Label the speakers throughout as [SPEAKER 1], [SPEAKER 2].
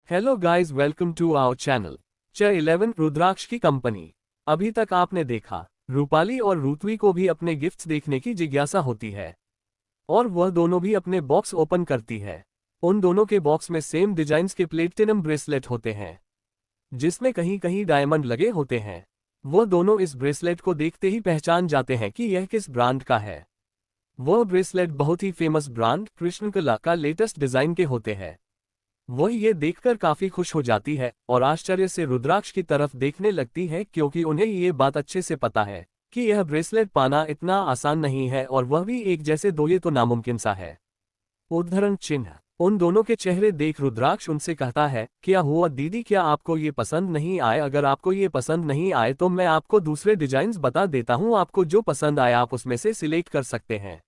[SPEAKER 1] Hello guys, welcome to our channel च11 रुद्राक्ष की company. अभी तक आपने देखा रूपाली और रुतवी को भी अपने गिफ्ट्स देखने की जिज्ञासा होती है और वह दोनों भी अपने बॉक्स ओपन करती है। उन दोनों के बॉक्स में सेम डिजाइन्स के प्लेटिनम ब्रेसलेट होते हैं जिसमें कहीं कहीं डायमंड लगे होते हैं। वह दोनों इस ब्रेसलेट को देखते ही पहचान जाते हैं कि यह किस ब्रांड का है। वह ब्रेसलेट बहुत ही फेमस ब्रांड कृष्णकला का लेटेस्ट डिजाइन के होते हैं। वह ये देखकर काफी खुश हो जाती है और आश्चर्य से रुद्राक्ष की तरफ देखने लगती है, क्योंकि उन्हें ये बात अच्छे से पता है कि यह ब्रेसलेट पाना इतना आसान नहीं है और वह भी एक जैसे दो, ये तो नामुमकिन सा है। उद्धरण चिन्ह। उन दोनों के चेहरे देख रुद्राक्ष उनसे कहता है, क्या हुआ दीदी, क्या आपको ये पसंद नहीं आए? अगर आपको ये पसंद नहीं आए तो मैं आपको दूसरे डिजाइन बता देता हूँ, आपको जो पसंद आए आप उसमें से सिलेक्ट कर सकते हैं।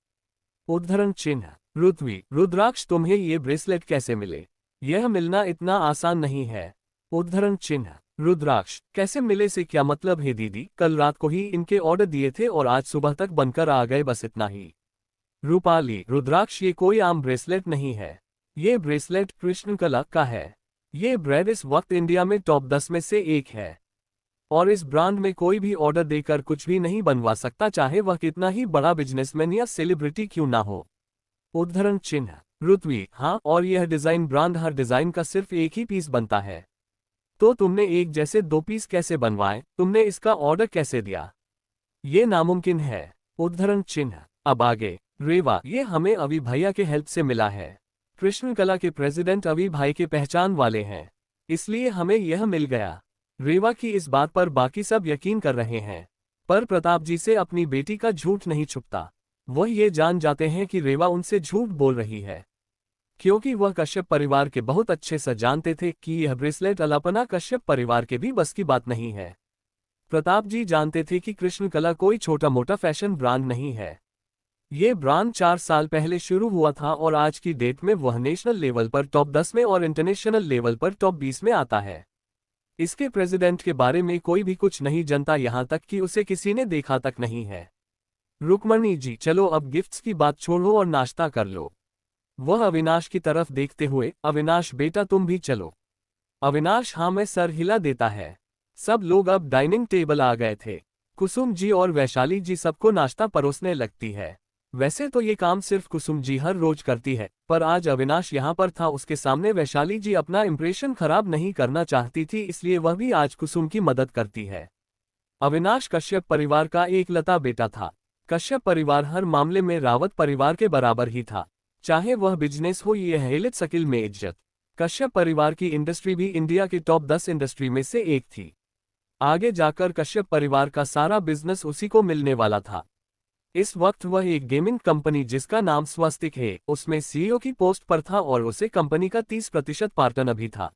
[SPEAKER 1] उद्धरण चिन्ह। रुतवी। रुद्राक्ष, तुम्हें ये ब्रेसलेट कैसे मिले? यह मिलना इतना आसान नहीं है। उद्धरण चिन्ह। रुद्राक्ष, कैसे मिले से क्या मतलब है दीदी? कल रात को ही इनके ऑर्डर दिए थे और आज सुबह तक बनकर आ गए, बस इतना ही। रूपाली। रुद्राक्ष, ये कोई आम ब्रेसलेट नहीं है, ये ब्रेसलेट कृष्णकला का है। ये ब्रांड इस वक्त इंडिया में टॉप 10 में से एक है और इस ब्रांड में कोई भी ऑर्डर देकर कुछ भी नहीं बनवा सकता, चाहे वह कितना ही बड़ा बिजनेसमैन या सेलिब्रिटी क्यों ना हो। उद्धरण चिन्ह। रुतवी। हाँ, और यह डिजाइन ब्रांड हर डिजाइन का सिर्फ एक ही पीस बनता है, तो तुमने एक जैसे दो पीस कैसे बनवाए? तुमने इसका ऑर्डर कैसे दिया? ये नामुमकिन है। उद्धरण चिन्ह। अब आगे। रेवा। ये हमें अभी भैया के हेल्प से मिला है। कृष्णकला के प्रेसिडेंट अभी भाई के पहचान वाले हैं, इसलिए हमें यह मिल गया। रेवा की इस बात पर बाकी सब यकीन कर रहे हैं, पर प्रताप जी से अपनी बेटी का झूठ नहीं छुपता। वह ये जान जाते हैं कि रेवा उनसे झूठ बोल रही है, क्योंकि वह कश्यप परिवार के बहुत अच्छे से जानते थे कि यह ब्रेसलेट अलापना कश्यप परिवार के भी बस की बात नहीं है। प्रताप जी जानते थे कि कृष्णकला कोई छोटा मोटा फैशन ब्रांड नहीं है। ये ब्रांड 4 साल पहले शुरू हुआ था और आज की डेट में वह नेशनल लेवल पर टॉप 10 में और इंटरनेशनल लेवल पर टॉप 20 में आता है। इसके प्रेसिडेंट के बारे में कोई भी कुछ नहीं जानता, यहाँ तक कि उसे किसी ने देखा तक नहीं है। रुक्मणी जी, चलो अब गिफ्ट्स की बात छोड़ो और नाश्ता कर लो। वह अविनाश की तरफ देखते हुए, अविनाश बेटा तुम भी चलो। अविनाश हाँ में सर हिला देता है। सब लोग अब डाइनिंग टेबल आ गए थे। कुसुम जी और वैशाली जी सबको नाश्ता परोसने लगती है। वैसे तो ये काम सिर्फ कुसुम जी हर रोज करती है, पर आज अविनाश यहाँ पर था, उसके सामने वैशाली जी अपना इंप्रेशन खराब नहीं करना चाहती थी, इसलिए वह भी आज कुसुम की मदद करती है। अविनाश कश्यप परिवार का एक लता बेटा था। कश्यप परिवार हर मामले में रावत परिवार के बराबर ही था, चाहे वह बिजनेस हो या हेलित स्किल में इज्जत। कश्यप परिवार की इंडस्ट्री भी इंडिया के टॉप 10 इंडस्ट्री में से एक थी। आगे जाकर कश्यप परिवार का सारा बिजनेस उसी को मिलने वाला था। इस वक्त वह एक गेमिंग कंपनी जिसका नाम स्वस्तिक है, उसमें सीईओ की पोस्ट पर था और उसे कंपनी का 30% पार्टनर भी था।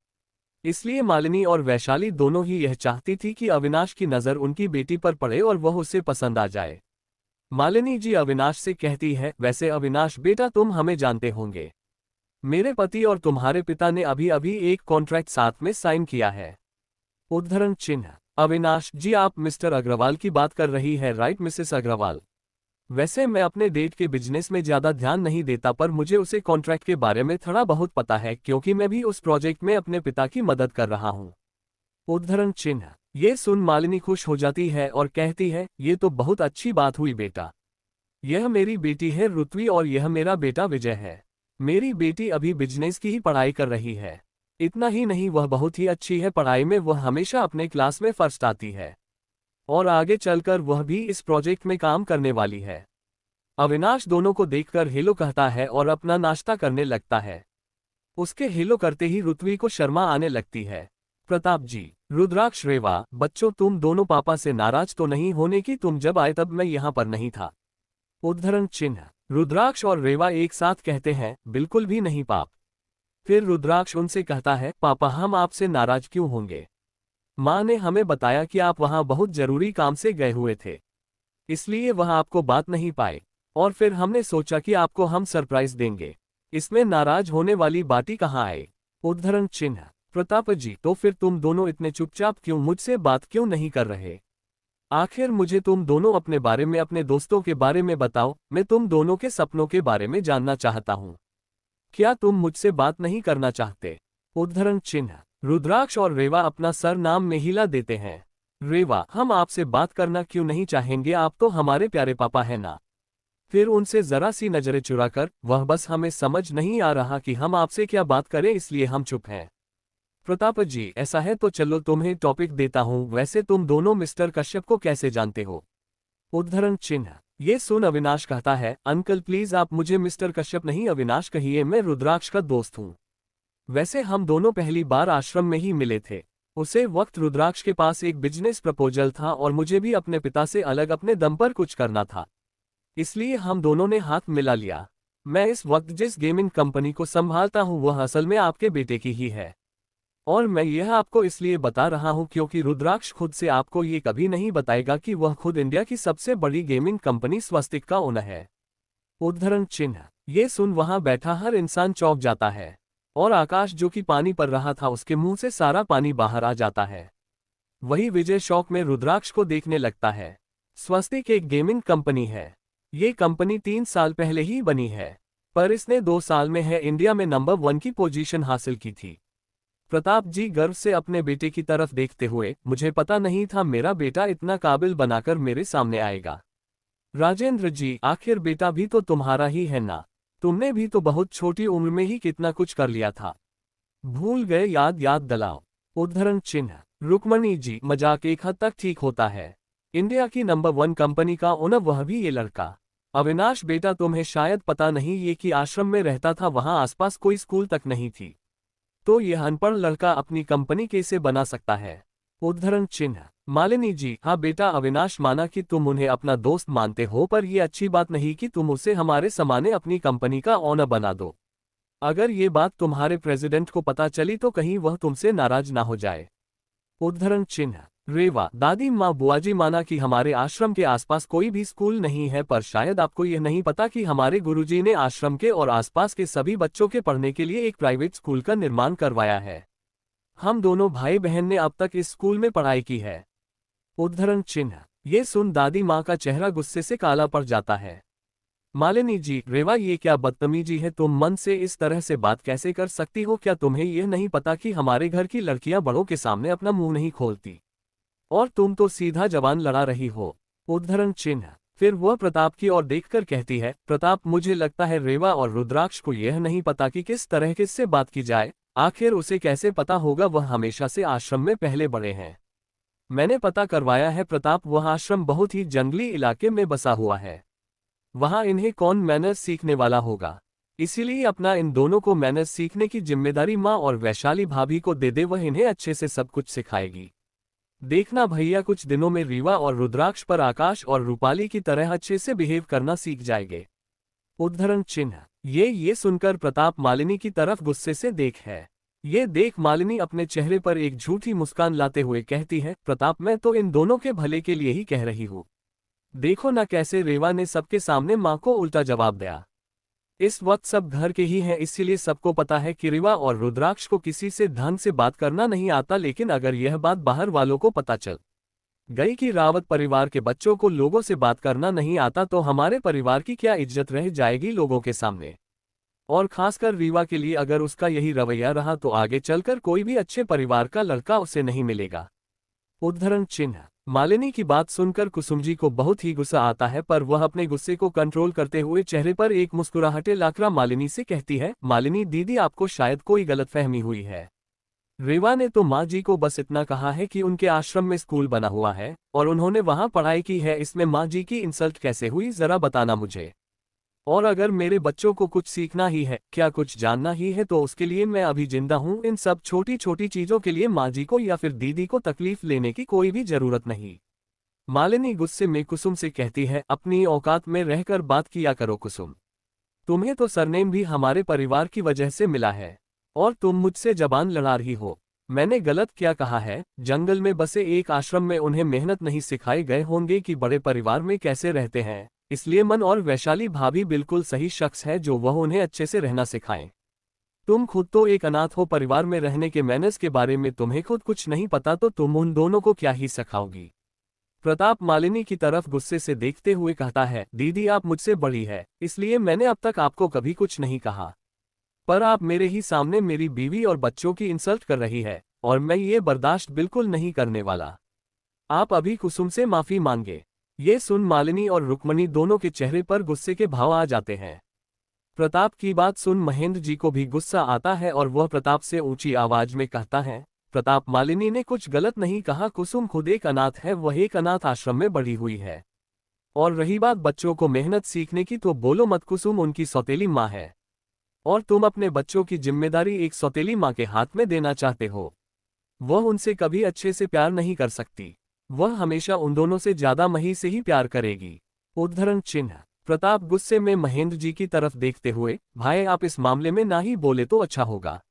[SPEAKER 1] इसलिए मालिनी और वैशाली दोनों ही यह चाहती थी कि अविनाश की नज़र उनकी बेटी पर पड़े और वह उसे पसंद आ जाए। मालिनी जी अविनाश से कहती है, वैसे अविनाश बेटा तुम हमें जानते होंगे, मेरे पति और तुम्हारे पिता ने अभी अभी एक कॉन्ट्रैक्ट साथ में साइन किया है। उद्धरण चिन्ह। अविनाश जी, आप मिस्टर अग्रवाल की बात कर रही है राइट मिसेस अग्रवाल? वैसे मैं अपने डेट के बिजनेस में ज्यादा ध्यान नहीं देता, पर मुझे उसे कॉन्ट्रैक्ट के बारे में थोड़ा बहुत पता है, क्योंकि मैं भी उस प्रोजेक्ट में अपने पिता की मदद कर रहा हूँ। उद्धरण चिन्ह। ये सुन मालिनी खुश हो जाती है और कहती है, ये तो बहुत अच्छी बात हुई बेटा। यह मेरी बेटी है रुतवी और यह मेरा बेटा विजय है। मेरी बेटी अभी बिजनेस की ही पढ़ाई कर रही है। इतना ही नहीं, वह बहुत ही अच्छी है पढ़ाई में, वह हमेशा अपने क्लास में फर्स्ट आती है और आगे चलकर वह भी इस प्रोजेक्ट में काम करने वाली है। अविनाश दोनों को देखकर हेलो कहता है और अपना नाश्ता करने लगता है। उसके हेलो करते ही रुतवी को शर्मा आने लगती है। प्रताप जी। रुद्राक्ष। रेवा, बच्चों तुम दोनों पापा से नाराज तो नहीं होने की? तुम जब आए तब मैं यहाँ पर नहीं था। उद्धरण चिन्ह। रुद्राक्ष और रेवा एक साथ कहते हैं, बिल्कुल भी नहीं पाप। फिर रुद्राक्ष उनसे कहता है, पापा हम आपसे नाराज क्यों होंगे? माँ ने हमें बताया कि आप वहाँ बहुत जरूरी काम से गए हुए थे, इसलिए वह आपको बात नहीं पाए, और फिर हमने सोचा कि आपको हम सरप्राइज देंगे। इसमें नाराज होने वाली बात कहाँ आए? उद्धरण चिन्ह। प्रताप जी, तो फिर तुम दोनों इतने चुपचाप क्यों, मुझसे बात क्यों नहीं कर रहे? आखिर मुझे तुम दोनों अपने बारे में, अपने दोस्तों के बारे में बताओ, मैं तुम दोनों के सपनों के बारे में जानना चाहता हूँ। क्या तुम मुझसे बात नहीं करना चाहते? उद्धरण चिन्ह। रुद्राक्ष और रेवा अपना सर नाम में हिला देते हैं। रेवा, हम आपसे बात करना क्यों नहीं चाहेंगे, आप तो हमारे प्यारे पापा हैं ना। फिर उनसे जरा सी नजरें चुराकर, वह बस हमें समझ नहीं आ रहा कि हम आपसे क्या बात करें, इसलिए हम चुप हैं। प्रताप जी, ऐसा है तो चलो तुम्हें टॉपिक देता हूं, वैसे तुम दोनों मिस्टर कश्यप को कैसे जानते हो? उद्धरण चिन्ह। ये सुन अविनाश कहता है, अंकल प्लीज आप मुझे मिस्टर कश्यप नहीं अविनाश कहिए, मैं रुद्राक्ष का दोस्त हूँ। वैसे हम दोनों पहली बार आश्रम में ही मिले थे। उसे वक्त रुद्राक्ष के पास एक बिजनेस प्रपोजल था और मुझे भी अपने पिता से अलग अपने दम पर कुछ करना था, इसलिए हम दोनों ने हाथ मिला लिया। मैं इस वक्त जिस गेमिंग कंपनी को संभालता हूँ वह असल में आपके बेटे की ही है, और मैं यह आपको इसलिए बता रहा हूँ क्योंकि रुद्राक्ष खुद से आपको ये कभी नहीं बताएगा कि वह खुद इंडिया की सबसे बड़ी गेमिंग कंपनी स्वस्तिक का ओनर है। उद्धरण चिन्ह। ये सुन वहां बैठा हर इंसान चौंक जाता है, और आकाश जो कि पानी पर रहा था उसके मुंह से सारा पानी बाहर आ जाता है। वही विजय शौक में रुद्राक्ष को देखने लगता है। स्वस्तिक एक गेमिंग कंपनी है। ये कंपनी 3 साल पहले ही बनी है, पर इसने 2 साल में है इंडिया में नंबर 1 की पोजीशन हासिल की थी। प्रताप जी गर्व से अपने बेटे की तरफ देखते हुए, मुझे पता नहीं था मेरा बेटा इतना काबिल बनाकर मेरे सामने आएगा। राजेंद्र जी, आखिर बेटा भी तो तुम्हारा ही है ना, तुमने भी तो बहुत छोटी उम्र में ही कितना कुछ कर लिया था। भूल गए, याद दिलाओ। उद्धरण चिन्ह। रुक्मणी जी, मजाक एक हद तक ठीक होता है। इंडिया की नंबर 1 कंपनी का ओनर, वह भी ये लड़का। अविनाश बेटा, तुम्हें शायद पता नहीं ये कि आश्रम में रहता था, वहां आसपास कोई स्कूल तक नहीं थी, तो यह अनपढ़ लड़का अपनी कंपनी कैसे बना सकता है? उद्धरण चिन्ह। मालिनी जी, हाँ बेटा, अविनाश माना कि तुम उन्हें अपना दोस्त मानते हो, पर यह अच्छी बात नहीं कि तुम उसे हमारे समाने अपनी कंपनी का ओनर बना दो। अगर ये बात तुम्हारे प्रेसिडेंट को पता चली तो कहीं वह तुमसे नाराज ना हो जाए। उद्धरण चिन्ह। रेवा, दादी माँ बुआजी, माना कि हमारे आश्रम के आसपास कोई भी स्कूल नहीं है, पर शायद आपको यह नहीं पता कि हमारे गुरुजी ने आश्रम के और आसपास के सभी बच्चों के पढ़ने के लिए एक प्राइवेट स्कूल का निर्माण करवाया है। हम दोनों भाई बहन ने अब तक इस स्कूल में पढ़ाई की है। उद्धरण चिन्ह। ये सुन दादी माँ का चेहरा गुस्से से काला पड़ जाता है। मालिनी जी, रेवा ये क्या बदतमीजी है, तुम मन से इस तरह से बात कैसे कर सकती हो? क्या तुम्हें यह नहीं पता कि हमारे घर की लड़कियां बड़ों के सामने अपना मुंह नहीं खोलती, और तुम तो सीधा जवान लड़ा रही हो। उद्धरण चिन्ह। फिर वह प्रताप की ओर देखकर कहती है, प्रताप, मुझे लगता है रेवा और रुद्राक्ष को यह नहीं पता कि किस तरह किससे बात की जाए। आखिर उसे कैसे पता होगा, वह हमेशा से आश्रम में पहले बड़े हैं। मैंने पता करवाया है प्रताप, वह आश्रम बहुत ही जंगली इलाके में बसा हुआ है। वहां इन्हें कौन मैनर्स सीखने वाला होगा? इसीलिए अपना इन दोनों को मैनर्स सीखने की जिम्मेदारी माँ और वैशाली भाभी को दे दे, वह इन्हें अच्छे से सब कुछ सिखाएगी। देखना भैया, कुछ दिनों में रीवा और रुद्राक्ष पर आकाश और रूपाली की तरह अच्छे से बिहेव करना सीख जाएंगे। उद्धरण चिन्ह। ये सुनकर प्रताप मालिनी की तरफ गुस्से से ये देख मालिनी अपने चेहरे पर एक झूठी मुस्कान लाते हुए कहती है, प्रताप, मैं तो इन दोनों के भले के लिए ही कह रही हूँ। देखो ना कैसे रेवा ने सबके सामने माँ को उल्टा जवाब दिया। इस वक्त सब घर के ही हैं, इसीलिए सबको पता है कि रेवा और रुद्राक्ष को किसी से ढंग से बात करना नहीं आता, लेकिन अगर यह बात बाहर वालों को पता चल गई कि रावत परिवार के बच्चों को लोगों से बात करना नहीं आता, तो हमारे परिवार की क्या इज्जत रह जाएगी लोगों के सामने। और खासकर रीवा के लिए अगर उसका यही रवैया रहा तो आगे चलकर कोई भी अच्छे परिवार का लड़का उसे नहीं मिलेगा। उद्धरण चिन्ह। मालिनी की बात सुनकर कुसुम जी को बहुत ही गुस्सा आता है, पर वह अपने गुस्से को कंट्रोल करते हुए चेहरे पर एक मुस्कुराहटे लाकर मालिनी से कहती है, मालिनी दीदी, आपको शायद कोई गलतफहमी हुई है। रेवा ने तो माँ जी को बस इतना कहा है कि उनके आश्रम में स्कूल बना हुआ है और उन्होंने वहां पढ़ाई की है, इसमें माँ जी की इंसल्ट कैसे हुई, जरा बताना मुझे। और अगर मेरे बच्चों को कुछ सीखना ही है, क्या कुछ जानना ही है, तो उसके लिए मैं अभी जिंदा हूँ। इन सब छोटी छोटी चीजों के लिए माँ जी को या फिर दीदी को तकलीफ लेने की कोई भी जरूरत नहीं। मालिनी गुस्से में कुसुम से कहती है, अपनी औकात में रहकर बात किया करो कुसुम। तुम्हें तो सरनेम भी हमारे परिवार की वजह से मिला है और तुम मुझसे जबान लड़ा रही हो। मैंने गलत क्या कहा है? जंगल में बसे एक आश्रम में उन्हें मेहनत नहीं सिखाए गए होंगे कि बड़े परिवार में कैसे रहते हैं, इसलिए मन और वैशाली भाभी बिल्कुल सही शख्स है जो वह उन्हें अच्छे से रहना सिखाएं। तुम खुद तो एक अनाथ हो, परिवार में रहने के मैनर्स के बारे में तुम्हें खुद कुछ नहीं पता, तो तुम उन दोनों को क्या ही सिखाओगी। प्रताप मालिनी की तरफ गुस्से से देखते हुए कहता है, दीदी आप मुझसे बड़ी है, इसलिए मैंने अब तक आपको कभी कुछ नहीं कहा। पर आप मेरे ही सामने मेरी बीवी और बच्चों की इंसल्ट कर रही है, और मैं ये बर्दाश्त बिल्कुल नहीं करने वाला। आप अभी कुसुम से माफी मांगे। ये सुन मालिनी और रुक्मणी दोनों के चेहरे पर गुस्से के भाव आ जाते हैं। प्रताप की बात सुन महेंद्र जी को भी गुस्सा आता है और वह प्रताप से ऊंची आवाज में कहता है, प्रताप, मालिनी ने कुछ गलत नहीं कहा। कुसुम खुद एक अनाथ है, वह एक अनाथ आश्रम में बढ़ी हुई है। और रही बात बच्चों को मेहनत सीखने की, तो बोलो मत, कुसुम उनकी सौतेली माँ है और तुम अपने बच्चों की जिम्मेदारी एक सौतेली माँ के हाथ में देना चाहते हो। वह उनसे कभी अच्छे से प्यार नहीं कर सकती। वह हमेशा उन दोनों से ज्यादा मही से ही प्यार करेगी। उद्धरण चिन्ह। प्रताप गुस्से में महेंद्र जी की तरफ देखते हुए, भाई आप इस मामले में ना ही बोले तो अच्छा होगा।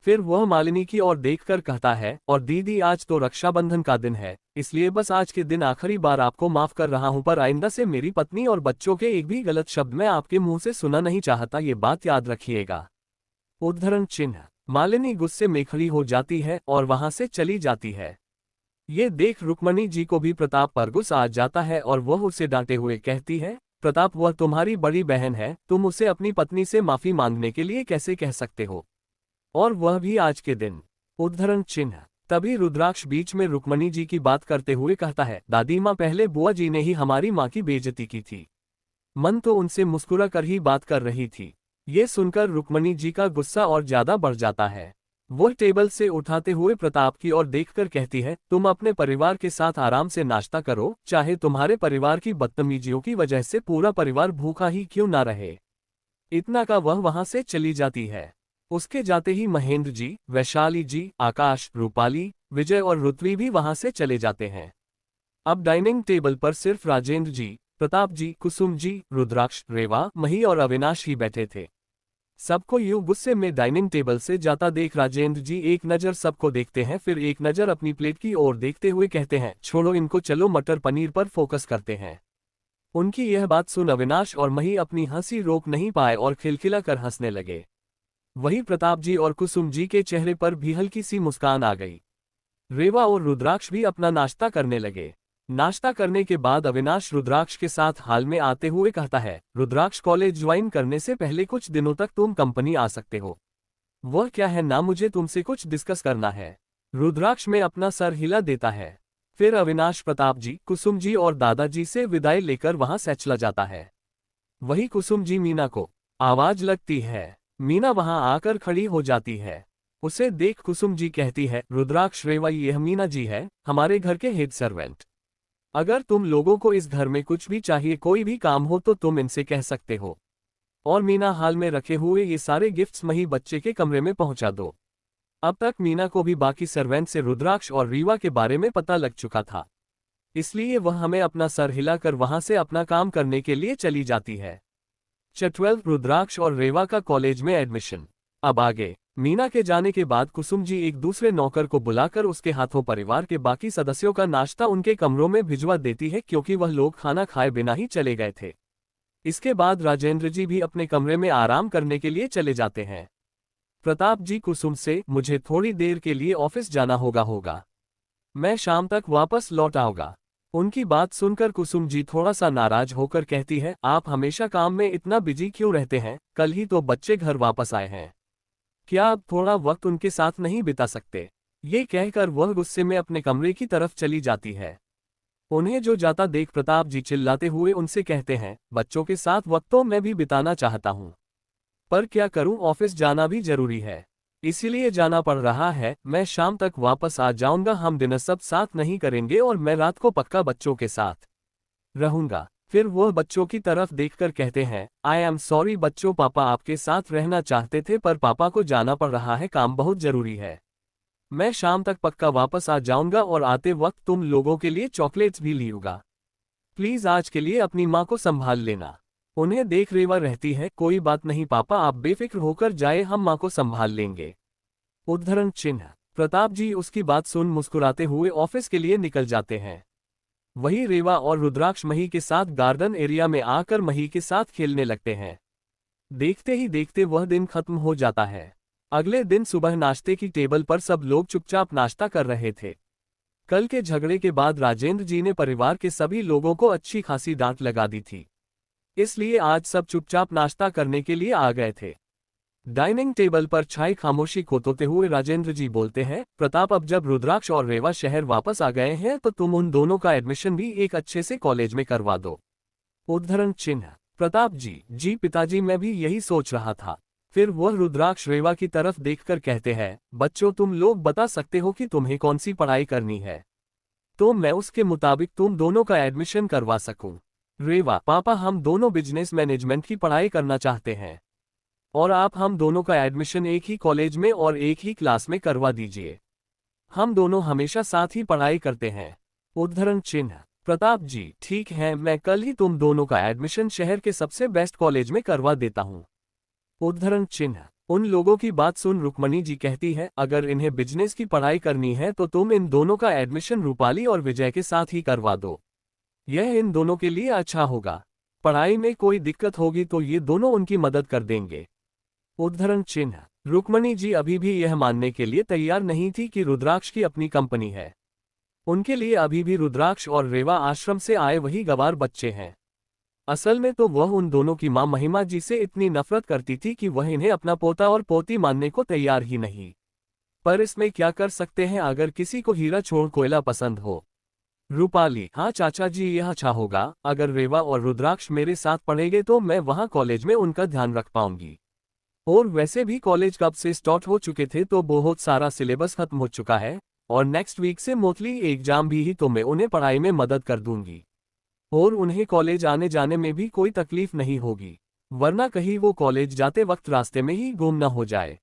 [SPEAKER 1] फिर वह मालिनी की ओर देखकर कहता है, और दीदी आज तो रक्षाबंधन का दिन है, इसलिए बस आज के दिन आखिरी बार आपको माफ कर रहा हूं, पर आइंदा से मेरी पत्नी और बच्चों के एक भी गलत शब्द मैं आपके मुंह से सुना नहीं चाहता, ये बात याद रखिएगा। उद्धरण चिन्ह। मालिनी गुस्से में खड़ी हो जाती है और वहां से चली जाती है। ये देख रुक्मणी जी को भी प्रताप पर गुस्सा आ जाता है और वह उसे डांटे हुए कहती है, प्रताप, वह तुम्हारी बड़ी बहन है, तुम उसे अपनी पत्नी से माफी मांगने के लिए कैसे कह सकते हो, और वह भी आज के दिन। उद्धरण चिन्ह। तभी रुद्राक्ष बीच में रुक्मणी जी की बात करते हुए कहता है, दादी माँ, पहले बुआ जी ने ही हमारी माँ की बेइज्जती की थी। मन तो उनसे मुस्कुरा कर ही बात कर रही थी। ये सुनकर रुक्मणी जी का गुस्सा और ज्यादा बढ़ जाता है। वह टेबल से उठाते हुए प्रताप की ओर देखकर कहती है, तुम अपने परिवार के साथ आराम से नाश्ता करो, चाहे तुम्हारे परिवार की बदतमीजियों की वजह से पूरा परिवार भूखा ही क्यों ना रहे। इतना का वह वहां से चली जाती है। उसके जाते ही महेंद्र जी, वैशाली जी, आकाश, रूपाली, विजय और रुत्वी भी वहां से चले जाते हैं। अब डाइनिंग टेबल पर सिर्फ राजेंद्र जी, प्रताप जी, कुसुम जी, रुद्राक्ष, रेवा, मही और अविनाश ही बैठे थे। सबको यूं गुस्से में डाइनिंग टेबल से जाता देख राजेंद्र जी एक नज़र सबको देखते हैं, फिर एक नज़र अपनी प्लेट की ओर देखते हुए कहते हैं, छोड़ो इनको, चलो मटर पनीर पर फोकस करते हैं। उनकी यह बात सुन अविनाश और मही अपनी हंसी रोक नहीं पाए और खिलखिला कर हंसने लगे। वही प्रताप जी और कुसुम जी के चेहरे पर भी हल्की सी मुस्कान आ गई। रेवा और रुद्राक्ष भी अपना नाश्ता करने लगे। नाश्ता करने के बाद अविनाश रुद्राक्ष के साथ हाल में आते हुए कहता है, रुद्राक्ष, कॉलेज ज्वाइन करने से पहले कुछ दिनों तक तुम कंपनी आ सकते हो। वह क्या है ना, मुझे तुमसे कुछ डिस्कस करना है। रुद्राक्ष में अपना सर हिला देता है। फिर अविनाश प्रताप जी, कुसुम जी और दादाजी से विदाई लेकर वहां से चला जाता है। वही कुसुम जी मीना को आवाज लगती है। मीना वहां आकर खड़ी हो जाती है। उसे देख कुसुम जी कहती है, रुद्राक्ष, रेवा, यह मीना जी है, हमारे घर के हेड सर्वेंट। अगर तुम लोगों को इस घर में कुछ भी चाहिए, कोई भी काम हो, तो तुम इनसे कह सकते हो। और मीना, हाल में रखे हुए ये सारे गिफ्ट्स मही बच्चे के कमरे में पहुंचा दो। अब तक मीना को भी बाकी सर्वेंट से रुद्राक्ष और रीवा के बारे में पता लग चुका था, इसलिए वह हमें अपना सर हिलाकर वहां से अपना काम करने के लिए चली जाती है। 12 रुद्राक्ष और रेवा का कॉलेज में एडमिशन। अब आगे। मीना के जाने के बाद कुसुम जी एक दूसरे नौकर को बुलाकर उसके हाथों परिवार के बाकी सदस्यों का नाश्ता उनके कमरों में भिजवा देती है, क्योंकि वह लोग खाना खाए बिना ही चले गए थे। इसके बाद राजेंद्र जी भी अपने कमरे में आराम करने के लिए चले जाते हैं। प्रताप जी कुसुम से, मुझे थोड़ी देर के लिए ऑफिस जाना होगा, मैं शाम तक वापस लौट आऊंगा। उनकी बात सुनकर कुसुम जी थोड़ा सा नाराज होकर कहती है, आप हमेशा काम में इतना बिजी क्यों रहते हैं, कल ही तो बच्चे घर वापस आए हैं, क्या आप थोड़ा वक्त उनके साथ नहीं बिता सकते। ये कहकर वह गुस्से में अपने कमरे की तरफ चली जाती है। उन्हें जो जाता देख प्रताप जी चिल्लाते हुए उनसे कहते हैं, बच्चों के साथ वक्त तो मैं भी बिताना चाहता हूँ, पर क्या करूँ, ऑफिस जाना भी जरूरी है, इसीलिए जाना पड़ रहा है। मैं शाम तक वापस आ जाऊंगा, हम डिनर सब साथ नहीं करेंगे और मैं रात को पक्का बच्चों के साथ रहूंगा। फिर वह बच्चों की तरफ देखकर कहते हैं, आई एम सॉरी बच्चों, पापा आपके साथ रहना चाहते थे, पर पापा को जाना पड़ रहा है, काम बहुत जरूरी है। मैं शाम तक पक्का वापस आ जाऊंगा और आते वक्त तुम लोगों के लिए चॉकलेट्स भी लाऊंगा। प्लीज आज के लिए अपनी माँ को संभाल लेना। उन्हें देख रेवा रहती है, कोई बात नहीं पापा, आप बेफिक्र होकर जाए, हम माँ को संभाल लेंगे। उद्धरण चिन्ह। प्रताप जी उसकी बात सुन मुस्कुराते हुए ऑफिस के लिए निकल जाते हैं। वही रेवा और रुद्राक्ष मही के साथ गार्डन एरिया में आकर मही के साथ खेलने लगते हैं। देखते ही देखते वह दिन खत्म हो जाता है। अगले दिन सुबह नाश्ते की टेबल पर सब लोग चुपचाप नाश्ता कर रहे थे। कल के झगड़े के बाद राजेंद्र जी ने परिवार के सभी लोगों को अच्छी खासी डांट लगा दी थी, इसलिए आज सब चुपचाप नाश्ता करने के लिए आ गए थे। डाइनिंग टेबल पर छाई खामोशी को तोड़ते हुए राजेंद्र जी बोलते हैं, प्रताप अब जब रुद्राक्ष और रेवा शहर वापस आ गए हैं तो तुम उन दोनों का एडमिशन भी एक अच्छे से कॉलेज में करवा दो। उद्धरण चिन्ह। प्रताप जी पिताजी मैं भी यही सोच रहा था। फिर वह रुद्राक्ष रेवा की तरफ देखकर कहते हैं, बच्चों तुम लोग बता सकते हो कि तुम्हें कौन सी पढ़ाई करनी है, तो मैं उसके मुताबिक तुम दोनों का एडमिशन करवा सकूं। रेवा, पापा हम दोनों बिजनेस मैनेजमेंट की पढ़ाई करना चाहते हैं और आप हम दोनों का एडमिशन एक ही कॉलेज में और एक ही क्लास में करवा दीजिए। हम दोनों हमेशा साथ ही पढ़ाई करते हैं। उद्धरण चिन्ह। प्रताप जी ठीक है, मैं कल ही तुम दोनों का एडमिशन शहर के सबसे बेस्ट कॉलेज में करवा देता हूँ। उद्धरण चिन्ह। उन लोगों की बात सुन रुक्मणी जी कहती है, अगर इन्हें बिजनेस की पढ़ाई करनी है तो तुम इन दोनों का एडमिशन रूपाली और विजय के साथ ही करवा दो। यह इन दोनों के लिए अच्छा होगा। पढ़ाई में कोई दिक्कत होगी तो ये दोनों उनकी मदद कर देंगे। उद्धरण चिन्ह। रुक्मणी जी अभी भी यह मानने के लिए तैयार नहीं थी कि रुद्राक्ष की अपनी कंपनी है। उनके लिए अभी भी रुद्राक्ष और रेवा आश्रम से आए वही गवार बच्चे हैं। असल में तो वह उन दोनों की मां महिमा जी से इतनी नफरत करती थी कि वह इन्हें अपना पोता और पोती मानने को तैयार ही नहीं। पर इसमें क्या कर सकते हैं अगर किसी को हीरा छोड़ कोयला पसंद हो। रूपाली, हाँ चाचा जी यह अच्छा होगा, अगर रेवा और रुद्राक्ष मेरे साथ पढ़ेंगे तो मैं वहाँ कॉलेज में उनका ध्यान रख पाऊंगी। और वैसे भी कॉलेज कब से स्टार्ट हो चुके थे तो बहुत सारा सिलेबस खत्म हो चुका है और नेक्स्ट वीक से मोस्टली एग्जाम भी ही तो मैं उन्हें पढ़ाई में मदद कर दूंगी और उन्हें कॉलेज आने जाने में भी कोई तकलीफ नहीं होगी, वरना कहीं वो कॉलेज जाते वक्त रास्ते में ही गुम न हो जाए।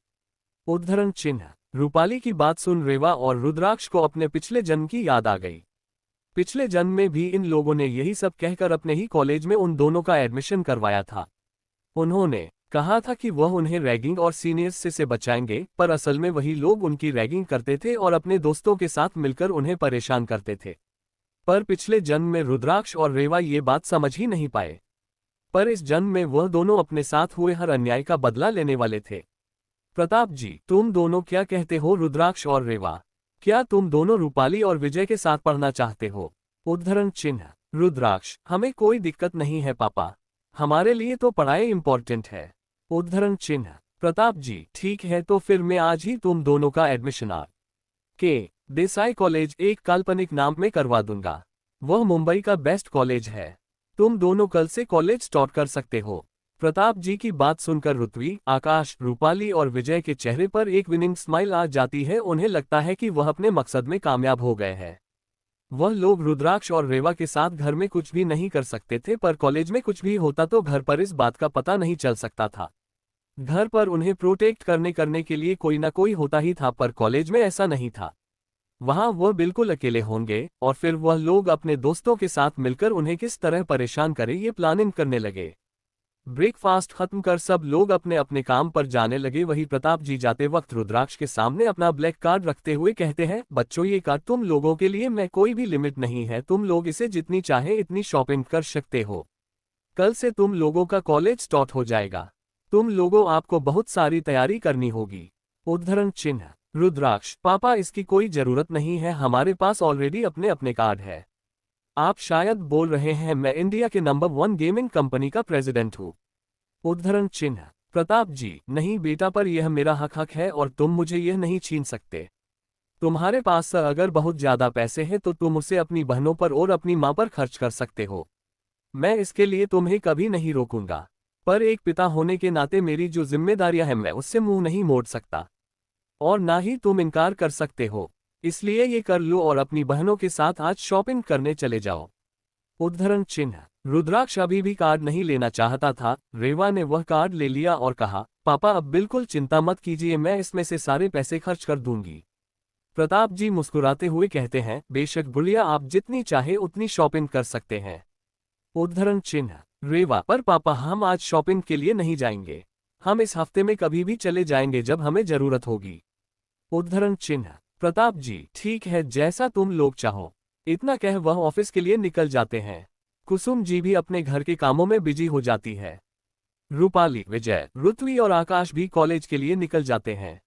[SPEAKER 1] उद्धरण चिन्ह। रूपाली की बात सुन रेवा और रुद्राक्ष को अपने पिछले जन्म की याद आ गई। पिछले जन्म में भी इन लोगों ने यही सब कहकर अपने ही कॉलेज में उन दोनों का एडमिशन करवाया था। उन्होंने कहा था कि वह उन्हें रैगिंग और सीनियर्स से बचाएंगे, पर असल में वही लोग उनकी रैगिंग करते थे और अपने दोस्तों के साथ मिलकर उन्हें परेशान करते थे। पर पिछले जन्म में रुद्राक्ष और रेवा ये बात समझ ही नहीं पाए। पर इस जन्म में वह दोनों अपने साथ हुए हर अन्याय का बदला लेने वाले थे। प्रताप जी तुम दोनों क्या कहते हो रुद्राक्ष और रेवा, क्या तुम दोनों रूपाली और विजय के साथ पढ़ना चाहते हो? उद्धरण चिन्ह। रुद्राक्ष, हमें कोई दिक्कत नहीं है पापा, हमारे लिए तो पढ़ाई इंपॉर्टेंट है। उद्धरण चिन्ह। प्रताप जी ठीक है, तो फिर मैं आज ही तुम दोनों का एडमिशन के देसाई कॉलेज, एक काल्पनिक नाम में करवा दूंगा। वह मुंबई का बेस्ट कॉलेज है। तुम दोनों कल से कॉलेज स्टार्ट कर सकते हो। प्रताप जी की बात सुनकर ऋत्वी, आकाश, रूपाली और विजय के चेहरे पर एक विनिंग स्माइल आ जाती है। उन्हें लगता है कि वह अपने मकसद में कामयाब हो गए हैं। वह लोग रुद्राक्ष और रेवा के साथ घर में कुछ भी नहीं कर सकते थे, पर कॉलेज में कुछ भी होता तो घर पर इस बात का पता नहीं चल सकता था। घर पर उन्हें प्रोटेक्ट करने के लिए कोई ना कोई होता ही था, पर कॉलेज में ऐसा नहीं था। वहां वह बिल्कुल अकेले होंगे और फिर वह लोग अपने दोस्तों के साथ मिलकर उन्हें किस तरह परेशान करें ये प्लानिंग करने लगे। ब्रेकफास्ट खत्म कर सब लोग अपने अपने काम पर जाने लगे। वही प्रताप जी जाते वक्त रुद्राक्ष के सामने अपना ब्लैक कार्ड रखते हुए कहते हैं, बच्चों ये कार्ड तुम लोगों के लिए, मैं कोई भी लिमिट नहीं है, तुम लोग इसे जितनी चाहे इतनी शॉपिंग कर सकते हो। कल से तुम लोगों का कॉलेज स्टार्ट हो जाएगा। तुम लोगों आपको बहुत सारी तैयारी करनी होगी। उद्धरण चिन्ह। रुद्राक्ष, पापा इसकी कोई जरूरत नहीं है, हमारे पास ऑलरेडी अपने अपने कार्ड है। आप शायद बोल रहे हैं मैं इंडिया के नंबर 1 गेमिंग कंपनी का प्रेसिडेंट हूँ। उद्धरण चिन्ह। प्रताप जी नहीं बेटा, पर यह मेरा हक है और तुम मुझे यह नहीं छीन सकते। तुम्हारे पास अगर बहुत ज्यादा पैसे हैं तो तुम उसे अपनी बहनों पर और अपनी माँ पर खर्च कर सकते हो। मैं इसके लिए तुम्हें कभी नहीं रोकूंगा, पर एक पिता होने के नाते मेरी जो जिम्मेदारियां हैं मैं उससे मुंह नहीं मोड़ सकता और ना ही तुम इनकार कर सकते हो। इसलिए ये कर लो और अपनी बहनों के साथ आज शॉपिंग करने चले जाओ। उद्धरण चिन्ह। रुद्राक्ष अभी भी कार्ड नहीं लेना चाहता था। रेवा ने वह कार्ड ले लिया और कहा, पापा अब बिल्कुल चिंता मत कीजिए, मैं इसमें से सारे पैसे खर्च कर दूंगी। प्रताप जी मुस्कुराते हुए कहते हैं, बेशक बुढ़िया, आप जितनी चाहे उतनी शॉपिंग कर सकते हैं। उद्धरण चिन्ह। रेवा, पर पापा हम आज शॉपिंग के लिए नहीं जाएंगे, हम इस हफ्ते में कभी भी चले जाएंगे जब हमें जरूरत होगी। उद्धरण चिन्ह। प्रताप जी ठीक है, जैसा तुम लोग चाहो। इतना कह वह ऑफिस के लिए निकल जाते हैं। कुसुम जी भी अपने घर के कामों में बिजी हो जाती है। रूपाली, विजय, ऋत्वी और आकाश भी कॉलेज के लिए निकल जाते हैं।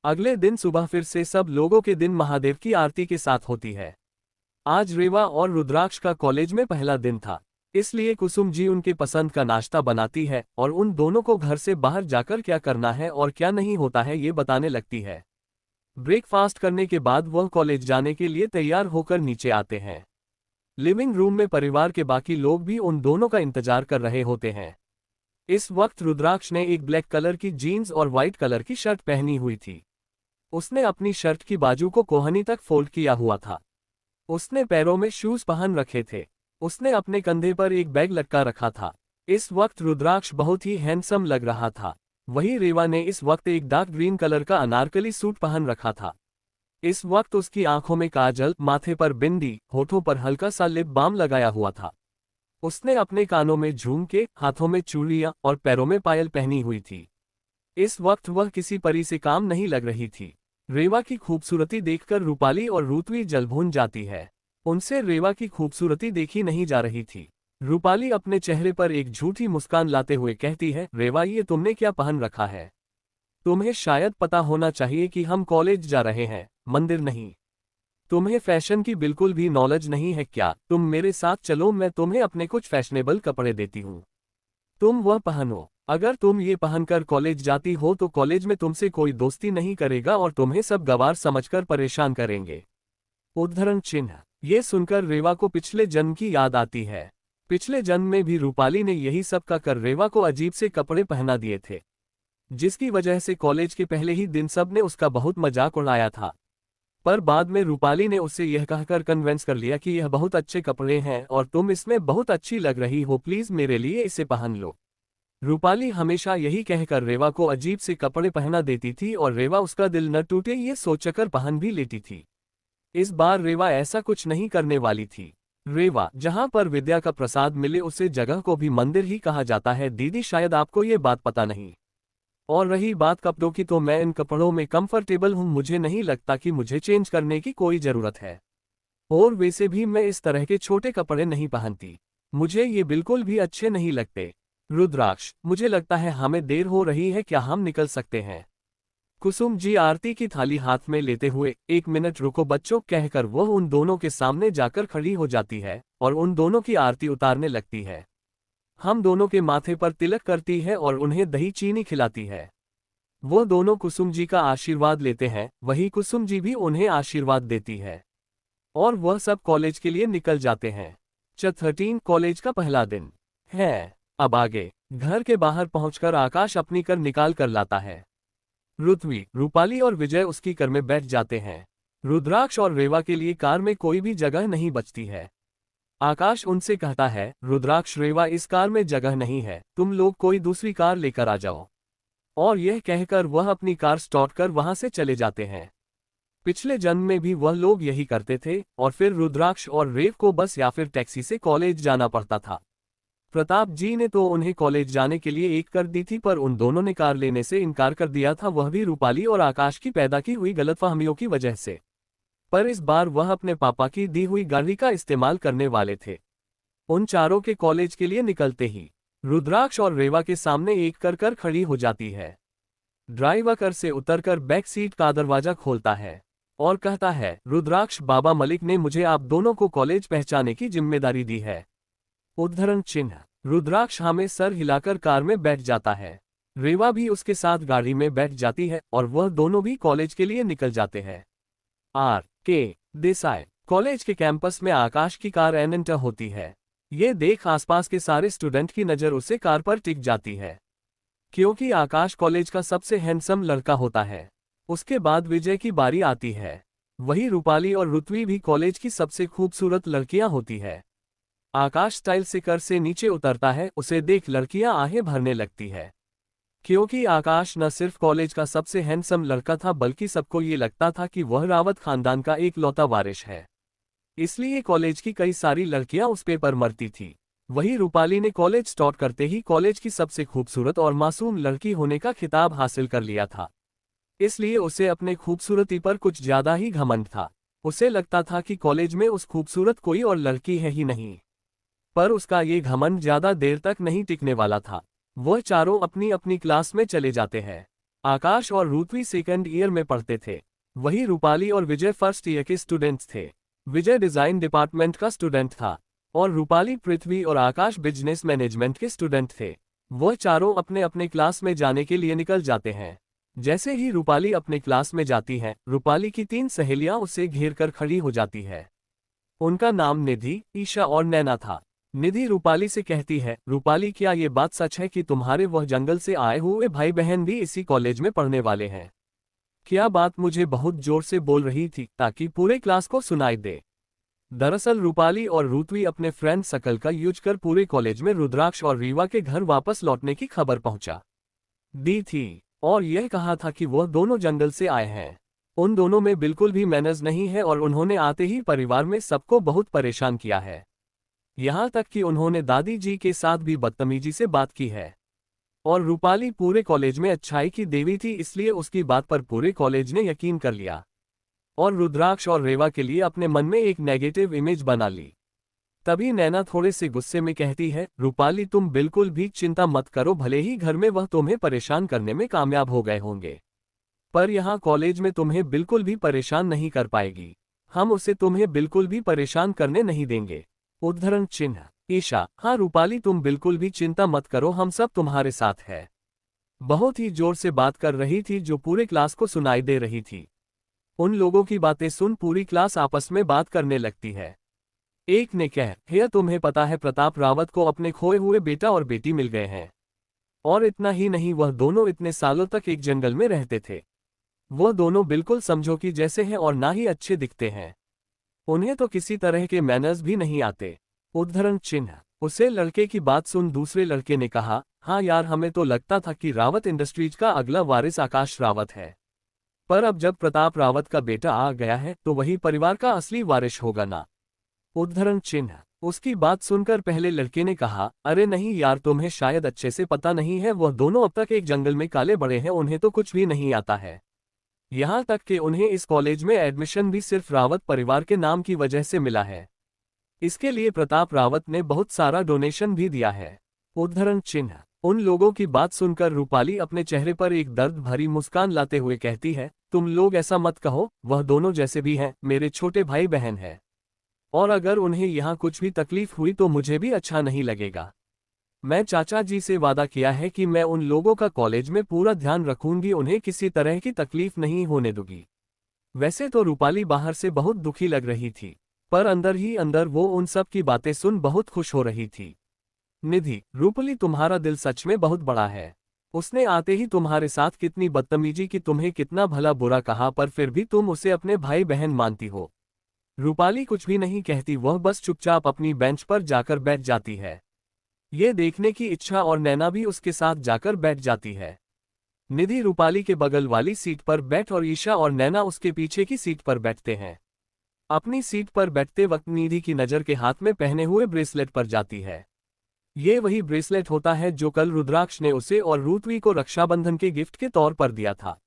[SPEAKER 1] अगले दिन सुबह फिर से सब लोगों के दिन महादेव की आरती के साथ होती है। आज रेवा और रुद्राक्ष का कॉलेज में पहला दिन था। इसलिए कुसुम जी उनके पसंद का नाश्ता बनाती है और उन दोनों को घर से बाहर जाकर क्या करना है और क्या नहीं होता है ये बताने लगती है। ब्रेकफास्ट करने के बाद वह कॉलेज जाने के लिए तैयार होकर नीचे आते हैं। लिविंग रूम में परिवार के बाकी लोग भी उन दोनों का इंतजार कर रहे होते हैं। इस वक्त रुद्राक्ष ने एक ब्लैक कलर की जीन्स और व्हाइट कलर की शर्ट पहनी हुई थी। उसने अपनी शर्ट की बाजू को कोहनी तक फोल्ड किया हुआ था। उसने पैरों में शूज पहन रखे थे। उसने अपने कंधे पर एक बैग लटका रखा था। इस वक्त रुद्राक्ष बहुत ही हैंडसम लग रहा था। वहीं रेवा ने इस वक्त एक डार्क ग्रीन कलर का अनारकली सूट पहन रखा था। इस वक्त उसकी आंखों में काजल, माथे पर बिंदी, होठों पर हल्का सा लिप बाम लगाया हुआ था। उसने अपने कानों में झुमके, हाथों में चूड़ियां और पैरों में पायल पहनी हुई थी। इस वक्त वह किसी परी से काम नहीं लग रही थी। रेवा की खूबसूरती देखकर रूपाली और रुतवी जल भून जाती है। उनसे रेवा की खूबसूरती देखी नहीं जा रही थी। रूपाली अपने चेहरे पर एक झूठी मुस्कान लाते हुए कहती है, रेवा ये तुमने क्या पहन रखा है? तुम्हें शायद पता होना चाहिए कि हम कॉलेज जा रहे हैं, मंदिर नहीं। तुम्हें फैशन की बिल्कुल भी नॉलेज नहीं है क्या? तुम मेरे साथ चलो, मैं तुम्हें अपने कुछ फैशनेबल कपड़े देती हूँ। तुम वह पहनो। अगर तुम ये पहनकर कॉलेज जाती हो तो कॉलेज में तुमसे कोई दोस्ती नहीं करेगा और तुम्हें सब गवार समझकर परेशान करेंगे। उद्धरण चिन्ह। ये सुनकर रेवा को पिछले जन्म की याद आती है। पिछले जन्म में भी रूपाली ने यही सब कर रेवा को अजीब से कपड़े पहना दिए थे, जिसकी वजह से कॉलेज के पहले ही दिन सबने उसका बहुत मजाक उड़ाया था। पर बाद में रूपाली ने उससे यह कहकर कन्विंस कर लिया कि यह बहुत अच्छे कपड़े हैं और तुम इसमें बहुत अच्छी लग रही हो, प्लीज मेरे लिए इसे पहन लो। रूपाली हमेशा यही कहकर रेवा को अजीब से कपड़े पहना देती थी और रेवा उसका दिल न टूटे ये सोचकर पहन भी लेती थी। इस बार रेवा ऐसा कुछ नहीं करने वाली थी। रेवा, जहां पर विद्या का प्रसाद मिले उसे जगह को भी मंदिर ही कहा जाता है। दीदी शायद आपको ये बात पता नहीं। और रही बात कपड़ों की, तो मैं इन कपड़ों में कंफर्टेबल हूं, मुझे नहीं लगता कि मुझे चेंज करने की कोई जरूरत है। और वैसे भी मैं इस तरह के छोटे कपड़े नहीं पहनती, मुझे ये बिल्कुल भी अच्छे नहीं लगते। रुद्राक्ष, मुझे लगता है हमें देर हो रही है, क्या हम निकल सकते हैं? कुसुम जी आरती की थाली हाथ में लेते हुए, एक मिनट रुको बच्चों कहकर वह उन दोनों के सामने जाकर खड़ी हो जाती है और उन दोनों की आरती उतारने लगती है। हम दोनों के माथे पर तिलक करती है और उन्हें दही चीनी खिलाती है। वो दोनों कुसुम जी का आशीर्वाद लेते हैं, वही कुसुम जी भी उन्हें आशीर्वाद देती है और वह सब कॉलेज के लिए निकल जाते हैं। 13 कॉलेज का पहला दिन है। अब आगे घर के बाहर पहुंचकर आकाश अपनी कर निकाल कर लाता है। रुतवी, रूपाली और विजय उसकी कार में बैठ जाते हैं। रुद्राक्ष और रेवा के लिए कार में कोई भी जगह नहीं बचती है। आकाश उनसे कहता है, रुद्राक्ष, रेवा, इस कार में जगह नहीं है, तुम लोग कोई दूसरी कार लेकर आ जाओ। और यह कहकर वह अपनी कार स्टार्ट कर वहां से चले जाते हैं। पिछले जन्म में भी वह लोग यही करते थे और फिर रुद्राक्ष और रेव को बस या फिर टैक्सी से कॉलेज जाना पड़ता था। प्रताप जी ने तो उन्हें कॉलेज जाने के लिए एक कर दी थी, पर उन दोनों ने कार लेने से इनकार कर दिया था, वह भी रूपाली और आकाश की पैदा की हुई गलतफहमियों की वजह से। पर इस बार वह अपने पापा की दी हुई गाड़ी का इस्तेमाल करने वाले थे। उन चारों के कॉलेज के लिए निकलते ही रुद्राक्ष और रेवा के सामने एक कर खड़ी हो जाती है। ड्राइवर कार से उतरकर बैक सीट का दरवाजा खोलता है और कहता है, रुद्राक्ष, बाबा मलिक ने मुझे आप दोनों को कॉलेज पहुंचाने की जिम्मेदारी दी है। उद्धरण चिन्ह। रुद्राक्ष हमें सर हिलाकर कार में बैठ जाता है। रेवा भी उसके साथ गाड़ी में बैठ जाती है और वह दोनों भी कॉलेज के लिए निकल जाते हैं। R.K. देसाई कॉलेज के कैंपस में आकाश की कार एंटर होती है। ये देख आसपास के सारे स्टूडेंट की नज़र उसे कार पर टिक जाती है, क्योंकि आकाश कॉलेज का सबसे हैंडसम लड़का होता है। उसके बाद विजय की बारी आती है। वही रूपाली और रुतवी भी कॉलेज की सबसे खूबसूरत लड़कियां होती है। आकाश स्टाइल से कार से नीचे उतरता है, उसे देख लड़कियां आहें भरने लगती है, क्योंकि आकाश न सिर्फ कॉलेज का सबसे हैंडसम लड़का था बल्कि सबको ये लगता था कि वह रावत खानदान का एक लौता वारिस है। इसलिए कॉलेज की कई सारी लड़कियां उस पर मरती थी। वही रूपाली ने कॉलेज स्टार्ट करते ही कॉलेज की सबसे खूबसूरत और मासूम लड़की होने का खिताब हासिल कर लिया था। इसलिए उसे अपने खूबसूरती पर कुछ ज्यादा ही घमंड था। उसे लगता था कि कॉलेज में उस खूबसूरत कोई और लड़की है ही नहीं। पर उसका ये घमंड ज्यादा देर तक नहीं टिकने वाला था। वह चारों अपनी अपनी क्लास में चले जाते हैं। आकाश और रुतवी सेकंड ईयर में पढ़ते थे। वही रूपाली और विजय फर्स्ट ईयर के स्टूडेंट्स थे। विजय डिजाइन डिपार्टमेंट का स्टूडेंट था। और रूपाली पृथ्वी और आकाश बिजनेस मैनेजमेंट के स्टूडेंट थे। वह चारों अपने अपने क्लास में जाने के लिए निकल जाते हैं। जैसे ही रूपाली अपने क्लास में जाती है, रूपाली की 3 सहेलियां उसे घेर कर खड़ी हो जाती है। उनका नाम निधि, ईशा और नैना था। निधि रूपाली से कहती है, रूपाली क्या ये बात सच है कि तुम्हारे वह जंगल से आए हुए भाई बहन भी इसी कॉलेज में पढ़ने वाले हैं? क्या बात मुझे बहुत जोर से बोल रही थी ताकि पूरे क्लास को सुनाई दे। दरअसल रूपाली और रुतवी अपने फ्रेंड सकल का यूज कर पूरे कॉलेज में रुद्राक्ष और रीवा के घर वापस लौटने की खबर पहुंचा दी थी और यह कहा था कि वह दोनों जंगल से आए हैं। उन दोनों में बिल्कुल भी मैनर्स नहीं है और उन्होंने आते ही परिवार में सबको बहुत परेशान किया है। यहाँ तक कि उन्होंने दादी जी के साथ भी बदतमीजी से बात की है। और रूपाली पूरे कॉलेज में अच्छाई की देवी थी, इसलिए उसकी बात पर पूरे कॉलेज ने यकीन कर लिया और रुद्राक्ष और रेवा के लिए अपने मन में एक नेगेटिव इमेज बना ली। तभी नैना थोड़े से गुस्से में कहती है, रूपाली तुम बिल्कुल भी चिंता मत करो, भले ही घर में वह तुम्हें परेशान करने में कामयाब हो गए होंगे, पर यहाँ कॉलेज में तुम्हें बिल्कुल भी परेशान नहीं कर पाएगी। हम उसे तुम्हें बिल्कुल भी परेशान करने नहीं देंगे। उद्धरण चिन्ह ईशा, हाँ रूपाली तुम बिल्कुल भी चिंता मत करो, हम सब तुम्हारे साथ है। बहुत ही जोर से बात कर रही थी जो पूरे क्लास को सुनाई दे रही थी। उन लोगों की बातें सुन पूरी क्लास आपस में बात करने लगती है। एक ने कहा, भैया तुम्हें पता है प्रताप रावत को अपने खोए हुए बेटा और बेटी मिल गए हैं। और इतना ही नहीं, वह दोनों इतने सालों तक एक जंगल में रहते थे। वह दोनों बिल्कुल समझो कि जैसे हैं और ना ही अच्छे दिखते हैं। उन्हें तो किसी तरह के मैनर्स भी नहीं आते। उद्धरण चिन्ह उसे लड़के की बात सुन दूसरे लड़के ने कहा, हाँ यार हमें तो लगता था कि रावत इंडस्ट्रीज का अगला वारिस आकाश रावत है, पर अब जब प्रताप रावत का बेटा आ गया है तो वही परिवार का असली वारिस होगा ना। उद्धरण चिन्ह उसकी बात सुनकर पहले लड़के ने कहा, अरे नहीं यार तुम्हें शायद अच्छे से पता नहीं है, वह दोनों अब तक एक जंगल में काले बड़े हैं, उन्हें तो कुछ भी नहीं आता है। यहाँ तक कि उन्हें इस कॉलेज में एडमिशन भी सिर्फ रावत परिवार के नाम की वजह से मिला है। इसके लिए प्रताप रावत ने बहुत सारा डोनेशन भी दिया है। उद्धरण चिन्ह उन लोगों की बात सुनकर रूपाली अपने चेहरे पर एक दर्द भरी मुस्कान लाते हुए कहती है, तुम लोग ऐसा मत कहो, वह दोनों जैसे भी हैं मेरे छोटे भाई बहन हैं, और अगर उन्हें यहाँ कुछ भी तकलीफ हुई तो मुझे भी अच्छा नहीं लगेगा। मैं चाचा जी से वादा किया है कि मैं उन लोगों का कॉलेज में पूरा ध्यान रखूंगी, उन्हें किसी तरह की तकलीफ नहीं होने दूंगी। वैसे तो रूपाली बाहर से बहुत दुखी लग रही थी, पर अंदर ही अंदर वो उन सब की बातें सुन बहुत खुश हो रही थी। निधि, रूपाली तुम्हारा दिल सच में बहुत बड़ा है। उसने आते ही तुम्हारे साथ कितनी बदतमीजी की, तुम्हें कितना भला बुरा कहा, पर फिर भी तुम उसे अपने भाई बहन मानती हो। रूपाली कुछ भी नहीं कहती, वह बस चुपचाप अपनी बेंच पर जाकर बैठ जाती है। ये देखने की इच्छा और नैना भी उसके साथ जाकर बैठ जाती है। निधि रूपाली के बगल वाली सीट पर बैठ और ईशा और नैना उसके पीछे की सीट पर बैठते हैं। अपनी सीट पर बैठते वक्त निधि की नज़र के हाथ में पहने हुए ब्रेसलेट पर जाती है। ये वही ब्रेसलेट होता है जो कल रुद्राक्ष ने उसे और रुतवी को रक्षाबंधन के गिफ्ट के तौर पर दिया था।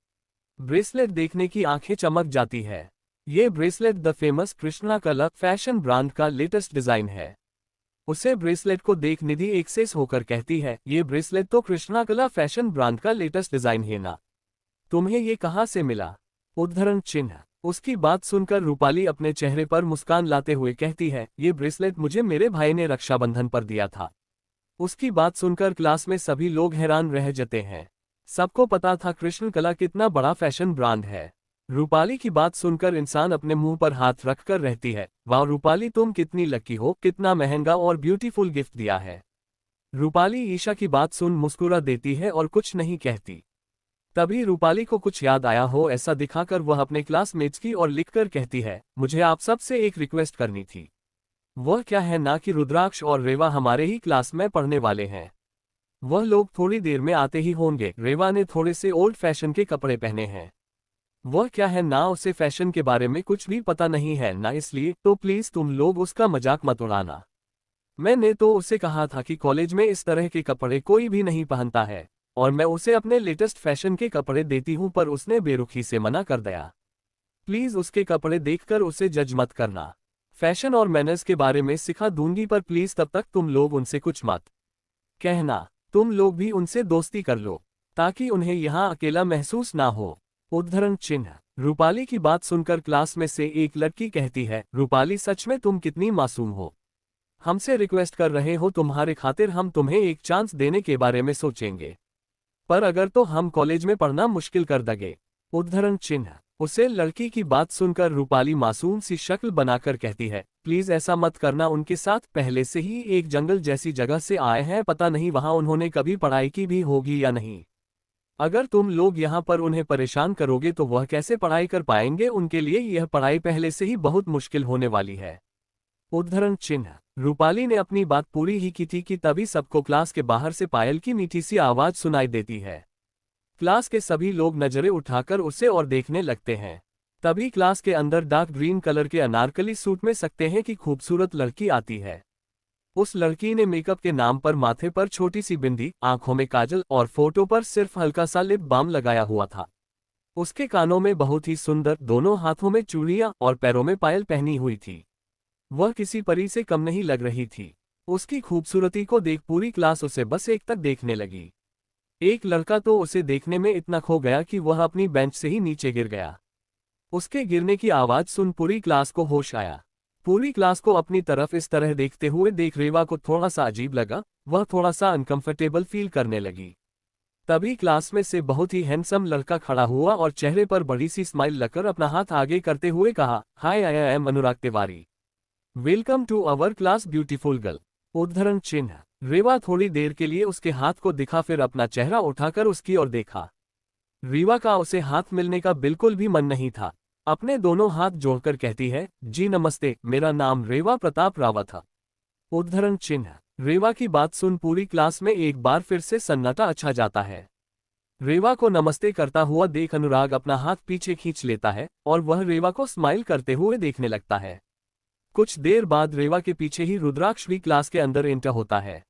[SPEAKER 1] ब्रेसलेट देखने की आंखें चमक जाती है। ये ब्रेसलेट द फेमस कृष्णा कला फैशन ब्रांड का लेटेस्ट डिजाइन है। उसे ब्रेसलेट को देख निधि एक्सेस होकर कहती है, ये ब्रेसलेट तो कृष्णा कला फैशन ब्रांड का लेटेस्ट डिजाइन है ना, तुम्हें ये कहाँ से मिला? उद्धरण चिन्ह उसकी बात सुनकर रूपाली अपने चेहरे पर मुस्कान लाते हुए कहती है, ये ब्रेसलेट मुझे मेरे भाई ने रक्षाबंधन पर दिया था। उसकी बात सुनकर क्लास में सभी लोग हैरान रह जाते हैं। सबको पता था कृष्ण कला कितना बड़ा फैशन ब्रांड है। रूपाली की बात सुनकर इंसान अपने मुंह पर हाथ रखकर रहती है, वाह रूपाली तुम कितनी लकी हो, कितना महंगा और ब्यूटीफुल गिफ्ट दिया है। रूपाली ईशा की बात सुन मुस्कुरा देती है और कुछ नहीं कहती। तभी रूपाली को कुछ याद आया हो ऐसा दिखाकर वह अपने क्लासमेट्स की ओर लिखकर कहती है, मुझे आप सबसे एक रिक्वेस्ट करनी थी। वह क्या है ना कि रुद्राक्ष और रेवा हमारे ही क्लास में पढ़ने वाले हैं। वह लोग थोड़ी देर में आते ही होंगे। रेवा ने थोड़े से ओल्ड फैशन के कपड़े पहने हैं। वह क्या है ना उसे फैशन के बारे में कुछ भी पता नहीं है ना, इसलिए तो प्लीज तुम लोग उसका मजाक मत उड़ाना। मैंने तो उसे कहा था कि कॉलेज में इस तरह के कपड़े कोई भी नहीं पहनता है और मैं उसे अपने लेटेस्ट फैशन के कपड़े देती हूं, पर उसने बेरुखी से मना कर दिया। प्लीज उसके कपड़े देखकर उसे जज मत करना। फैशन और मैनर्स के बारे में सिखा दूंगी, पर प्लीज तब तक तुम लोग उनसे कुछ मत कहना। तुम लोग भी उनसे दोस्ती कर लो ताकि उन्हें यहाँ अकेला महसूस ना हो। उद्धरण चिन्ह रूपाली की बात सुनकर क्लास में से एक लड़की कहती है, रूपाली सच में तुम कितनी मासूम हो। हमसे रिक्वेस्ट कर रहे हो, तुम्हारे खातिर हम तुम्हें एक चांस देने के बारे में सोचेंगे, पर अगर तो हम कॉलेज में पढ़ना मुश्किल कर देंगे। उद्धरण चिन्ह। उसे लड़की की बात सुनकर रूपाली मासूम सी शक्ल बनाकर कहती है, प्लीज ऐसा मत करना, उनके साथ पहले से ही एक जंगल जैसी जगह से आए हैं, पता नहीं वहां उन्होंने कभी पढ़ाई की भी होगी या नहीं। अगर तुम लोग यहाँ पर उन्हें परेशान करोगे तो वह कैसे पढ़ाई कर पाएंगे, उनके लिए यह पढ़ाई पहले से ही बहुत मुश्किल होने वाली है। उद्धरण चिन्ह। रूपाली ने अपनी बात पूरी ही की थी कि तभी सबको क्लास के बाहर से पायल की मीठी सी आवाज सुनाई देती है। क्लास के सभी लोग नजरें उठाकर उसे और देखने लगते हैं। तभी क्लास के अंदर डार्क ग्रीन कलर के अनारकली सूट में सकते हैं कि खूबसूरत लड़की आती है। उस लड़की ने मेकअप के नाम पर माथे पर छोटी सी बिंदी, आंखों में काजल और फोटो पर सिर्फ हल्का सा लिप बाम लगाया हुआ था। उसके कानों में बहुत ही सुंदर, दोनों हाथों में चूड़ियां और पैरों में पायल पहनी हुई थी। वह किसी परी से कम नहीं लग रही थी। उसकी खूबसूरती को देख पूरी क्लास उसे बस एक तक देखने लगी। एक लड़का तो उसे देखने में इतना खो गया कि वह अपनी बेंच से ही नीचे गिर गया। उसके गिरने की आवाज सुन पूरी क्लास को होश आया। पूरी क्लास को अपनी तरफ इस तरह देखते हुए देख रेवा को थोड़ा सा अजीब लगा, वह थोड़ा सा अनकंफर्टेबल फील करने लगी। तभी क्लास में से बहुत ही हैंडसम लड़का खड़ा हुआ और चेहरे पर बड़ी सी स्माइल लगाकर अपना हाथ आगे करते हुए कहा, hi, I am Anurag Tiwari, welcome to our class beautiful girl. उद्धरण चिन्ह। रेवा थोड़ी देर के लिए उसके हाथ को दिखा, फिर अपना चेहरा उठाकर उसकी ओर देखा। रेवा का उसे हाथ मिलने का बिल्कुल भी मन नहीं था। अपने दोनों हाथ जोड़कर कहती है, जी नमस्ते, मेरा नाम रेवा प्रताप रावत है। उद्धरण चिन्ह। रेवा की बात सुन पूरी क्लास में एक बार फिर से सन्नाटा अच्छा जाता है। रेवा को नमस्ते करता हुआ देख अनुराग अपना हाथ पीछे खींच लेता है और वह रेवा को स्माइल करते हुए देखने लगता है। कुछ देर बाद रेवा के पीछे ही रुद्राक्ष भी क्लास के अंदर एंटर होता है।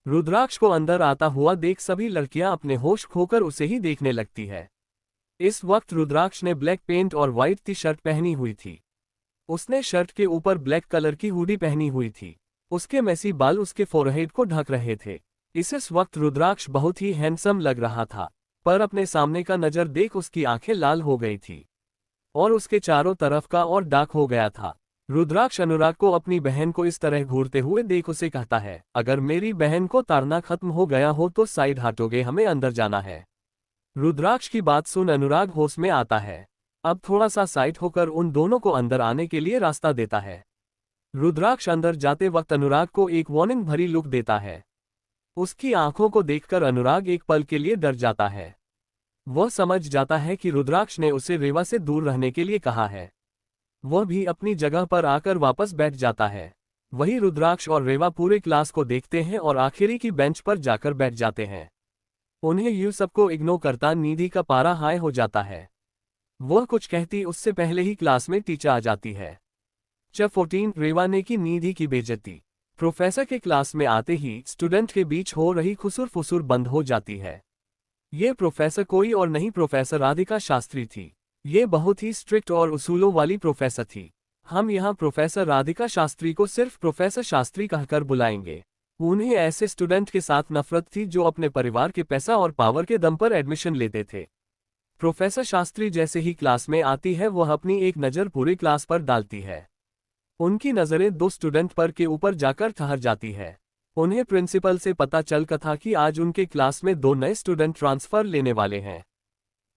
[SPEAKER 1] रुद्राक्ष को अंदर आता हुआ देख सभी लड़कियां अपने होश खोकर उसे ही देखने लगती है। इस वक्त रुद्राक्ष ने ब्लैक पेंट और व्हाइट टी शर्ट पहनी हुई थी। उसने शर्ट के ऊपर ब्लैक कलर की हुडी पहनी हुई थी। उसके मैसी बाल उसके फोरहेड को ढक रहे थे। इस वक्त रुद्राक्ष बहुत ही हैंडसम लग रहा था, पर अपने सामने का नजर देख उसकी आंखें लाल हो गई थी और उसके चारों तरफ का और डार्क हो गया था। रुद्राक्ष अनुराग को अपनी बहन को इस तरह घूरते हुए देख उसे कहता है, अगर मेरी बहन को तारना खत्म हो गया हो तो साइड हटोगे, हमें अंदर जाना है। रुद्राक्ष की बात सुन अनुराग होश में आता है। अब थोड़ा सा साइड होकर उन दोनों को अंदर आने के लिए रास्ता देता है। रुद्राक्ष अंदर जाते वक्त अनुराग को एक वार्निंग भरी लुक देता है। उसकी आंखों को देखकर अनुराग एक पल के लिए डर जाता है। वह समझ जाता है कि रुद्राक्ष ने उसे रेवा से दूर रहने के लिए कहा है। वह भी अपनी जगह पर आकर वापस बैठ जाता है। वही रुद्राक्ष और रेवा पूरे क्लास को देखते हैं और आखिरी की बेंच पर जाकर बैठ जाते हैं। उन्हें यूं सबको इग्नोर करता निधि का पारा हाई हो जाता है। वह कुछ कहती उससे पहले ही क्लास में टीचर आ जाती है। चैप्टर 14 रेवा ने की निधि की बेइज्जती। प्रोफेसर के क्लास में आते ही स्टूडेंट के बीच हो रही खुसुर फुसुर बंद हो जाती है। ये प्रोफेसर कोई और नहीं, प्रोफेसर राधिका शास्त्री थी। ये बहुत ही स्ट्रिक्ट और उसूलों वाली प्रोफेसर थी। हम यहाँ प्रोफेसर राधिका शास्त्री को सिर्फ प्रोफेसर शास्त्री कहकर बुलाएंगे। उन्हें ऐसे स्टूडेंट के साथ नफरत थी जो अपने परिवार के पैसा और पावर के दम पर एडमिशन लेते थे। प्रोफेसर शास्त्री जैसे ही क्लास में आती है वह अपनी एक नज़र पूरी क्लास पर डालती है। उनकी नज़रें दो स्टूडेंट पर के ऊपर जाकर ठहर जाती है। उन्हें प्रिंसिपल से पता चल था कि आज उनके क्लास में 2 नए स्टूडेंट ट्रांसफर लेने वाले हैं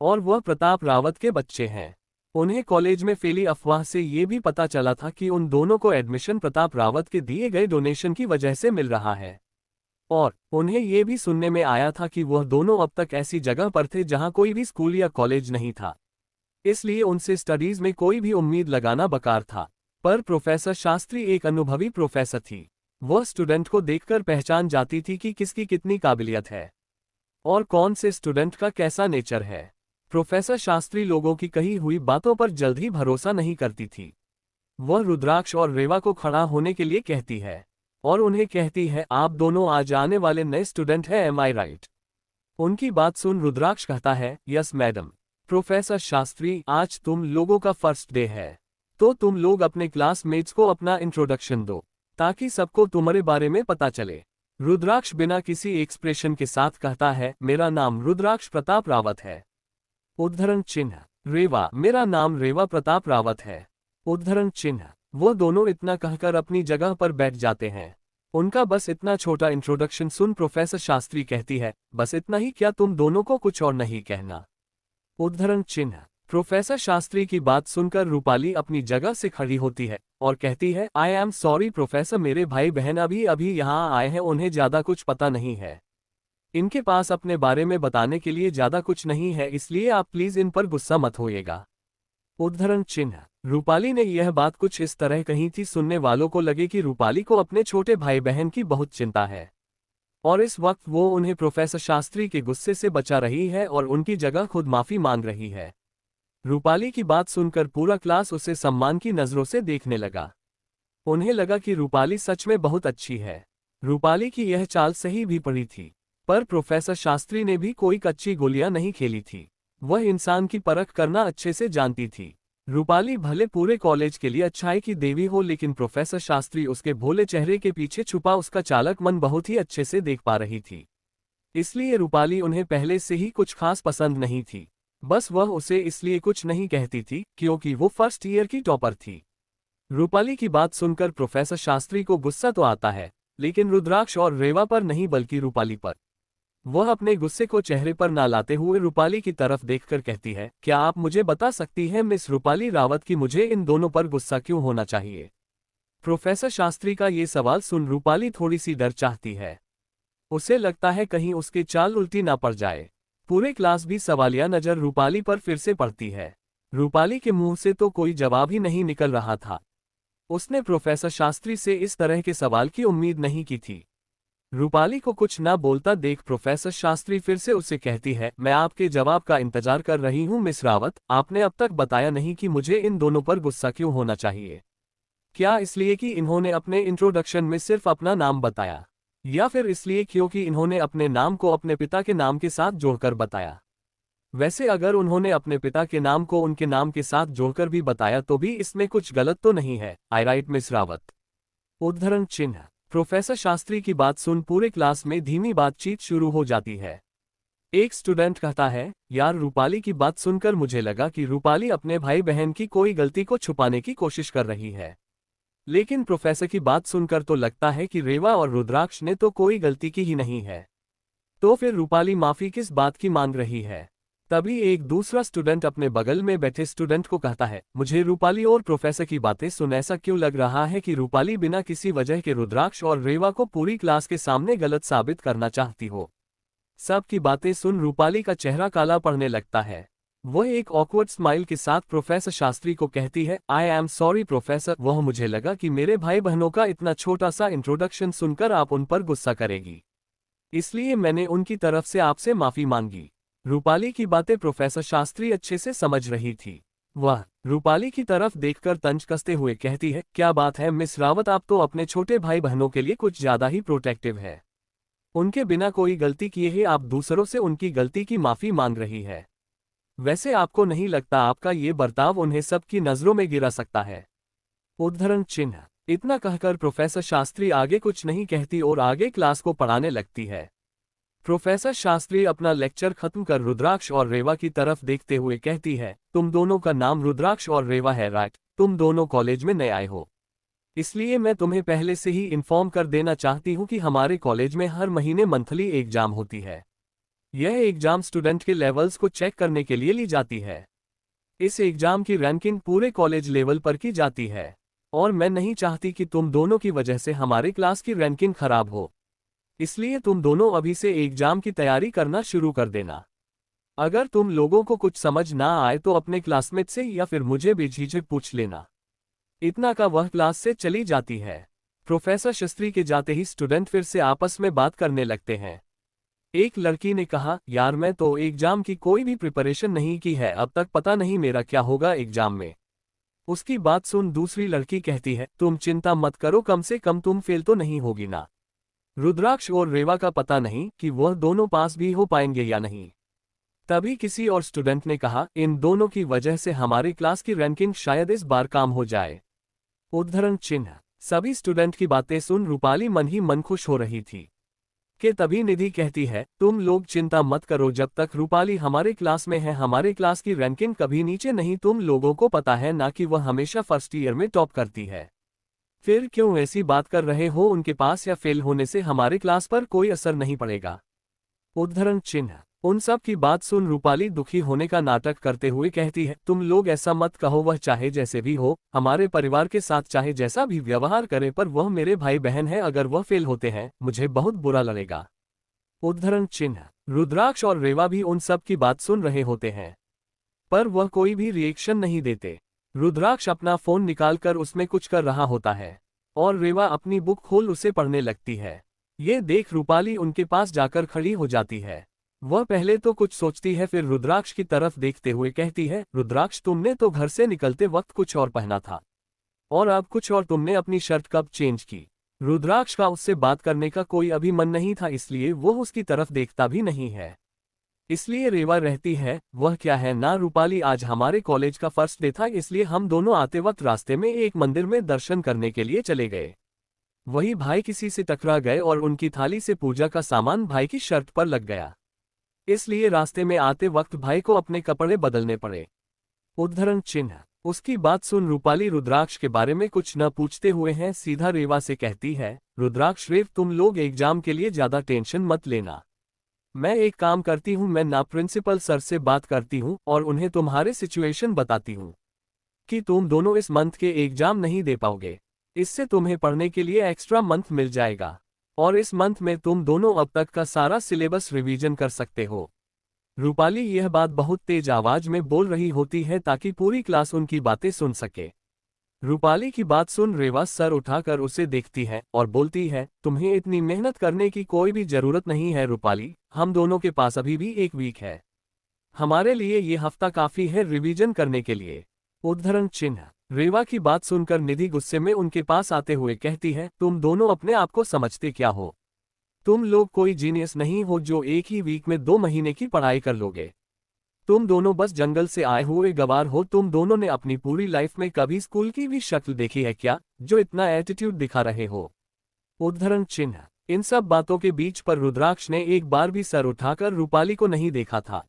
[SPEAKER 1] और वह प्रताप रावत के बच्चे हैं। उन्हें कॉलेज में फैली अफवाह से ये भी पता चला था कि उन दोनों को एडमिशन प्रताप रावत के दिए गए डोनेशन की वजह से मिल रहा है। और उन्हें ये भी सुनने में आया था कि वह दोनों अब तक ऐसी जगह पर थे जहां कोई भी स्कूल या कॉलेज नहीं था, इसलिए उनसे स्टडीज में कोई भी उम्मीद लगाना बेकार था। पर प्रोफेसर शास्त्री एक अनुभवी प्रोफेसर थी। वह स्टूडेंट को देखकर पहचान जाती थी कि किसकी कितनी काबिलियत है और कौन से स्टूडेंट का कैसा नेचर है। प्रोफेसर शास्त्री लोगों की कही हुई बातों पर जल्द ही भरोसा नहीं करती थी। वह रुद्राक्ष और रेवा को खड़ा होने के लिए कहती है और उन्हें कहती है, आप दोनों आज आने वाले नए स्टूडेंट हैं, एम आई राइट? उनकी बात सुन रुद्राक्ष कहता है, यस मैडम। प्रोफेसर शास्त्री, आज तुम लोगों का फर्स्ट डे है, तो तुम लोग अपने क्लासमेट्स को अपना इंट्रोडक्शन दो ताकि सबको तुम्हारे बारे में पता चले। रुद्राक्ष बिना किसी एक्सप्रेशन के साथ कहता है, मेरा नाम रुद्राक्ष प्रताप रावत है। उद्धरण चिन्ह। रेवा, मेरा नाम रेवा प्रताप रावत है। उद्धरण चिन्ह। वो दोनों इतना कहकर अपनी जगह पर बैठ जाते हैं। उनका बस इतना छोटा इंट्रोडक्शन सुन प्रोफेसर शास्त्री कहती है, बस इतना ही क्या, तुम दोनों को कुछ और नहीं कहना? उद्धरण चिन्ह। प्रोफेसर शास्त्री की बात सुनकर रूपाली अपनी जगह से खड़ी होती है और कहती है, आई एम सॉरी प्रोफेसर, मेरे भाई बहन अभी अभी यहाँ आए हैं, उन्हें ज्यादा कुछ पता नहीं है। इनके पास अपने बारे में बताने के लिए ज्यादा कुछ नहीं है, इसलिए आप प्लीज इन पर गुस्सा मत होइएगा। उद्धरण चिन्ह। रूपाली ने यह बात कुछ इस तरह कही थी, सुनने वालों को लगे कि रूपाली को अपने छोटे भाई बहन की बहुत चिंता है और इस वक्त वो उन्हें प्रोफेसर शास्त्री के गुस्से से बचा रही है और उनकी जगह खुद माफी मांग रही है। रूपाली की बात सुनकर पूरा क्लास उसे सम्मान की नजरों से देखने लगा। उन्हें लगा कि रूपाली सच में बहुत अच्छी है। रूपाली की यह चाल सही भी पड़ी थी, पर प्रोफेसर शास्त्री ने भी कोई कच्ची गोलियां नहीं खेली थी। वह इंसान की परख करना अच्छे से जानती थी। रूपाली भले पूरे कॉलेज के लिए अच्छाई की देवी हो, लेकिन प्रोफेसर शास्त्री उसके भोले चेहरे के पीछे छुपा उसका चालक मन बहुत ही अच्छे से देख पा रही थी। इसलिए रूपाली उन्हें पहले से ही कुछ खास पसंद नहीं थी। बस वह उसे इसलिए कुछ नहीं कहती थी क्योंकि वो फर्स्ट ईयर की टॉपर थी। रूपाली की बात सुनकर प्रोफेसर शास्त्री को गुस्सा तो आता है, लेकिन रुद्राक्ष और रेवा पर नहीं बल्कि रूपाली पर। वह अपने गुस्से को चेहरे पर ना लाते हुए रूपाली की तरफ देखकर कहती है, क्या आप मुझे बता सकती हैं मिस रूपाली रावत कि मुझे इन दोनों पर गुस्सा क्यों होना चाहिए? प्रोफेसर शास्त्री का ये सवाल सुन रूपाली थोड़ी सी डर चाहती है। उसे लगता है कहीं उसकी चाल उल्टी ना पड़ जाए। पूरे क्लास भी सवालिया नजर रूपाली पर फिर से पड़ती है। रूपाली के मुंह से तो कोई जवाब ही नहीं निकल रहा था। उसने प्रोफेसर शास्त्री से इस तरह के सवाल की उम्मीद नहीं की थी। रूपाली को कुछ ना बोलता देख प्रोफेसर शास्त्री फिर से उसे कहती है, मैं आपके जवाब का इंतजार कर रही हूं मिस रावत। आपने अब तक बताया नहीं कि मुझे इन दोनों पर गुस्सा क्यों होना चाहिए। क्या इसलिए कि इन्होंने अपने इंट्रोडक्शन में सिर्फ अपना नाम बताया, या फिर इसलिए क्योंकि इन्होंने अपने नाम को अपने पिता के नाम के साथ जोड़कर बताया? वैसे अगर उन्होंने अपने पिता के नाम को उनके नाम के साथ जोड़कर भी बताया तो भी इसमें कुछ गलत तो नहीं है, आई राइट मिस रावत? उद्धरण चिन्ह। प्रोफेसर शास्त्री की बात सुन पूरे क्लास में धीमी बातचीत शुरू हो जाती है। एक स्टूडेंट कहता है, यार रूपाली की बात सुनकर मुझे लगा कि रूपाली अपने भाई बहन की कोई गलती को छुपाने की कोशिश कर रही है, लेकिन प्रोफेसर की बात सुनकर तो लगता है कि रेवा और रुद्राक्ष ने तो कोई गलती की ही नहीं है। तो फिर रूपाली माफी किस बात की मांग रही है? तभी एक दूसरा स्टूडेंट अपने बगल में बैठे स्टूडेंट को कहता है, मुझे रूपाली और प्रोफेसर की बातें सुन ऐसा क्यों लग रहा है कि रूपाली बिना किसी वजह के रुद्राक्ष और रेवा को पूरी क्लास के सामने गलत साबित करना चाहती हो। सबकी बातें सुन रूपाली का चेहरा काला पड़ने लगता है। वह एक ऑकवर्ड स्माइल के साथ प्रोफेसर शास्त्री को कहती है, आई एम सॉरी प्रोफेसर, वह मुझे लगा कि मेरे भाई बहनों का इतना छोटा सा इंट्रोडक्शन सुनकर आप उन पर गुस्सा करेगी, इसलिए मैंने उनकी तरफ से आपसे माफी मांगी। रूपाली की बातें प्रोफेसर शास्त्री अच्छे से समझ रही थी। वह रूपाली की तरफ देखकर तंज कसते हुए कहती है, क्या बात है मिस रावत, आप तो अपने छोटे भाई बहनों के लिए कुछ ज्यादा ही प्रोटेक्टिव है। उनके बिना कोई गलती किए ही आप दूसरों से उनकी गलती की माफी मांग रही है। वैसे आपको नहीं लगता आपका ये बर्ताव उन्हें सबकी नजरों में गिरा सकता है? उद्धरण चिन्ह। इतना कहकर प्रोफेसर शास्त्री आगे कुछ नहीं कहती और आगे क्लास को पढ़ाने लगती है। प्रोफेसर शास्त्री अपना लेक्चर खत्म कर रुद्राक्ष और रेवा की तरफ देखते हुए कहती है, तुम दोनों का नाम रुद्राक्ष और रेवा है राइट? तुम दोनों कॉलेज में नए आए हो, इसलिए मैं तुम्हें पहले से ही इन्फॉर्म कर देना चाहती हूँ कि हमारे कॉलेज में हर महीने मंथली एग्जाम होती है। यह एग्जाम स्टूडेंट के लेवल्स को चेक करने के लिए ली जाती है। इस एग्जाम की रैंकिंग पूरे कॉलेज लेवल पर की जाती है और मैं नहीं चाहती कि तुम दोनों की वजह से हमारे क्लास की रैंकिंग खराब हो, इसलिए तुम दोनों अभी से एग्जाम की तैयारी करना शुरू कर देना। अगर तुम लोगों को कुछ समझ ना आए तो अपने क्लासमेट से या फिर मुझे बेझिझक पूछ लेना। इतना का वह क्लास से चली जाती है। प्रोफेसर शास्त्री के जाते ही स्टूडेंट फिर से आपस में बात करने लगते हैं। एक लड़की ने कहा, यार मैं तो एग्जाम की कोई भी प्रिपरेशन नहीं की है, अब तक पता नहीं मेरा क्या होगा एग्जाम में। उसकी बात सुन दूसरी लड़की कहती है, तुम चिंता मत करो, कम से कम तुम फेल तो नहीं होगी ना। रुद्राक्ष और रेवा का पता नहीं कि वह दोनों पास भी हो पाएंगे या नहीं। तभी किसी और स्टूडेंट ने कहा, इन दोनों की वजह से हमारी क्लास की रैंकिंग शायद इस बार काम हो जाए। उद्धरण चिन्ह। सभी स्टूडेंट की बातें सुन रूपाली मन ही मन खुश हो रही थी। के तभी निधि कहती है, तुम लोग चिंता मत करो, जब तक रूपाली हमारे क्लास में है हमारे क्लास की रैंकिंग कभी नीचे नहीं, तुम लोगों को पता है ना कि वह हमेशा फर्स्ट ईयर में टॉप करती है। फिर क्यों ऐसी बात कर रहे हो, उनके पास या फेल होने से हमारे क्लास पर कोई असर नहीं पड़ेगा। उद्धरण चिन्ह। उन सब की बात सुन रूपाली दुखी होने का नाटक करते हुए कहती है, तुम लोग ऐसा मत कहो, वह चाहे जैसे भी हो, हमारे परिवार के साथ चाहे जैसा भी व्यवहार करे, पर वह मेरे भाई बहन है, अगर वह फेल होते हैं मुझे बहुत बुरा लगेगा। उद्धरण चिन्ह। रुद्राक्ष और रेवा भी उन सब की बात सुन रहे होते हैं, पर वह कोई भी रिएक्शन नहीं देते। रुद्राक्ष अपना फोन निकालकर उसमें कुछ कर रहा होता है और रेवा अपनी बुक खोल उसे पढ़ने लगती है। ये देख रूपाली उनके पास जाकर खड़ी हो जाती है। वह पहले तो कुछ सोचती है, फिर रुद्राक्ष की तरफ देखते हुए कहती है, रुद्राक्ष तुमने तो घर से निकलते वक्त कुछ और पहना था और अब कुछ और, तुमने अपनी शर्ट कब चेंज की। रुद्राक्ष का उससे बात करने का कोई अभी मन नहीं था, इसलिए वो उसकी तरफ देखता भी नहीं है। इसलिए रेवा रहती है, वह क्या है ना रूपाली, आज हमारे कॉलेज का फर्स्ट डे था, इसलिए हम दोनों आते वक्त रास्ते में एक मंदिर में दर्शन करने के लिए चले गए। वही भाई किसी से टकरा गए और उनकी थाली से पूजा का सामान भाई की शर्ट पर लग गया, इसलिए रास्ते में आते वक्त भाई को अपने कपड़े बदलने पड़े। उद्धरण चिन्ह। उसकी बात सुन रूपाली रुद्राक्ष के बारे में कुछ न पूछते हुए हैं सीधा रेवा से कहती है, रुद्राक्ष रेव, तुम लोग एग्जाम के लिए ज्यादा टेंशन मत लेना। मैं एक काम करती हूँ, मैं ना प्रिंसिपल सर से बात करती हूँ और उन्हें तुम्हारे सिचुएशन बताती हूँ कि तुम दोनों इस मंथ के एग्जाम नहीं दे पाओगे। इससे तुम्हें पढ़ने के लिए एक्स्ट्रा मंथ मिल जाएगा और इस मंथ में तुम दोनों अब तक का सारा सिलेबस रिवीजन कर सकते हो। रूपाली यह बात बहुत तेज आवाज में बोल रही होती है ताकि पूरी क्लास उनकी बातें सुन सके। रूपाली की बात सुन रेवा सर उठाकर उसे देखती है और बोलती है, तुम्हें इतनी मेहनत करने की कोई भी जरूरत नहीं है रूपाली, हम दोनों के पास अभी भी एक वीक है, हमारे लिए ये हफ्ता काफी है रिवीजन करने के लिए। उद्धरण चिन्ह। रेवा की बात सुनकर निधि गुस्से में उनके पास आते हुए कहती है, तुम दोनों अपने आप को समझते क्या हो, तुम लोग कोई जीनियस नहीं हो जो एक ही वीक में 2 महीने की पढ़ाई कर लोगे। तुम दोनों बस जंगल से आए हुए गवार हो, तुम दोनों ने अपनी पूरी लाइफ में कभी स्कूल की भी शक्ल देखी है क्या, जो इतना एटीट्यूड दिखा रहे हो। उद्धरण चिन्ह। इन सब बातों के बीच पर रुद्राक्ष ने एक बार भी सर उठाकर रूपाली को नहीं देखा था।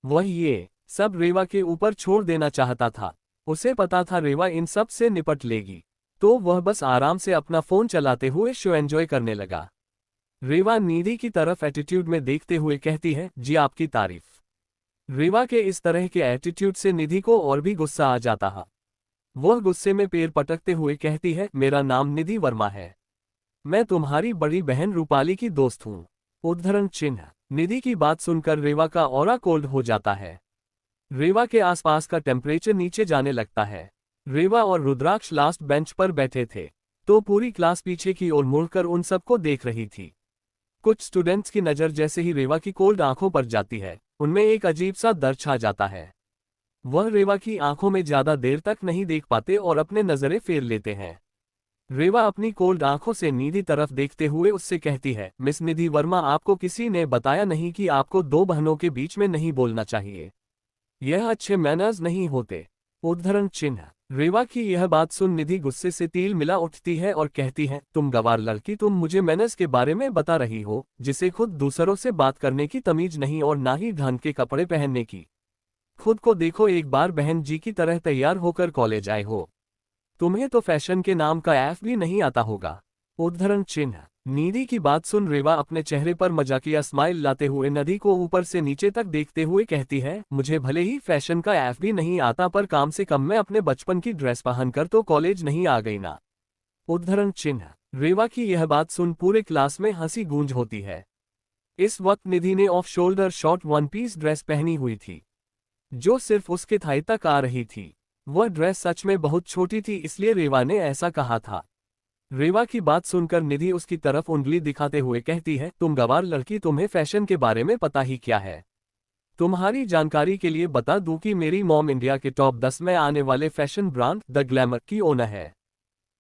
[SPEAKER 1] वह ये सब रेवा के ऊपर छोड़ देना चाहता था। उसे पता था रेवा इन सब से निपट लेगी, तो वह बस आराम से अपना फोन चलाते हुए शो एंजॉय करने लगा। रेवा निधि की तरफ एटीट्यूड में देखते हुए कहती है, जी आपकी तारीफ। रेवा के इस तरह के एटीट्यूड से निधि को और भी गुस्सा आ जाता है। वह गुस्से में पैर पटकते हुए कहती है, मेरा नाम निधि वर्मा है, मैं तुम्हारी बड़ी बहन रूपाली की दोस्त हूँ। उद्धरण चिन्ह। निधि की बात सुनकर रेवा का ऑरा कोल्ड हो जाता है। रेवा के आसपास का टेम्परेचर नीचे जाने लगता है। रेवा और रुद्राक्ष लास्ट बेंच पर बैठे थे, तो पूरी क्लास पीछे की ओर मुड़कर उन सबको देख रही थी। कुछ स्टूडेंट्स की नज़र जैसे ही रेवा की कोल्ड आंखों पर जाती है, उनमें एक अजीब सा डर छा जाता है। वह रेवा की आंखों में ज्यादा देर तक नहीं देख पाते और अपने नजरें फेर लेते हैं। रेवा अपनी कोल्ड आंखों से निधि तरफ देखते हुए उससे कहती है, मिस निधि वर्मा, आपको किसी ने बताया नहीं कि आपको 2 बहनों के बीच में नहीं बोलना चाहिए, यह अच्छे मैनर्स नहीं होते। उद्धरण चिन्ह। रेवा की यह बात सुन निधि गुस्से से तिल मिला उठती है और कहती है, तुम गवार लड़की, तुम मुझे मैनर्स के बारे में बता रही हो, जिसे खुद दूसरों से बात करने की तमीज नहीं और ना ही ढंग के कपड़े पहनने की। खुद को देखो, एक बार बहन जी की तरह तैयार होकर कॉलेज आए हो, तुम्हें तो फैशन के नाम का एफ भी नहीं आता होगा। उद्धरण चिन्ह। निधि की बात सुन रेवा अपने चेहरे पर मजाकिया स्माइल लाते हुए नदी को ऊपर से नीचे तक देखते हुए कहती है, मुझे भले ही फैशन का एफ भी नहीं आता, पर काम से कम मैं अपने बचपन की ड्रेस पहनकर तो कॉलेज नहीं आ गई ना। उद्धरण चिन्ह। रेवा की यह बात सुन पूरे क्लास में हंसी गूंज होती है। इस वक्त निधि ने off shoulder short 1 piece dress पहनी हुई थी, जो सिर्फ उसके थाई तक आ रही थी। वह ड्रेस सच में बहुत छोटी थी, इसलिए रेवा ने ऐसा कहा था। रेवा की बात सुनकर निधि उसकी तरफ उंगली दिखाते हुए कहती है, तुम गवार लड़की, तुम्हें फैशन के बारे में पता ही क्या है। तुम्हारी जानकारी के लिए बता दूं कि मेरी मॉम इंडिया के टॉप 10 में आने वाले फैशन ब्रांड द ग्लैमर की ओनर है।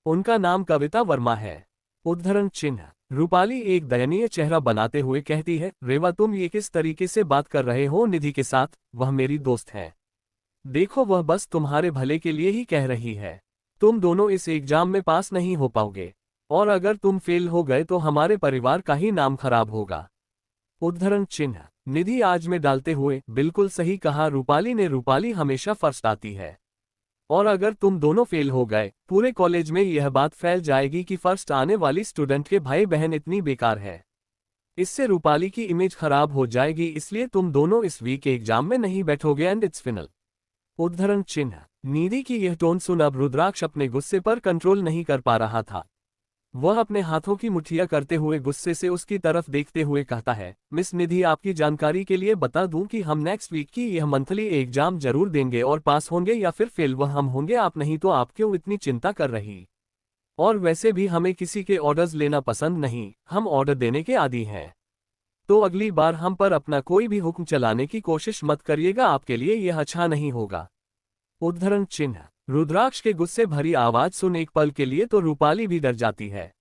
[SPEAKER 1] उनका नाम कविता वर्मा है। उद्धरण चिन्ह। रूपाली एक दयनीय चेहरा बनाते हुए कहती है, रेवा तुम ये किस तरीके से बात कर रहे हो निधि के साथ, वह मेरी दोस्त है। देखो, वह बस तुम्हारे भले के लिए ही कह रही है। तुम दोनों इस एग्जाम में पास नहीं हो पाओगे। और अगर तुम फेल हो गए तो हमारे परिवार का ही नाम खराब होगा। उद्धरण चिन्ह। निधि आज में डालते हुए, बिल्कुल सही कहा रूपाली ने, रूपाली हमेशा फर्स्ट आती है। और अगर तुम दोनों फेल हो गए, पूरे कॉलेज में यह बात फैल जाएगी कि फर्स्ट आने वाली स्टूडेंट के भाई बहन इतनी बेकार है। इससे रूपाली की इमेज खराब हो जाएगी, इसलिए तुम दोनों इस वीक के एग्जाम में नहीं बैठोगे एंड इट्स फाइनल। उद्धरण चिन्ह। निधि की यह टोन सुन अब रुद्राक्ष अपने गुस्से पर कंट्रोल नहीं कर पा रहा था। वह अपने हाथों की मुठ्ठियां करते हुए गुस्से से उसकी तरफ देखते हुए कहता है, मिस निधि, आपकी जानकारी के लिए बता दूं कि हम नेक्स्ट वीक की यह मंथली एग्जाम जरूर देंगे और पास होंगे या फिर फेल वह हम होंगे, आप नहीं तो आप क्यों इतनी चिंता कर रही। और वैसे भी हमें किसी के ऑर्डर्स लेना पसंद नहीं, हम ऑर्डर देने के आदी हैं। तो अगली बार हम पर अपना कोई भी हुक्म चलाने की कोशिश मत करिएगा, आपके लिए यह अच्छा नहीं होगा। उद्धरण चिन्ह। रुद्राक्ष के गुस्से भरी आवाज सुन एक पल के लिए तो रूपाली भी डर जाती है।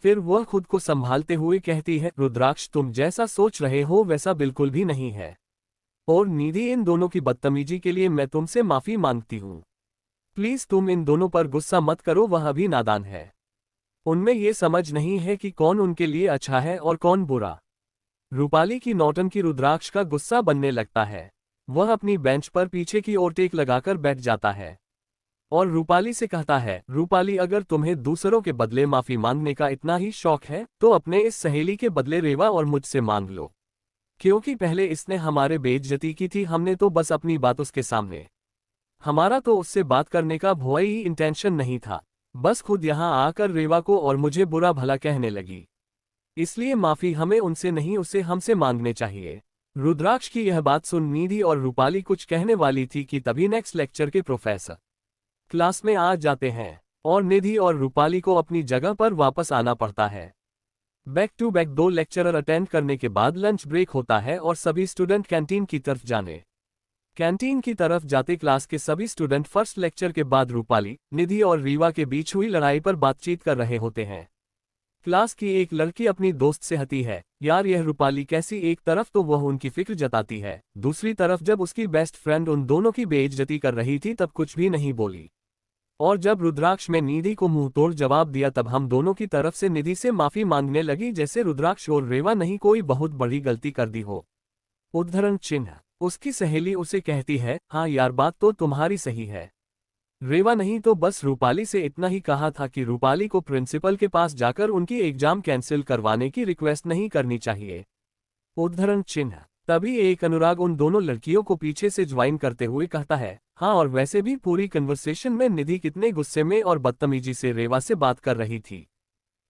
[SPEAKER 1] फिर वह खुद को संभालते हुए कहती है, रुद्राक्ष तुम जैसा सोच रहे हो वैसा बिल्कुल भी नहीं है। और निधि, इन दोनों की बदतमीजी के लिए मैं तुमसे माफी मांगती हूँ। प्लीज तुम इन दोनों पर गुस्सा मत करो, वह अभी नादान है। उनमें ये समझ नहीं है कि कौन उनके लिए अच्छा है और कौन बुरा। रूपाली की नौटंकी रुद्राक्ष का गुस्सा बनने लगता है। वह अपनी बेंच पर पीछे की ओर टेक लगाकर बैठ जाता है और रूपाली से कहता है, रूपाली अगर तुम्हें दूसरों के बदले माफी मांगने का इतना ही शौक है तो अपने इस सहेली के बदले रेवा और मुझसे मांग लो, क्योंकि पहले इसने हमारे बेइज्जती की थी, हमने तो बस अपनी बात उसके सामने, हमारा तो उससे बात करने का भोई ही इंटेंशन नहीं था, बस खुद यहाँ आकर रेवा को और मुझे बुरा भला कहने लगी, इसलिए माफी हमें उनसे नहीं उसे हमसे मांगने चाहिए। रुद्राक्ष की यह बात सुन निधि और रूपाली कुछ कहने वाली थी कि तभी नेक्स्ट लेक्चर के प्रोफेसर क्लास में आ जाते हैं और निधि और रूपाली को अपनी जगह पर वापस आना पड़ता है। Back to back 2 lecturer attend करने के बाद लंच ब्रेक होता है और सभी स्टूडेंट कैंटीन की तरफ कैंटीन की तरफ जाते क्लास के सभी स्टूडेंट फर्स्ट लेक्चर के बाद रूपाली, निधि और रीवा के बीच हुई लड़ाई पर बातचीत कर रहे होते हैं। क्लास की एक लड़की अपनी दोस्त से हती है, यार यह रूपाली कैसी, एक तरफ तो वह उनकी फिक्र जताती है, दूसरी तरफ जब उसकी बेस्ट फ्रेंड उन दोनों की बेइज्जती कर रही थी तब कुछ भी नहीं बोली। और जब रुद्राक्ष में निधि को मुंहतोड़ जवाब दिया तब हम दोनों की तरफ से निधि से माफी मांगने लगी, जैसे रुद्राक्ष और रेवा नहीं कोई बहुत बड़ी गलती कर दी हो। उद्धरण चिन्ह। उसकी सहेली उसे कहती है, हाँ यार बात तो तुम्हारी सही है। रेवा नहीं तो बस रूपाली से इतना ही कहा था कि रूपाली को प्रिंसिपल के पास जाकर उनकी एग्जाम कैंसिल करवाने की रिक्वेस्ट नहीं करनी चाहिए। उद्धरण चिन्ह। तभी एक अनुराग उन दोनों लड़कियों को पीछे से ज्वाइन करते हुए कहता है, हाँ और वैसे भी पूरी कन्वर्सेशन में निधि कितने गुस्से में और बदतमीजी से रेवा से बात कर रही थी।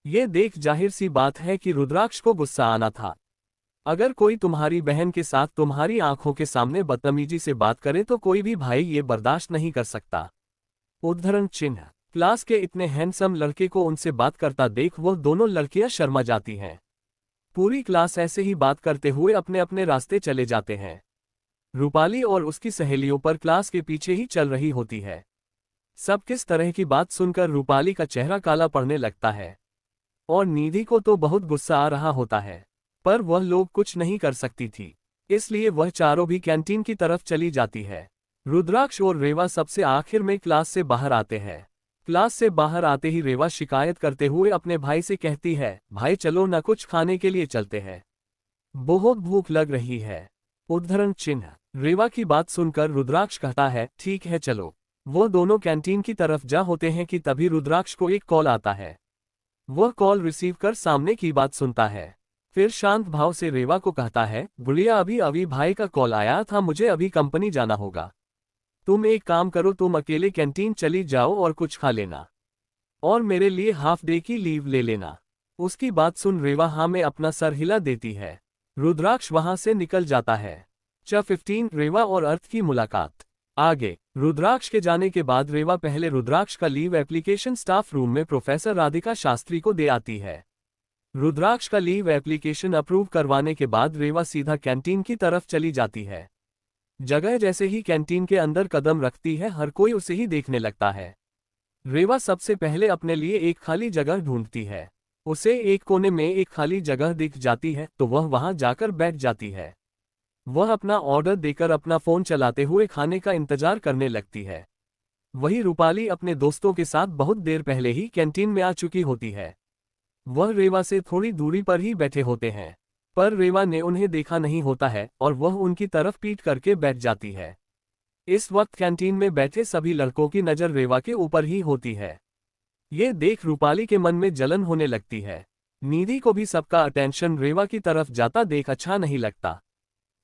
[SPEAKER 1] ये देख जाहिर सी बात है कि रुद्राक्ष को गुस्सा आना था। अगर कोई तुम्हारी बहन के साथ तुम्हारी आंखों के सामने बदतमीजी से बात करे तो कोई भी भाई ये बर्दाश्त नहीं कर सकता। उद्धरण चिन्ह। क्लास के इतने हैंडसम लड़के को उनसे बात करता देख वह दोनों लड़कियां शर्मा जाती हैं। पूरी क्लास ऐसे ही बात करते हुए अपने अपने रास्ते चले जाते हैं। रूपाली और उसकी सहेलियों पर क्लास के पीछे ही चल रही होती है। सब किस तरह की बात सुनकर रूपाली का चेहरा काला पड़ने लगता है और निधि को तो बहुत गुस्सा आ रहा होता है, पर वह लोग कुछ नहीं कर सकती थी, इसलिए वह चारों भी कैंटीन की तरफ चली जाती है। रुद्राक्ष और रेवा सबसे आखिर में क्लास से बाहर आते हैं। क्लास से बाहर आते ही रेवा शिकायत करते हुए अपने भाई से कहती है, भाई चलो ना कुछ खाने के लिए चलते हैं, बहुत भूख लग रही है। उद्धरण चिन्ह। रेवा की बात सुनकर रुद्राक्ष कहता है, ठीक है चलो। वो दोनों कैंटीन की तरफ जा होते हैं कि तभी रुद्राक्ष को एक कॉल आता है। वह कॉल रिसीव कर सामने की बात सुनता है, फिर शांत भाव से रेवा को कहता है, गुड़िया अभी भाई का कॉल आया था, मुझे अभी कंपनी जाना होगा। तुम एक काम करो, तुम अकेले कैंटीन चली जाओ और कुछ खा लेना और मेरे लिए हाफ डे की लीव ले लेना। उसकी बात सुन रेवा हाँ में अपना सर हिला देती है। रुद्राक्ष वहां से निकल जाता है। चैप्टर 15 रेवा और अर्थ की मुलाकात। आगे रुद्राक्ष के जाने के बाद रेवा पहले रुद्राक्ष का लीव एप्लीकेशन स्टाफ रूम में प्रोफेसर राधिका शास्त्री को दे आती है। रुद्राक्ष का लीव एप्लीकेशन अप्रूव करवाने के बाद रेवा सीधा कैंटीन की तरफ चली जाती है। जगह जैसे ही कैंटीन के अंदर कदम रखती है हर कोई उसे ही देखने लगता है। रेवा सबसे पहले अपने लिए एक खाली जगह ढूंढती है। उसे एक कोने में एक खाली जगह दिख जाती है तो वह वहां जाकर बैठ जाती है। वह अपना ऑर्डर देकर अपना फोन चलाते हुए खाने का इंतजार करने लगती है। वही रूपाली अपने दोस्तों के साथ बहुत देर पहले ही कैंटीन में आ चुकी होती है। वह रेवा से थोड़ी दूरी पर ही बैठे होते हैं, पर रेवा ने उन्हें देखा नहीं होता है और वह उनकी तरफ पीठ करके बैठ जाती है। इस वक्त कैंटीन में बैठे सभी लड़कों की नज़र रेवा के ऊपर ही होती है। ये देख रूपाली के मन में जलन होने लगती है। निधि को भी सबका अटेंशन रेवा की तरफ जाता देख अच्छा नहीं लगता।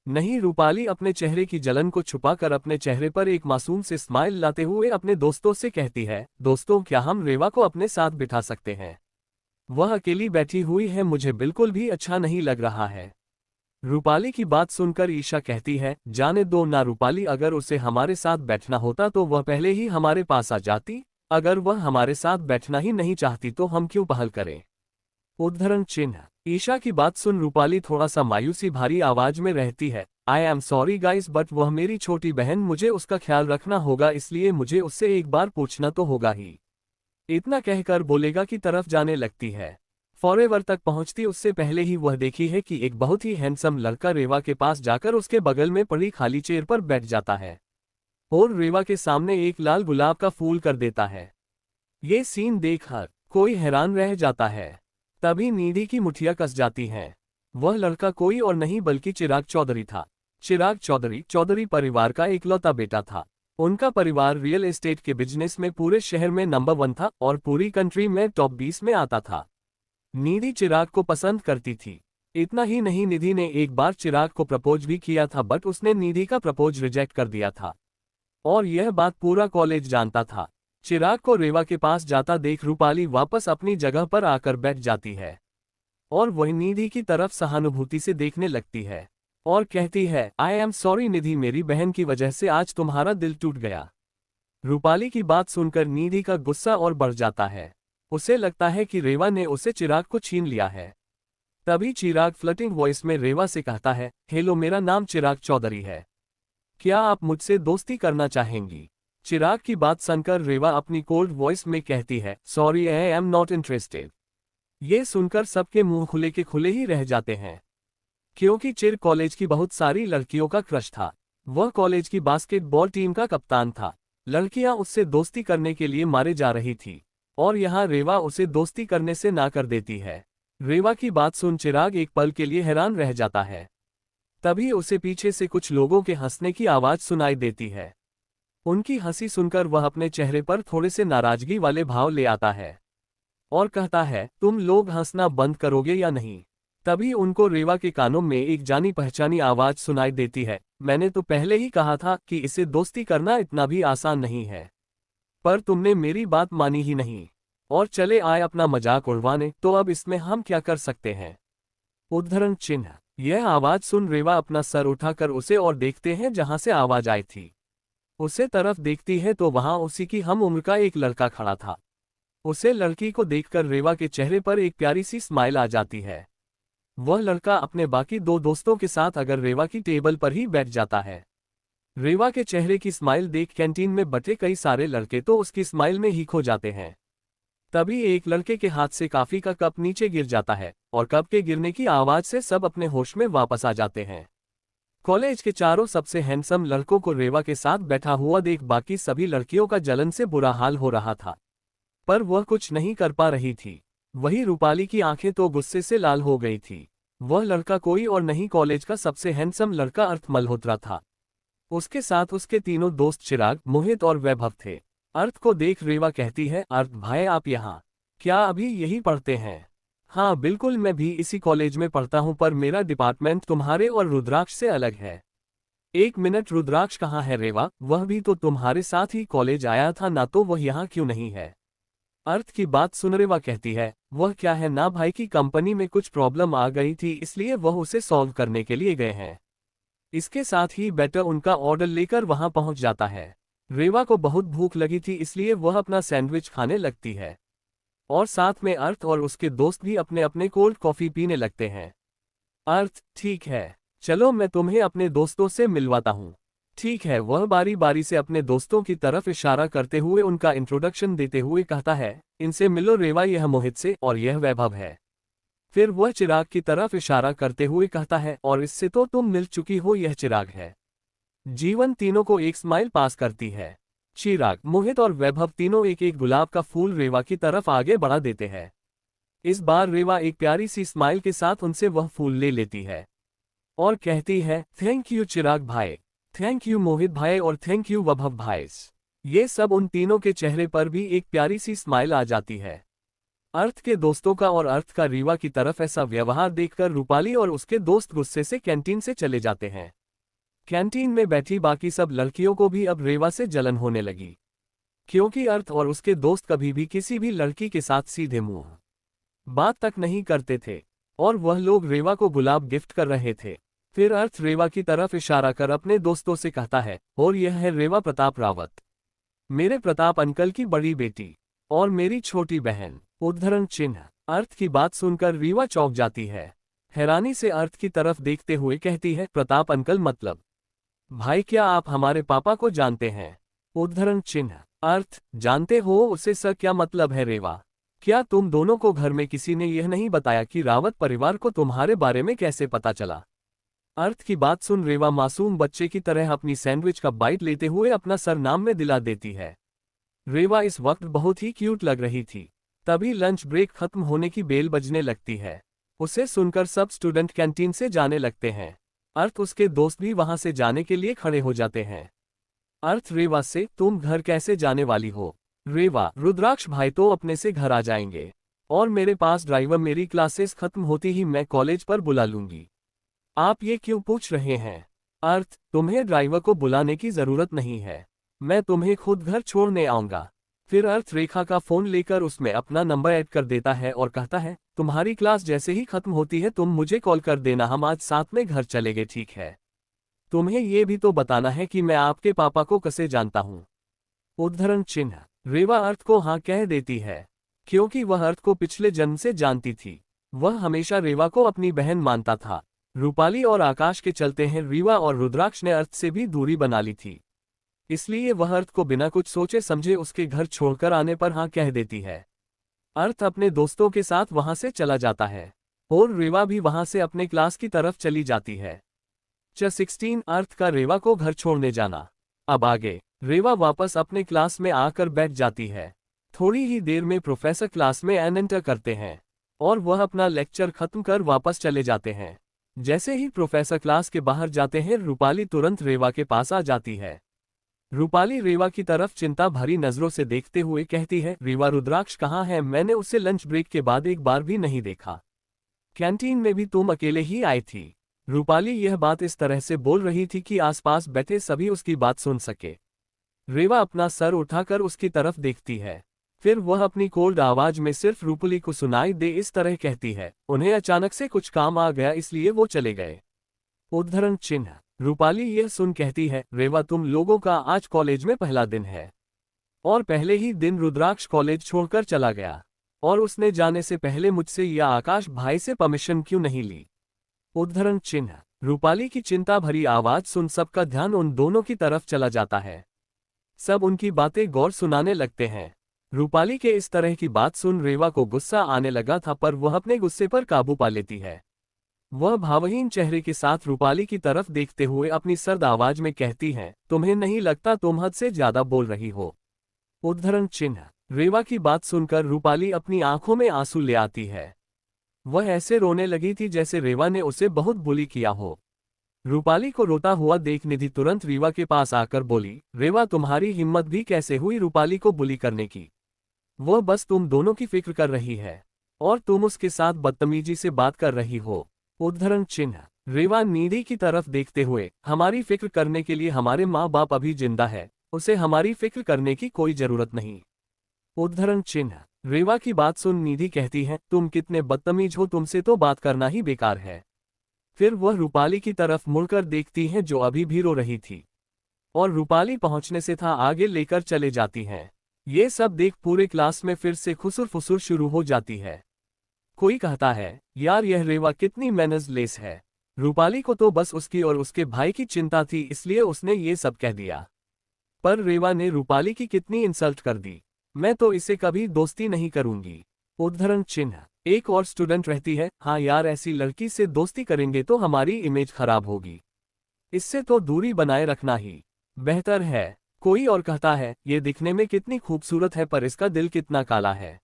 [SPEAKER 1] नहीं, रूपाली अपने चेहरे की जलन को छुपाकर अपने चेहरे पर एक मासूम से स्माइल लाते हुए अपने दोस्तों से कहती है, दोस्तों क्या हम रेवा को अपने साथ बिठा सकते हैं? वह अकेली बैठी हुई है, मुझे बिल्कुल भी अच्छा नहीं लग रहा है। रूपाली की बात सुनकर ईशा कहती है, जाने दो ना रूपाली, अगर उसे हमारे साथ बैठना होता तो वह पहले ही हमारे पास आ जाती। अगर वह हमारे साथ बैठना ही नहीं चाहती तो हम क्यों पहल करें? उद्धरण चिन्ह। ईशा की बात सुन रूपाली थोड़ा सा मायूसी भारी आवाज में रहती है, आई एम सॉरी गाइस, बट वह मेरी छोटी बहन, मुझे उसका ख्याल रखना होगा, इसलिए मुझे उससे एक बार पूछना तो होगा ही। इतना कहकर बोलेगा की तरफ जाने लगती है। फॉरेवर तक पहुंचती उससे पहले ही वह देखी है कि एक बहुत ही हैंडसम लड़का रेवा के पास जाकर उसके बगल में पड़ी खाली चेयर पर बैठ जाता है और रेवा के सामने एक लाल गुलाब का फूल कर देता है। ये सीन देख हर कोई हैरान रह जाता है। तभी निधि की मुठिया कस जाती हैं। वह लड़का कोई और नहीं बल्कि चिराग चौधरी था। चिराग चौधरी परिवार का इकलौता बेटा था। उनका परिवार रियल एस्टेट के बिजनेस में पूरे शहर में नंबर 1 था और पूरी कंट्री में टॉप 20 में आता था। निधि चिराग को पसंद करती थी। इतना ही नहीं, निधि ने एक बार चिराग को प्रपोज भी किया था, बट उसने निधि का प्रपोज रिजेक्ट कर दिया था और यह बात पूरा कॉलेज जानता था। चिराग को रेवा के पास जाता देख रूपाली वापस अपनी जगह पर आकर बैठ जाती है और वही निधि की तरफ सहानुभूति से देखने लगती है और कहती है, आई एम सॉरी निधि, मेरी बहन की वजह से आज तुम्हारा दिल टूट गया। रूपाली की बात सुनकर निधि का गुस्सा और बढ़ जाता है। उसे लगता है कि रेवा ने उसे चिराग को छीन लिया है। तभी चिराग फ्लटिंग वॉइस में रेवा से कहता है, हेलो, मेरा नाम चिराग चौधरी है, क्या आप मुझसे दोस्ती करना चाहेंगी? चिराग की बात सुनकर रेवा अपनी कोल्ड वॉइस में कहती है, sorry, I am not interested. ये सुनकर सबके मुंह खुले के खुले ही रह जाते हैं, क्योंकि चिर कॉलेज की बहुत सारी लड़कियों का क्रश था। वह कॉलेज की बास्केटबॉल टीम का कप्तान था। लड़कियां उससे दोस्ती करने के लिए मारे जा रही थी और यहाँ रेवा उसे दोस्ती करने से ना कर देती है। रेवा की बात सुन चिराग एक पल के लिए हैरान रह जाता है। तभी उसे पीछे से कुछ लोगों के हंसने की आवाज सुनाई देती है। उनकी हंसी सुनकर वह अपने चेहरे पर थोड़े से नाराजगी वाले भाव ले आता है और कहता है, तुम लोग हंसना बंद करोगे या नहीं? तभी उनको रेवा के कानों में एक जानी पहचानी आवाज सुनाई देती है, मैंने तो पहले ही कहा था कि इसे दोस्ती करना इतना भी आसान नहीं है, पर तुमने मेरी बात मानी ही नहीं और चले आए अपना मजाक उड़वाने, तो अब इसमें हम क्या कर सकते हैं? उद्धरण चिन्ह। यह आवाज सुन रेवा अपना सर उठाकर उसे और देखते हैं जहां से आवाज आई थी। उसे तरफ देखती है तो वहां उसी की हम उम्र का एक लड़का खड़ा था। उसे लड़की को देखकर रेवा के चेहरे पर एक प्यारी सी स्माइल आ जाती है। वह लड़का अपने बाकी 2 दोस्तों के साथ अगर रेवा की टेबल पर ही बैठ जाता है। रेवा के चेहरे की स्माइल देख कैंटीन में बटे कई सारे लड़के तो उसकी स्माइल में ही खो जाते हैं। तभी एक लड़के के हाथ से कॉफी का कप नीचे गिर जाता है और कप के गिरने की आवाज से सब अपने होश में वापस आ जाते हैं। कॉलेज के चारों सबसे हैंडसम लड़कों को रेवा के साथ बैठा हुआ देख बाकी सभी लड़कियों का जलन से बुरा हाल हो रहा था, पर वह कुछ नहीं कर पा रही थी। वही रूपाली की आंखें तो गुस्से से लाल हो गई थी। वह लड़का कोई और नहीं, कॉलेज का सबसे हैंडसम लड़का अर्थ मल्होत्रा था। उसके साथ उसके तीनों दोस्त चिराग, मोहित और वैभव थे। अर्थ को देख रेवा कहती है, अर्थ भाई आप यहाँ क्या अभी यही पढ़ते हैं? हाँ बिल्कुल, मैं भी इसी कॉलेज में पढ़ता हूँ, पर मेरा डिपार्टमेंट तुम्हारे और रुद्राक्ष से अलग है। एक मिनट, रुद्राक्ष कहाँ है रेवा? वह भी तो तुम्हारे साथ ही कॉलेज आया था ना, तो वह यहाँ क्यों नहीं है? अर्थ की बात सुन रेवा कहती है, वह क्या है ना भाई की कंपनी में कुछ प्रॉब्लम आ गई थी, इसलिए वह उसे सॉल्व करने के लिए गए हैं। इसके साथ ही बेटर उनका ऑर्डर लेकर वहां पहुंच जाता है। रेवा को बहुत भूख लगी थी, इसलिए वह अपना सैंडविच खाने लगती है और साथ में अर्थ और उसके दोस्त भी अपने अपने कोल्ड कॉफी पीने लगते हैं। अर्थ, ठीक है, चलो मैं तुम्हें अपने दोस्तों से मिलवाता हूँ। ठीक है, वह बारी बारी से अपने दोस्तों की तरफ इशारा करते हुए उनका इंट्रोडक्शन देते हुए कहता है, इनसे मिलो रेवा, यह मोहित से और यह वैभव है। फिर वह चिराग की तरफ इशारा करते हुए कहता है, और इससे तो तुम मिल चुकी हो, यह चिराग है। जीवन तीनों को एक स्माइल पास करती है। चिराग, मोहित और वैभव तीनों एक एक गुलाब का फूल रेवा की तरफ आगे बढ़ा देते हैं। इस बार रेवा एक प्यारी सी स्माइल के साथ उनसे वह फूल ले लेती है और कहती है, थैंक यू चिराग भाई, थैंक यू मोहित भाई और थैंक यू वैभव भाई। ये सब उन तीनों के चेहरे पर भी एक प्यारी सी स्माइल आ जाती है। अर्थ के दोस्तों का और अर्थ का रीवा की तरफ ऐसा व्यवहार देखकर रूपाली और उसके दोस्त गुस्से से कैंटीन से चले जाते हैं। कैंटीन में बैठी बाकी सब लड़कियों को भी अब रेवा से जलन होने लगी, क्योंकि अर्थ और उसके दोस्त कभी भी किसी भी लड़की के साथ सीधे मुंह बात तक नहीं करते थे और वह लोग रेवा को गुलाब गिफ्ट कर रहे थे। फिर अर्थ रेवा की तरफ इशारा कर अपने दोस्तों से कहता है, और यह है रेवा प्रताप रावत, मेरे प्रताप अंकल की बड़ी बेटी और मेरी छोटी बहन। उद्धरण चिन्ह। अर्थ की बात सुनकर रीवा चौंक जाती है। हैरानी से अर्थ की तरफ देखते हुए कहती है, प्रताप अंकल मतलब? भाई क्या आप हमारे पापा को जानते हैं? उद्धरण चिन्ह। अर्थ, जानते हो उसे सर क्या मतलब है रेवा? क्या तुम दोनों को घर में किसी ने यह नहीं बताया कि रावत परिवार को तुम्हारे बारे में कैसे पता चला? अर्थ की बात सुन रेवा मासूम बच्चे की तरह अपनी सैंडविच का बाइट लेते हुए अपना सर नाम में दिला देती है। रेवा इस वक्त बहुत ही क्यूट लग रही थी। तभी लंच ब्रेक खत्म होने की बेल बजने लगती है। उसे सुनकर सब स्टूडेंट कैंटीन से जाने लगते हैं। अर्थ उसके दोस्त भी वहां से जाने के लिए खड़े हो जाते हैं। अर्थ रेवा से, तुम घर कैसे जाने वाली हो? रेवा, रुद्राक्ष भाई तो अपने से घर आ जाएंगे और मेरे पास ड्राइवर, मेरी क्लासेस खत्म होती ही मैं कॉलेज पर बुला लूंगी। आप ये क्यों पूछ रहे हैं? अर्थ, तुम्हें ड्राइवर को बुलाने की जरूरत नहीं है, मैं तुम्हें खुद घर छोड़ने आऊंगा। फिर अर्थ रेखा का फोन लेकर उसमें अपना नंबर ऐड कर देता है और कहता है, तुम्हारी क्लास जैसे ही खत्म होती है तुम मुझे कॉल कर देना, हम आज साथ में घर चलेंगे, ठीक है? तुम्हें ये भी तो बताना है कि मैं आपके पापा को कैसे जानता हूँ। उद्धरण चिन्ह। रेवा अर्थ को हाँ कह देती है, क्योंकि वह अर्थ को पिछले जन्म से जानती थी। वह हमेशा रेवा को अपनी बहन मानता था। रूपाली और आकाश के चलते हैं रीवा और रुद्राक्ष ने अर्थ से भी दूरी बना ली थी, इसलिए वह अर्थ को बिना कुछ सोचे समझे उसके घर छोड़कर आने पर हाँ कह देती है। अर्थ अपने दोस्तों के साथ वहां से चला जाता है और रेवा भी वहां से अपने क्लास की तरफ चली जाती है। 16 अर्थ का रेवा को घर छोड़ने जाना। अब आगे रेवा वापस अपने क्लास में आकर बैठ जाती है। थोड़ी ही देर में प्रोफेसर क्लास में एंटर करते हैं और वह अपना लेक्चर खत्म कर वापस चले जाते हैं। जैसे ही प्रोफेसर क्लास के बाहर जाते हैं रूपाली तुरंत रेवा के पास आ जाती है। रूपाली रेवा की तरफ चिंता भरी नजरों से देखते हुए कहती है, रेवा रुद्राक्ष कहाँ है? मैंने उसे लंच ब्रेक के बाद एक बार भी नहीं देखा। कैंटीन में भी तुम अकेले ही आई थी। रूपाली यह बात इस तरह से बोल रही थी कि आसपास बैठे सभी उसकी बात सुन सके। रेवा अपना सर उठाकर उसकी तरफ देखती है, फिर वह अपनी कोल्ड आवाज में सिर्फ रूपाली को सुनाई दे इस तरह कहती है, उन्हें अचानक से कुछ काम आ गया इसलिए वो चले गए। उद्धरण चिन्ह। रूपाली यह सुन कहती है, रेवा तुम लोगों का आज कॉलेज में पहला दिन है और पहले ही दिन रुद्राक्ष कॉलेज छोड़कर चला गया और उसने जाने से पहले मुझसे या आकाश भाई से परमिशन क्यों नहीं ली? उद्धरण चिन्ह। रूपाली की चिंता भरी आवाज सुन सबका ध्यान उन दोनों की तरफ चला जाता है। सब उनकी बातें गौर सुनाने लगते हैं। रूपाली के इस तरह की बात सुन रेवा को गुस्सा आने लगा था, पर वह अपने गुस्से पर काबू पा लेती है। वह भावहीन चेहरे के साथ रूपाली की तरफ देखते हुए अपनी सर्द आवाज में कहती है, तुम्हें नहीं लगता तुम हद से ज्यादा बोल रही हो? उद्धरण चिन्ह। रेवा की बात सुनकर रूपाली अपनी आंखों में आंसू ले आती है। वह ऐसे रोने लगी थी जैसे रेवा ने उसे बहुत बुली किया हो। रूपाली को रोता हुआ देख निधि तुरंत रेवा के पास आकर बोली, रेवा तुम्हारी हिम्मत भी कैसे हुई रूपाली को बुली करने की? वह बस तुम दोनों की फिक्र कर रही है और तुम उसके साथ बदतमीजी से बात कर रही हो। उद्धरण चिन्ह। रेवा निधि की तरफ देखते हुए, हमारी फिक्र करने के लिए हमारे माँ बाप अभी जिंदा है, उसे हमारी फिक्र करने की कोई जरूरत नहीं। उद्धरण चिन्ह। रेवा की बात सुन निधि कहती है, तुम कितने बदतमीज हो, तुमसे तो बात करना ही बेकार है। फिर वह रूपाली की तरफ मुड़कर देखती है जो अभी भी रो रही थी और रूपाली पहुंचने से था आगे लेकर चले जाती हैं। ये सब देख पूरे क्लास में फिर से खुसुर फुसुर शुरू हो जाती है। कोई कहता है, यार यह रेवा कितनी मैनर्सलेस है, रूपाली को तो बस उसकी और उसके भाई की चिंता थी इसलिए उसने ये सब कह दिया। पर रेवा ने रूपाली की कितनी इंसल्ट कर दी, मैं तो इसे कभी दोस्ती नहीं करूंगी। उद्धरण चिन्ह। एक और स्टूडेंट रहती है, हाँ यार ऐसी लड़की से दोस्ती करेंगे तो हमारी इमेज खराब होगी, इससे तो दूरी बनाए रखना ही बेहतर है। कोई और कहता है, ये दिखने में कितनी खूबसूरत है पर इसका दिल कितना काला है।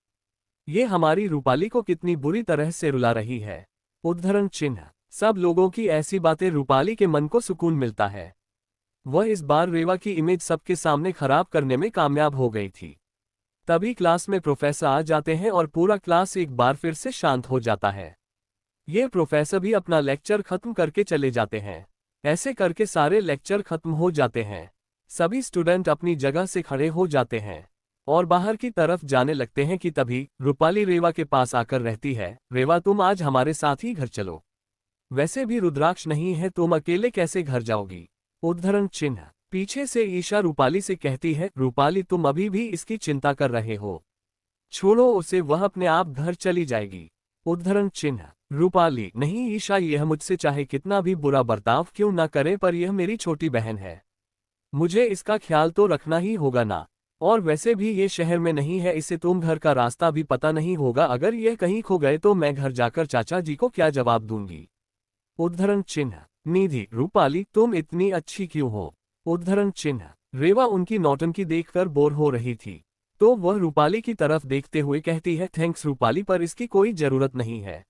[SPEAKER 1] ये हमारी रूपाली को कितनी बुरी तरह से रुला रही है। उद्धरण चिन्ह। सब लोगों की ऐसी बातें रूपाली के मन को सुकून मिलता है। वह इस बार रेवा की इमेज सबके सामने खराब करने में कामयाब हो गई थी। तभी क्लास में प्रोफेसर आ जाते हैं और पूरा क्लास एक बार फिर से शांत हो जाता है। ये प्रोफेसर भी अपना लेक्चर खत्म करके चले जाते हैं। ऐसे करके सारे लेक्चर खत्म हो जाते हैं। सभी स्टूडेंट अपनी जगह से खड़े हो जाते हैं और बाहर की तरफ जाने लगते हैं कि तभी रूपाली रेवा के पास आकर रहती है, रेवा तुम आज हमारे साथ ही घर चलो। वैसे भी रुद्राक्ष नहीं है, तुम अकेले कैसे घर जाओगी। उद्धरण चिन्ह। पीछे से ईशा रूपाली से कहती है, रूपाली तुम अभी भी इसकी चिंता कर रहे हो, छोड़ो उसे, वह अपने आप घर चली जाएगी। उद्धरण चिन्ह। रूपाली, नहीं ईशा, यह मुझसे चाहे कितना भी बुरा बर्ताव क्यों ना करे, पर यह मेरी छोटी बहन है, मुझे इसका ख्याल तो रखना ही होगा ना। और वैसे भी ये शहर में नहीं है, इसे तुम घर का रास्ता भी पता नहीं होगा, अगर यह कहीं खो गए तो मैं घर जाकर चाचा जी को क्या जवाब दूंगी। उद्धरण चिन्ह। निधि, रूपाली तुम इतनी अच्छी क्यों हो। उद्धरण चिन्ह। रेवा उनकी नौटंकी देखकर बोर हो रही थी, तो वह रूपाली की तरफ देखते हुए कहती है, थैंक्स रूपाली, पर इसकी कोई जरूरत नहीं है।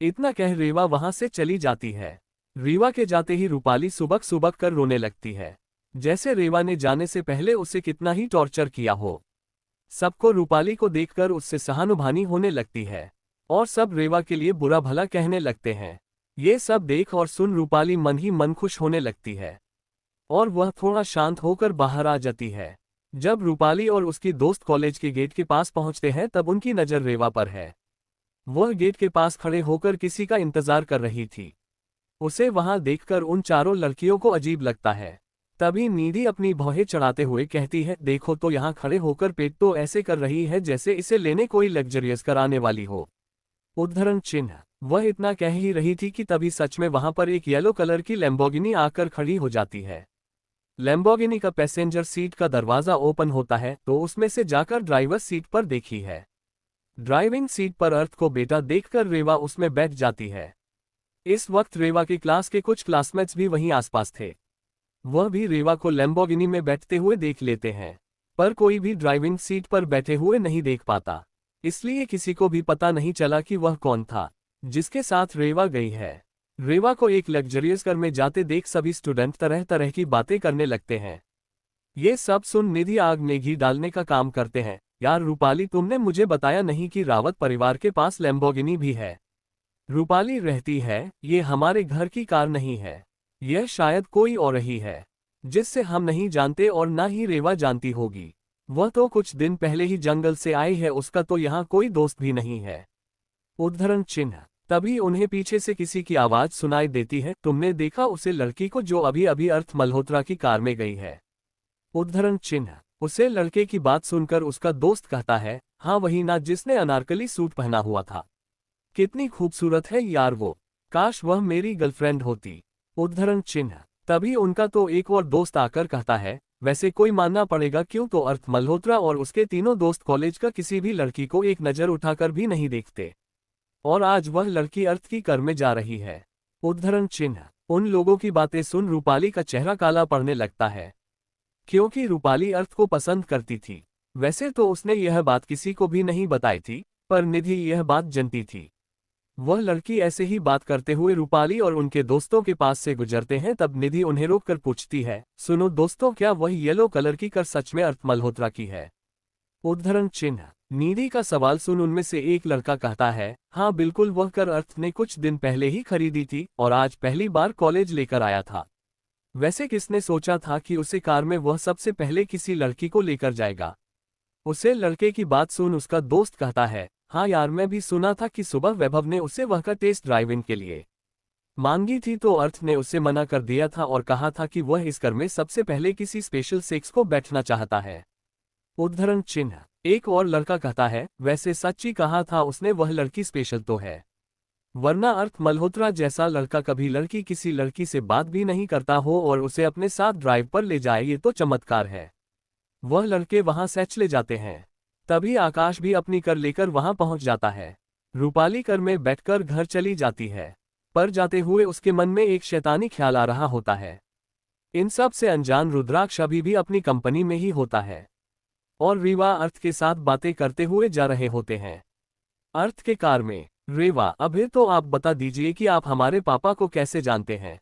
[SPEAKER 1] इतना कह रेवा वहां से चली जाती है। रीवा के जाते ही रूपाली सुबक सुबक कर रोने लगती है, जैसे रेवा ने जाने से पहले उसे कितना ही टॉर्चर किया हो। सबको रूपाली को देखकर उससे सहानुभूति होने लगती है और सब रेवा के लिए बुरा भला कहने लगते हैं। ये सब देख और सुन रूपाली मन ही मन खुश होने लगती है और वह थोड़ा शांत होकर बाहर आ जाती है। जब रूपाली और उसकी दोस्त कॉलेज के गेट के पास पहुंचते हैं तब उनकी नज़र रेवा पर है। वह गेट के पास खड़े होकर किसी का इंतजार कर रही थी। उसे वहां देखकर उन चारों लड़कियों को अजीब लगता है। तभी निधि अपनी भौहें चढ़ाते हुए कहती है, देखो तो यहाँ खड़े होकर पेट तो ऐसे कर रही है जैसे इसे लेने कोई लग्जरियस कराने वाली हो। उद्धरण चिन्ह। वह इतना कह ही रही थी कि तभी सच में वहां पर एक येलो कलर की लैम्बोर्गिनी आकर खड़ी हो जाती है। लैम्बोर्गिनी का पैसेंजर सीट का दरवाजा ओपन होता है तो उसमें से जाकर ड्राइवर सीट पर देखी है। ड्राइविंग सीट पर अर्थ को बेटा देखकर रेवा उसमें बैठ जाती है। इस वक्त रेवा के क्लास के कुछ क्लासमेट्स भी वहीं आसपास थे। वह भी रेवा को लैम्बोर्गिनी में बैठते हुए देख लेते हैं, पर कोई भी ड्राइविंग सीट पर बैठे हुए नहीं देख पाता, इसलिए किसी को भी पता नहीं चला कि वह कौन था जिसके साथ रेवा गई है। रेवा को एक लग्जरियस कार में जाते देख सभी स्टूडेंट तरह तरह की बातें करने लगते हैं। ये सब सुन निधि आग में घी डालने का काम करते हैं, यार रूपाली तुमने मुझे बताया नहीं कि रावत परिवार के पास लैम्बोर्गिनी भी है। रूपाली रहती है, ये हमारे घर की कार नहीं है, यह शायद कोई और ही है जिससे हम नहीं जानते और ना ही रेवा जानती होगी। वह तो कुछ दिन पहले ही जंगल से आई है, उसका तो यहाँ कोई दोस्त भी नहीं है। उद्धरण चिन्ह। तभी उन्हें पीछे से किसी की आवाज सुनाई देती है, तुमने देखा उसे लड़की को जो अभी अभी अर्थ मल्होत्रा की कार में गई है। उद्धरण चिन्ह। उसे लड़के की बात सुनकर उसका दोस्त कहता है, हाँ वही ना जिसने अनारकली सूट पहना हुआ था, कितनी खूबसूरत है यार वो, काश वह मेरी गर्लफ्रेंड होती। उद्धरण चिन्ह। तभी उनका तो एक और दोस्त आकर कहता है, वैसे कोई मानना पड़ेगा क्यों तो अर्थ मल्होत्रा और उसके तीनों दोस्त कॉलेज का किसी भी लड़की को एक नज़र उठाकर भी नहीं देखते, और आज वह लड़की अर्थ की कार में जा रही है। उद्धरण चिन्ह। उन लोगों की बातें सुन रूपाली का चेहरा काला पड़ने लगता है, क्योंकि रूपाली अर्थ को पसंद करती थी। वैसे तो उसने यह बात किसी को भी नहीं बताई थी, पर निधि यह बात जानती थी। वह लड़की ऐसे ही बात करते हुए रूपाली और उनके दोस्तों के पास से गुजरते हैं, तब निधि उन्हें रोककर पूछती है, सुनो दोस्तों, क्या वह येलो कलर की कार सच में अर्थ मल्होत्रा की है। उद्धरण चिन्ह। निधि का सवाल सुन उनमें से एक लड़का कहता है, हाँ बिल्कुल, वह कार अर्थ ने कुछ दिन पहले ही खरीदी थी और आज पहली बार कॉलेज लेकर आया था। वैसे किसने सोचा था कि उसे कार में वह सबसे पहले किसी लड़की को लेकर जाएगा। उसे लड़के की बात सुन उसका दोस्त कहता है, हाँ यार, मैं भी सुना था कि सुबह वैभव ने उसे वह का टेस्ट ड्राइविंग के लिए मांगी थी तो अर्थ ने उसे मना कर दिया था और कहा था कि वह इस कार में सबसे पहले किसी स्पेशल सेक्स को बैठना चाहता है। उद्धरण चिन्ह। एक और लड़का कहता है, वैसे सच्ची कहा था उसने, वह लड़की स्पेशल तो है, वरना अर्थ मल्होत्रा जैसा लड़का कभी लड़की किसी लड़की से बात भी नहीं करता हो और उसे अपने साथ ड्राइव पर ले जाए, ये तो चमत्कार है। वह लड़के वहां से चले जाते हैं। तभी आकाश भी अपनी कार लेकर वहां पहुंच जाता है। रूपाली कार में बैठकर घर चली जाती है, पर जाते हुए उसके मन में एक शैतानी ख्याल आ रहा होता है। इन सब से अनजान रुद्राक्ष अभी भी अपनी कंपनी में ही होता है और रीवा अर्थ के साथ बातें करते हुए जा रहे होते हैं। अर्थ के कार में। रेवा, अभी तो आप बता दीजिए कि आप हमारे पापा को कैसे जानते हैं।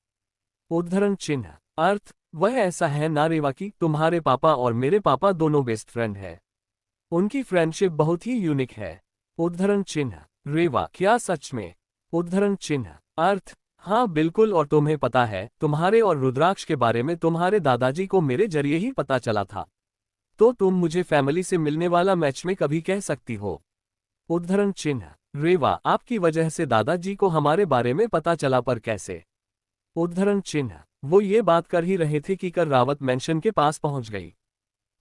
[SPEAKER 1] उद्धरण चिन्ह। अर्थ, वह ऐसा है ना रेवा कि तुम्हारे पापा और मेरे पापा दोनों बेस्ट फ्रेंड हैं। उनकी फ्रेंडशिप बहुत ही यूनिक है। उद्धरण चिन्ह। रेवा, क्या सच में? उद्धरण चिन्ह। अर्थ, हाँ बिल्कुल, और तुम्हें पता है, तुम्हारे और रुद्राक्ष के बारे में तुम्हारे दादाजी को मेरे जरिए ही पता चला था। तो तुम मुझे फैमिली से मिलने वाला मैच में कभी कह सकती हो। उद्धरण चिन्ह। रेवा, आपकी वजह से दादाजी को हमारे बारे में पता चला, पर कैसे? उद्धरण चिन्ह। वो ये बात कर ही रहे थे कि कर रावत मेंशन के पास पहुंच गई।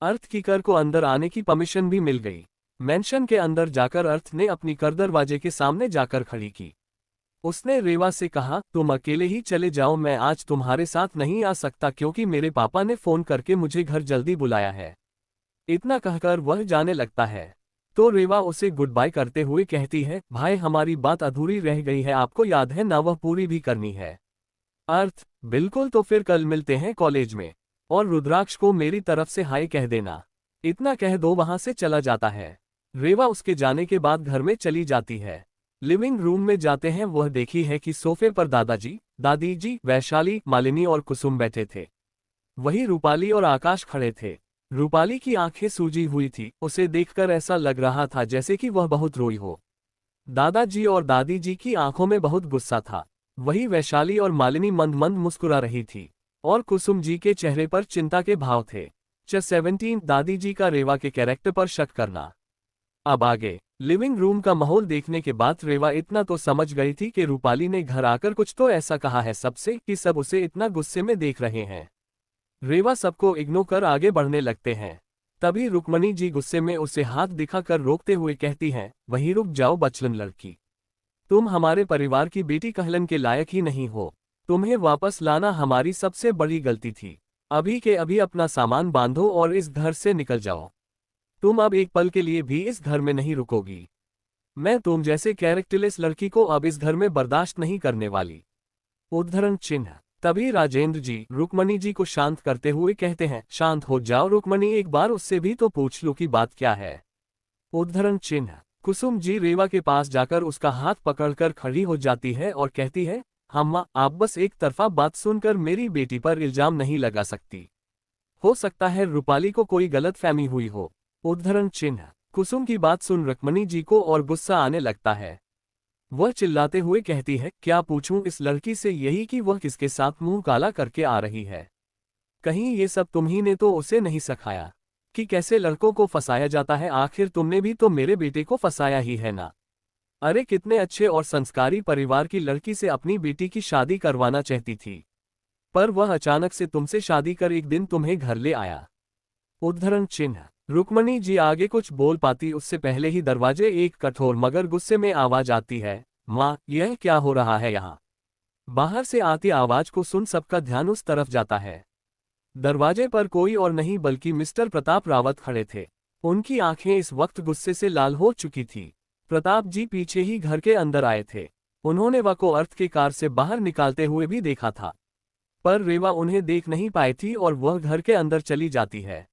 [SPEAKER 1] अर्थ की कर को अंदर आने की परमिशन भी मिल गई। मेंशन के अंदर जाकर अर्थ ने अपनी कर दरवाजे के सामने जाकर खड़ी की। उसने रेवा से कहा, तुम अकेले ही चले जाओ, मैं आज तुम्हारे साथ नहीं आ सकता क्योंकि मेरे पापा ने फोन करके मुझे घर जल्दी बुलाया है। इतना कहकर वह जाने लगता है। तो रेवा उसे गुड बाय करते हुए कहती है, भाई हमारी बात अधूरी रह गई है, आपको याद है ना, वह पूरी भी करनी है। अर्थ, बिल्कुल, तो फिर कल मिलते हैं कॉलेज में, और रुद्राक्ष को मेरी तरफ से हाय कह देना। इतना कह दो वहां से चला जाता है। रेवा उसके जाने के बाद घर में चली जाती है। लिविंग रूम में जाते हैं, वह देखी है कि सोफे पर दादाजी, दादी जी, वैशाली, मालिनी और कुसुम बैठे थे। वही रूपाली और आकाश खड़े थे। रूपाली की आंखें सूजी हुई थी, उसे देखकर ऐसा लग रहा था जैसे कि वह बहुत रोई हो। दादाजी और दादी जी की आंखों में बहुत गुस्सा था। वही वैशाली और मालिनी मंद मंद मुस्कुरा रही थी, और कुसुम जी के चेहरे पर चिंता के भाव थे। 17 दादी जी का रेवा के कैरेक्टर पर शक करना। अब आगे। लिविंग रूम का माहौल देखने के बाद रेवा इतना तो समझ गई थी कि रूपाली ने घर आकर कुछ तो ऐसा कहा है सबसे कि सब उसे इतना गुस्से में देख रहे हैं। रेवा सबको इग्नोर कर आगे बढ़ने लगते हैं। तभी रुक्मणी जी गुस्से में उसे हाथ दिखाकर रोकते हुए कहती हैं, वहीं रुक जाओ बचलन लड़की, तुम हमारे परिवार की बेटी कहलन के लायक ही नहीं हो। तुम्हें वापस लाना हमारी सबसे बड़ी गलती थी। अभी के अभी अपना सामान बांधो और इस घर से निकल जाओ। तुम अब एक पल के लिए भी इस घर में नहीं रुकोगी। मैं तुम जैसे कैरेक्टरलेस लड़की को अब इस घर में बर्दाश्त नहीं करने वाली। उद्धरण चिन्ह। तभी राजेंद्र जी रुक्मणी जी को शांत करते हुए कहते हैं, शांत हो जाओ रुक्मणी, एक बार उससे भी तो पूछ लो कि बात क्या है। उद्धरण चिन्ह। कुसुम जी रेवा के पास जाकर उसका हाथ पकड़कर खड़ी हो जाती है और कहती है, अम्मा आप बस एक तरफा बात सुनकर मेरी बेटी पर इल्जाम नहीं लगा सकती। हो सकता है रूपाली को कोई गलतफहमी हुई हो। उद्धरण चिन्ह। कुसुम की बात सुन रुक्मणी जी को और गुस्सा आने लगता है। वह चिल्लाते हुए कहती है, क्या पूछूं इस लड़की से यही कि वह किसके साथ मुंह काला करके आ रही है। कहीं ये सब तुम्ही ने तो उसे नहीं सिखाया कि कैसे लड़कों को फंसाया जाता है। आखिर तुमने भी तो मेरे बेटे को फंसाया ही है ना। अरे कितने अच्छे और संस्कारी परिवार की लड़की से अपनी बेटी की शादी करवाना चाहती थी, पर वह अचानक से तुमसे शादी कर एक दिन तुम्हें घर ले आया। उद्धरण चिन्ह। रुक्मणी जी आगे कुछ बोल पाती उससे पहले ही दरवाजे एक कठोर मगर गुस्से में आवाज आती है, माँ यह क्या हो रहा है यहाँ। बाहर से आती आवाज को सुन सबका ध्यान उस तरफ जाता है। दरवाजे पर कोई और नहीं बल्कि मिस्टर प्रताप रावत खड़े थे। उनकी आंखें इस वक्त गुस्से से लाल हो चुकी थी। प्रताप जी पीछे ही घर के अंदर आए थे। उन्होंने वा को अर्थ के कार से बाहर निकालते हुए भी देखा था, पर रेवा उन्हें देख नहीं पाई थी और वह घर के अंदर चली जाती है।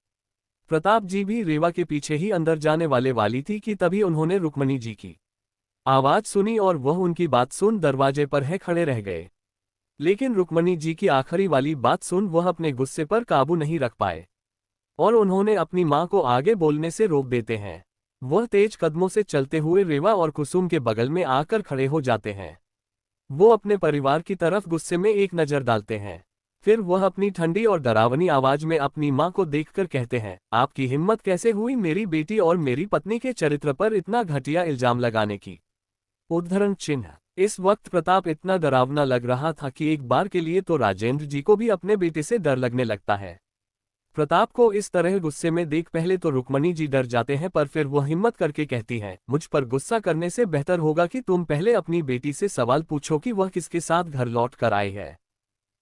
[SPEAKER 1] प्रताप जी भी रेवा के पीछे ही अंदर जाने वाली थी कि तभी उन्होंने रुक्मणी जी की आवाज सुनी और वह उनकी बात सुन दरवाजे पर है खड़े रह गए। लेकिन रुक्मणी जी की आखिरी वाली बात सुन वह अपने गुस्से पर काबू नहीं रख पाए और उन्होंने अपनी मां को आगे बोलने से रोक देते हैं। वह तेज कदमों से चलते हुए रेवा और कुसुम के बगल में आकर खड़े हो जाते हैं। वो अपने परिवार की तरफ गुस्से में एक नजर डालते हैं। फिर वह अपनी ठंडी और डरावनी आवाज में अपनी मां को देखकर कहते हैं, आपकी हिम्मत कैसे हुई मेरी बेटी और मेरी पत्नी के चरित्र पर इतना घटिया इल्जाम लगाने की। उद्धरण चिन्ह। इस वक्त प्रताप इतना डरावना लग रहा था कि एक बार के लिए तो राजेंद्र जी को भी अपने बेटे से डर लगने लगता है। प्रताप को इस तरह गुस्से में देख पहले तो रुक्मणी जी डर जाते हैं, पर फिर वह हिम्मत करके कहती हैं, मुझ पर गुस्सा करने से बेहतर होगा कि तुम पहले अपनी बेटी से सवाल पूछो कि वह किसके साथ घर लौट कर आई है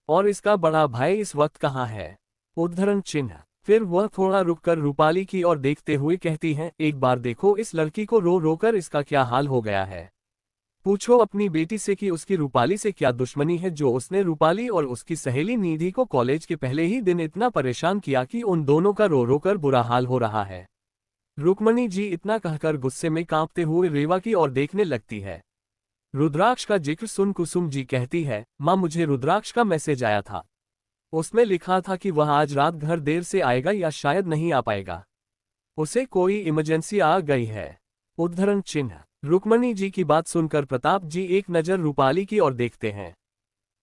[SPEAKER 1] और इसका बड़ा भाई इस वक्त कहाँ है। उद्धरण चिन्ह। फिर वह थोड़ा रुककर रूपाली की ओर देखते हुए कहती हैं, एक बार देखो इस लड़की को रो रो कर इसका क्या हाल हो गया है। पूछो अपनी बेटी से कि उसकी रूपाली से क्या दुश्मनी है जो उसने रूपाली और उसकी सहेली निधि को कॉलेज के पहले ही दिन इतना परेशान किया कि उन दोनों का रो रो कर बुरा हाल हो रहा है। रुक्मणी जी इतना कहकर गुस्से में कांपते हुए रेवा की ओर देखने लगती है। रुद्राक्ष का जिक्र सुन कुसुम जी कहती है, माँ मुझे रुद्राक्ष का मैसेज आया था। उसमें लिखा था कि वह आज रात घर देर से आएगा या शायद नहीं आ पाएगा। उसे कोई इमरजेंसी आ गई है। उद्धरण चिन्ह। रुक्मणी जी की बात सुनकर प्रताप जी एक नज़र रूपाली की ओर देखते हैं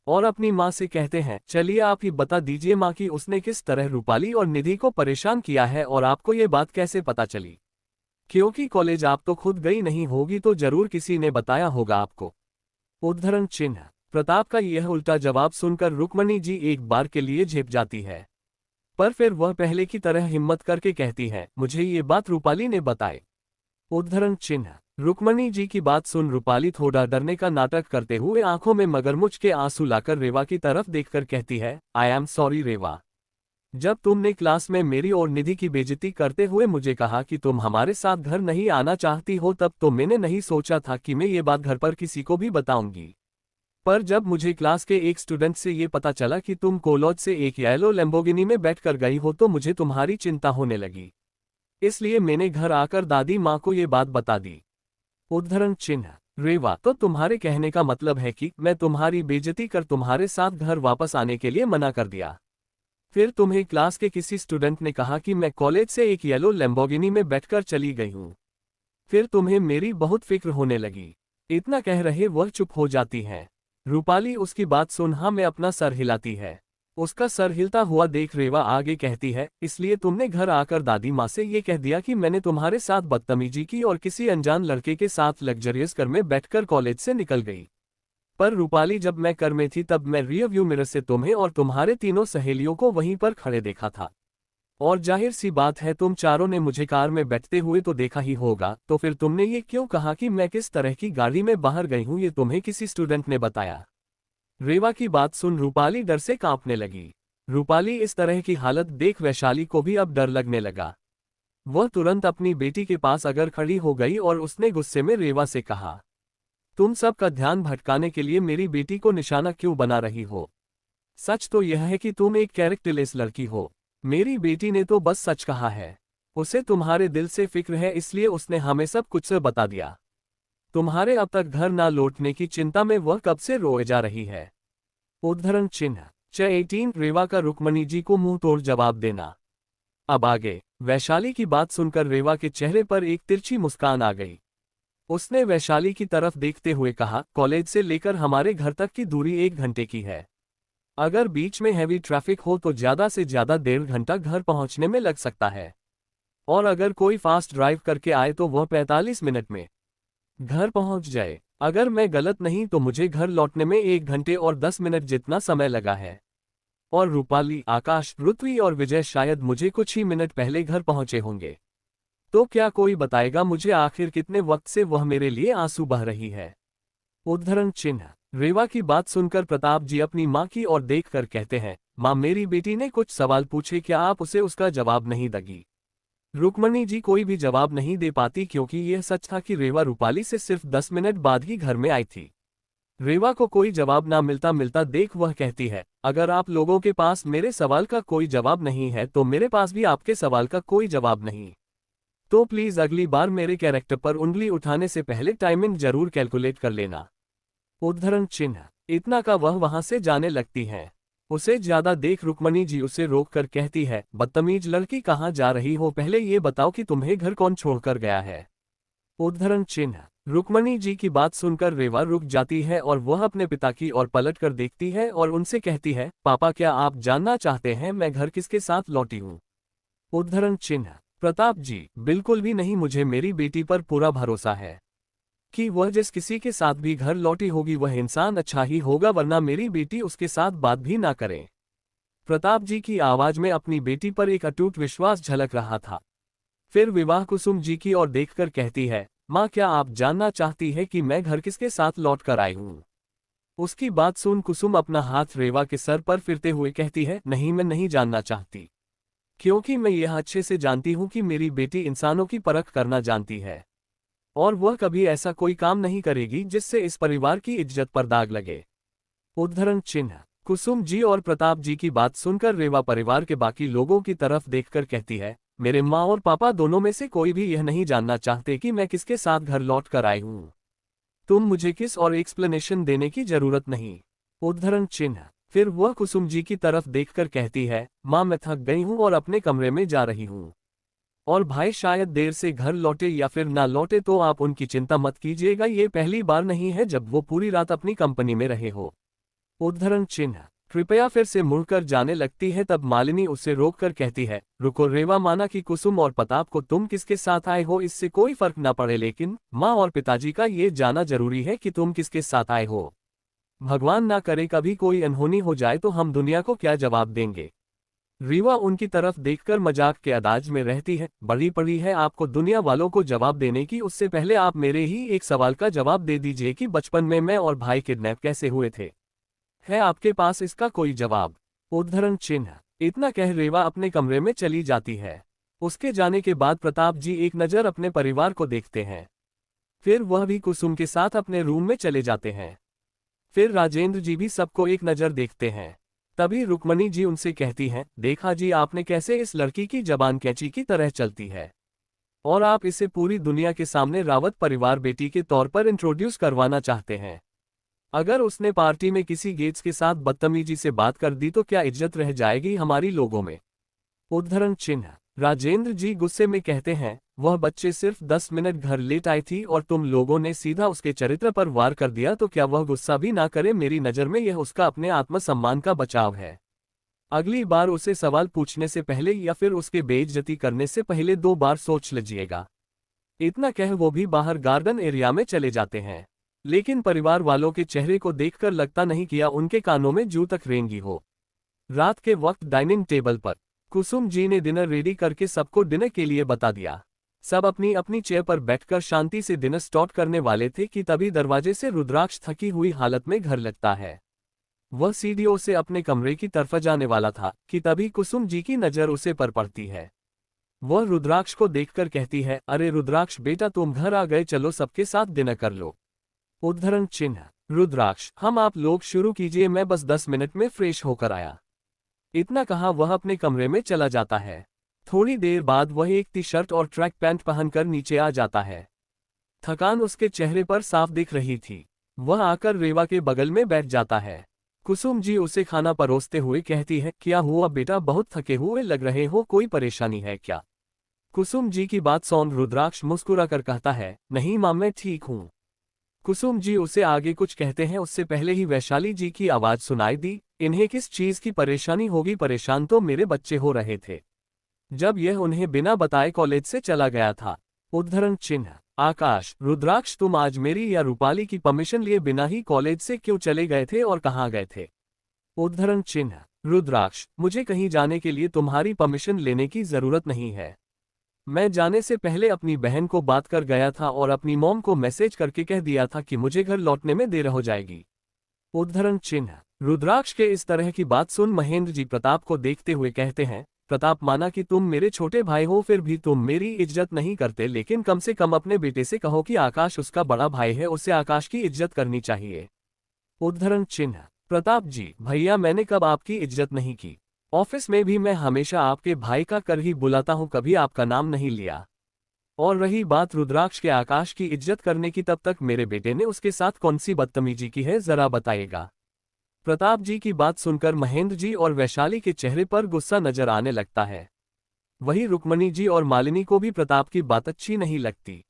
[SPEAKER 1] और अपनी माँ से कहते हैं, चलिए आप ही बता दीजिए माँ कि उसने किस तरह रूपाली और निधि को परेशान किया है और आपको ये बात कैसे पता चली। क्योंकि कॉलेज आप तो खुद गई नहीं होगी तो जरूर किसी ने बताया होगा आपको। उद्धरण चिन्ह। प्रताप का यह उल्टा जवाब सुनकर रुक्मणी जी एक बार के लिए झेप जाती है, पर फिर वह पहले की तरह हिम्मत करके कहती है, मुझे ये बात रूपाली ने बताई। उद्धरण चिन्ह। रुक्मणी जी की बात सुन रूपाली थोड़ा डरने का नाटक करते हुए आंखों में मगरमुच्छ के आंसू लाकर रेवा की तरफ देखकर कहती है, आई एम सॉरी रेवा। जब तुमने क्लास में मेरी और निधि की बेइज्जती करते हुए मुझे कहा कि तुम हमारे साथ घर नहीं आना चाहती हो, तब तो मैंने नहीं सोचा था कि मैं ये बात घर पर किसी को भी बताऊंगी। पर जब मुझे क्लास के एक स्टूडेंट से ये पता चला कि तुम कॉलेज से एक येलो लैम्बोर्गिनी में बैठकर गई हो तो मुझे तुम्हारी चिंता होने लगी। इसलिए मैंने घर आकर दादी माँ को ये बात बता दी। उद्धरण चिन्ह। रेवा, तो तुम्हारे कहने का मतलब है कि मैं तुम्हारी बेइज्जती कर तुम्हारे साथ घर वापस आने के लिए मना कर दिया। फिर तुम्हें क्लास के किसी स्टूडेंट ने कहा कि मैं कॉलेज से एक येलो लैम्बोर्गिनी में बैठकर चली गई हूँ। फिर तुम्हें मेरी बहुत फिक्र होने लगी। इतना कह रहे वह चुप हो जाती हैं। रूपाली उसकी बात सुन हाँ में अपना सर हिलाती है। उसका सर हिलता हुआ देख रेवा आगे कहती है, इसलिए तुमने घर आकर दादी माँ से ये कह दिया कि मैंने तुम्हारे साथ बदतमीजी की और किसी अनजान लड़के के साथ लग्जरियस कार में बैठकर कॉलेज से निकल गई। पर रूपाली, जब मैं कार में थी तब मैं रियर व्यू मिरर से तुम्हें और तुम्हारे तीनों सहेलियों को वहीं पर खड़े देखा था। और जाहिर सी बात है तुम चारों ने मुझे कार में बैठते हुए तो देखा ही होगा, तो फिर तुमने ये क्यों कहा कि मैं किस तरह की गाड़ी में बाहर गई हूँ ये तुम्हें किसी स्टूडेंट ने बताया। रेवा की बात सुन रूपाली डर से कांपने लगी। रूपाली इस तरह की हालत देख वैशाली को भी अब डर लगने लगा। वह तुरंत अपनी बेटी के पास अगर खड़ी हो गई और उसने गुस्से में रेवा से कहा, तुम सबका ध्यान भटकाने के लिए मेरी बेटी को निशाना क्यों बना रही हो? सच तो यह है कि तुम एक कैरेक्टरलेस लड़की हो। मेरी बेटी ने तो बस सच कहा है। उसे तुम्हारे दिल से फिक्र है इसलिए उसने हमें सब कुछ बता दिया। तुम्हारे अब तक घर ना लौटने की चिंता में वह कब से रोए जा रही है। उद्धरण चिन्ह। 18 रेवा का रुक्मणी जी को मुंह तोड़ जवाब देना। अब आगे। वैशाली की बात सुनकर रेवा के चेहरे पर एक तिरछी मुस्कान आ गई। उसने वैशाली की तरफ देखते हुए कहा, कॉलेज से लेकर हमारे घर तक की दूरी 1 घंटे की है। अगर बीच में हैवी ट्रैफिक हो तो ज्यादा से ज्यादा 1.5 घंटा घर पहुंचने में लग सकता है। और अगर कोई फास्ट ड्राइव करके आए तो वह 45 मिनट में घर पहुंच जाए। अगर मैं गलत नहीं तो मुझे घर लौटने में 1 घंटे और 10 मिनट जितना समय लगा है। और रूपाली, आकाश, ऋत्वी और विजय शायद मुझे कुछ ही मिनट पहले घर पहुंचे होंगे। तो क्या कोई बताएगा मुझे आखिर कितने वक्त से वह मेरे लिए आंसू बह रही है। उद्धरण चिन्ह। रेवा की बात सुनकर प्रताप जी अपनी माँ की ओर देखकर कहते हैं, माँ मेरी बेटी ने कुछ सवाल पूछे, क्या आप उसे उसका जवाब नहीं दोगी? रुक्मणी जी कोई भी जवाब नहीं दे पाती क्योंकि यह सच था कि रेवा रूपाली से सिर्फ 10 मिनट बाद ही घर में आई थी। रेवा को कोई जवाब ना मिलता मिलता देख वह कहती है, अगर आप लोगों के पास मेरे सवाल का कोई जवाब नहीं है तो मेरे पास भी आपके सवाल का कोई जवाब नहीं। तो प्लीज अगली बार मेरे कैरेक्टर पर उंगली उठाने से पहले टाइमिंग जरूर कैलकुलेट कर लेना। उद्धरण चिन्ह। इतना का वह वहां से जाने लगती हैं। उसे ज्यादा देख रुक्मणी जी उसे रोक कर कहती है, बदतमीज लड़की कहाँ जा रही हो, पहले ये बताओ कि तुम्हें घर कौन छोड़कर गया है। उद्धरण चिन्ह। रुक्मणी जी की बात सुनकर रेवा रुक जाती है और वह अपने पिता की ओर पलट कर देखती है और उनसे कहती है, पापा क्या आप जानना चाहते हैं मैं घर किसके साथ लौटी हूँ? उद्धरण चिन्ह। प्रताप जी, बिल्कुल भी नहीं, मुझे मेरी बेटी पर पूरा भरोसा है कि वह जिस किसी के साथ भी घर लौटी होगी वह इंसान अच्छा ही होगा, वरना मेरी बेटी उसके साथ बात भी ना करे। प्रताप जी की आवाज में अपनी बेटी पर एक अटूट विश्वास झलक रहा था। फिर विवाह कुसुम जी की ओर देखकर कहती है, माँ क्या आप जानना चाहती है कि मैं घर किसके साथ लौट कर आई हूँ? उसकी बात सुन कुसुम अपना हाथ रेवा के सर पर फिरते हुए कहती है, नहीं मैं नहीं जानना चाहती, क्योंकि मैं यह अच्छे से जानती हूँ कि मेरी बेटी इंसानों की परख करना जानती है और वह कभी ऐसा कोई काम नहीं करेगी जिससे इस परिवार की इज्जत पर दाग लगे। उद्धरण चिन्ह। कुसुम जी और प्रताप जी की बात सुनकर रेवा परिवार के बाकी लोगों की तरफ देखकर कहती है, मेरे माँ और पापा दोनों में से कोई भी यह नहीं जानना चाहते कि मैं किसके साथ घर लौट कर आई हूँ। तुम मुझे किस और एक्सप्लेनेशन देने की जरूरत नहीं। उद्धरण चिन्ह। फिर वह कुसुम जी की तरफ देखकर कहती है, माँ मैं थक गई हूँ और अपने कमरे में जा रही हूँ। और भाई शायद देर से घर लौटे या फिर ना लौटे तो आप उनकी चिंता मत कीजिएगा, ये पहली बार नहीं है जब वो पूरी रात अपनी कंपनी में रहे हो। उद्धरण चिन्ह। कृपया फिर से मुड़कर जाने लगती है, तब मालिनी उसे रोककर कहती है, रुको रेवा, माना कि कुसुम और प्रताप को तुम किसके साथ आए हो इससे कोई फर्क ना पड़े, लेकिन माँ और पिताजी का ये जानना जरूरी है कि तुम किसके साथ आए हो। भगवान ना करे कभी कोई अनहोनी हो जाए तो हम दुनिया को क्या जवाब देंगे। रीवा उनकी तरफ देखकर मजाक के अंदाज में रहती है, बड़ी पड़ी है आपको दुनिया वालों को जवाब देने की, उससे पहले आप मेरे ही एक सवाल का जवाब दे दीजिए कि बचपन में मैं और भाई किडनैप कैसे हुए थे। है आपके पास इसका कोई जवाब? उद्धरण चिन्ह। इतना कह रेवा अपने कमरे में चली जाती है। उसके जाने के बाद प्रताप जी एक नज़र अपने परिवार को देखते हैं। फिर वह भी कुसुम के साथ अपने रूम में चले जाते हैं। फिर राजेंद्र जी भी सबको एक नज़र देखते हैं। तभी रुक्मणी जी उनसे कहती हैं, देखा जी आपने कैसे इस लड़की की जबान कैंची की तरह चलती है, और आप इसे पूरी दुनिया के सामने रावत परिवार बेटी के तौर पर इंट्रोड्यूस करवाना चाहते हैं। अगर उसने पार्टी में किसी गेट्स के साथ बदतमीजी से बात कर दी तो क्या इज्जत रह जाएगी हमारी लोगों में? उद्धरण चिन्ह। राजेंद्र जी गुस्से में कहते हैं, वह बच्चे सिर्फ 10 मिनट घर लेट आई थी और तुम लोगों ने सीधा उसके चरित्र पर वार कर दिया, तो क्या वह गुस्सा भी ना करे? मेरी नज़र में यह उसका अपने आत्मसम्मान का बचाव है। अगली बार उसे सवाल पूछने से पहले या फिर उसके बेइज्जती करने से पहले 2 बार सोच लीजिएगा। इतना कह वो भी बाहर गार्डन एरिया में चले जाते हैं। लेकिन परिवार वालों के चेहरे को देखकर लगता नहीं किया उनके कानों में जू तक रेंगी हो। रात के वक्त डाइनिंग टेबल पर कुसुम जी ने डिनर रेडी करके सबको डिनर के लिए बता दिया। सब अपनी अपनी चेयर पर बैठकर शांति से डिनर स्टार्ट करने वाले थे कि तभी दरवाजे से रुद्राक्ष थकी हुई हालत में घर लगता है। वह सीढ़ियों से अपने कमरे की तरफ जाने वाला था कि तभी कुसुम जी की नज़र उसे पर पड़ती है। वह रुद्राक्ष को देखकर कहती है, अरे रुद्राक्ष बेटा तुम घर आ गए, चलो सबके साथ डिनर कर लो। उद्धरण चिन्ह। रुद्राक्ष, हम आप लोग शुरू कीजिए, मैं बस 10 मिनट में फ्रेश होकर आया। इतना कहा वह अपने कमरे में चला जाता है। थोड़ी देर बाद वह एक टी शर्ट और ट्रैक पैंट पहनकर नीचे आ जाता है। थकान उसके चेहरे पर साफ दिख रही थी। वह आकर रेवा के बगल में बैठ जाता है। कुसुम जी उसे खाना परोसते हुए कहती है, क्या हुआ बेटा, बहुत थके हुए लग रहे हो, कोई परेशानी है क्या? कुसुम जी की बात सुन रुद्राक्ष मुस्कुराकर कहता है, नहीं मां मैं ठीक हूँ। कुसुम जी उसे आगे कुछ कहते हैं उससे पहले ही वैशाली जी की आवाज सुनाई दी, इन्हें किस चीज की परेशानी होगी, परेशान तो मेरे बच्चे हो रहे थे जब यह उन्हें बिना बताए कॉलेज से चला गया था। उद्धरण चिन्ह। आकाश, रुद्राक्ष तुम आज मेरी या रूपाली की परमिशन लिए बिना ही कॉलेज से क्यों चले गए थे और कहाँ गए थे? उद्धरण चिन्ह। रुद्राक्ष, मुझे कहीं जाने के लिए तुम्हारी परमिशन लेने की जरूरत नहीं है। मैं जाने से पहले अपनी बहन को बात कर गया था और अपनी मॉम को मैसेज करके कह दिया था कि मुझे घर लौटने में देर हो जाएगी। उद्धरण चिन्ह। रुद्राक्ष के इस तरह की बात सुन महेंद्र जी प्रताप को देखते हुए कहते हैं, प्रताप माना कि तुम मेरे छोटे भाई हो फिर भी तुम मेरी इज्जत नहीं करते, लेकिन कम से कम अपने बेटे से कहो कि आकाश उसका बड़ा भाई है, उसे आकाश की इज्जत करनी चाहिए। उद्धरण चिन्ह। प्रताप जी भैया, मैंने कब आपकी इज्जत नहीं की? ऑफिस में भी मैं हमेशा आपके भाई का कर ही बुलाता हूं, कभी आपका नाम नहीं लिया। और रही बात रुद्राक्ष के आकाश की इज्जत करने की, तब तक मेरे बेटे ने उसके साथ कौन सी बदतमीजी की है जरा बताइएगा। प्रताप जी की बात सुनकर महेंद्र जी और वैशाली के चेहरे पर गुस्सा नजर आने लगता है। वही रुक्मणी जी और मालिनी को भी प्रताप की बात अच्छी नहीं लगती।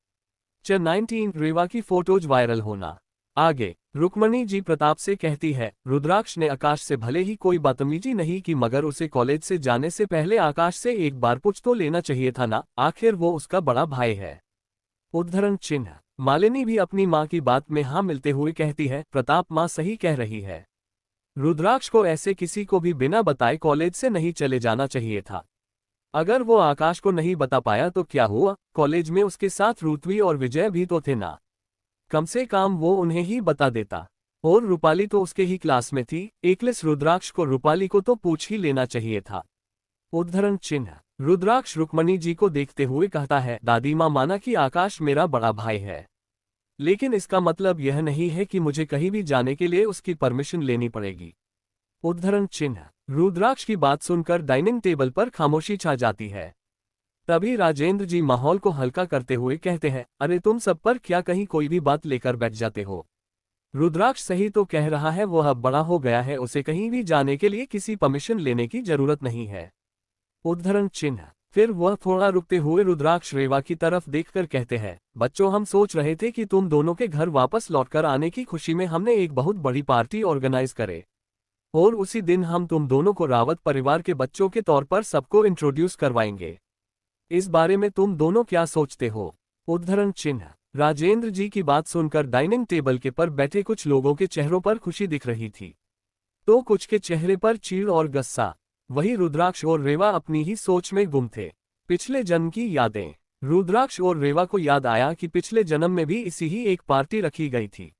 [SPEAKER 1] 19 रेवा की फोटोज वायरल होना। आगे रुक्मणी जी प्रताप से कहती है, रुद्राक्ष ने आकाश से भले ही कोई बदतमीजी नहीं की, मगर उसे कॉलेज से जाने से पहले आकाश से एक बार पूछ तो लेना चाहिए था ना, आखिर वो उसका बड़ा भाई है। उद्धरण चिन्ह। मालिनी भी अपनी माँ की बात में हाँ मिलते हुए कहती है, प्रताप माँ सही कह रही है। रुद्राक्ष को ऐसे किसी को भी बिना बताए कॉलेज से नहीं चले जाना चाहिए था। अगर वो आकाश को नहीं बता पाया तो क्या हुआ, कॉलेज में उसके साथ रुतवी और विजय भी तो थे ना, कम से कम वो उन्हें ही बता देता। और रूपाली तो उसके ही क्लास में थी, एकलिस रुद्राक्ष को रूपाली को तो पूछ ही लेना चाहिए था। उद्धरण चिन्ह। रुद्राक्ष रुक्मणी जी को देखते हुए कहता है, दादी माँ माना कि आकाश मेरा बड़ा भाई है, लेकिन इसका मतलब यह नहीं है कि मुझे कहीं भी जाने के लिए उसकी परमिशन लेनी पड़ेगी। उद्धरण चिन्ह। रुद्राक्ष की बात सुनकर डाइनिंग टेबल पर खामोशी छा जाती है। तभी राजेंद्र जी माहौल को हल्का करते हुए कहते हैं, अरे तुम सब पर क्या कहीं कोई भी बात लेकर बैठ जाते हो। रुद्राक्ष सही तो कह रहा है, वह अब बड़ा हो गया है, उसे कहीं भी जाने के लिए किसी परमिशन लेने की जरूरत नहीं है। उद्धरण चिन्ह। फिर वह थोड़ा रुकते हुए रुद्राक्ष रेवा की तरफ देखकर कहते हैं, बच्चों हम सोच रहे थे कि तुम दोनों के घर वापस लौटकर आने की खुशी में हमने एक बहुत बड़ी पार्टी ऑर्गेनाइज करे और उसी दिन हम तुम दोनों को रावत परिवार के बच्चों के तौर पर सबको इंट्रोड्यूस करवाएंगे। इस बारे में तुम दोनों क्या सोचते हो? उद्धरण चिन्ह। राजेंद्र जी की बात सुनकर डाइनिंग टेबल के पर बैठे कुछ लोगों के चेहरों पर खुशी दिख रही थी, तो कुछ के चेहरे पर चीड़ और गुस्सा। वही रुद्राक्ष और रेवा अपनी ही सोच में गुम थे। पिछले जन्म की यादें। रुद्राक्ष और रेवा को याद आया कि पिछले जन्म में भी इसी ही एक पार्टी रखी गई थी,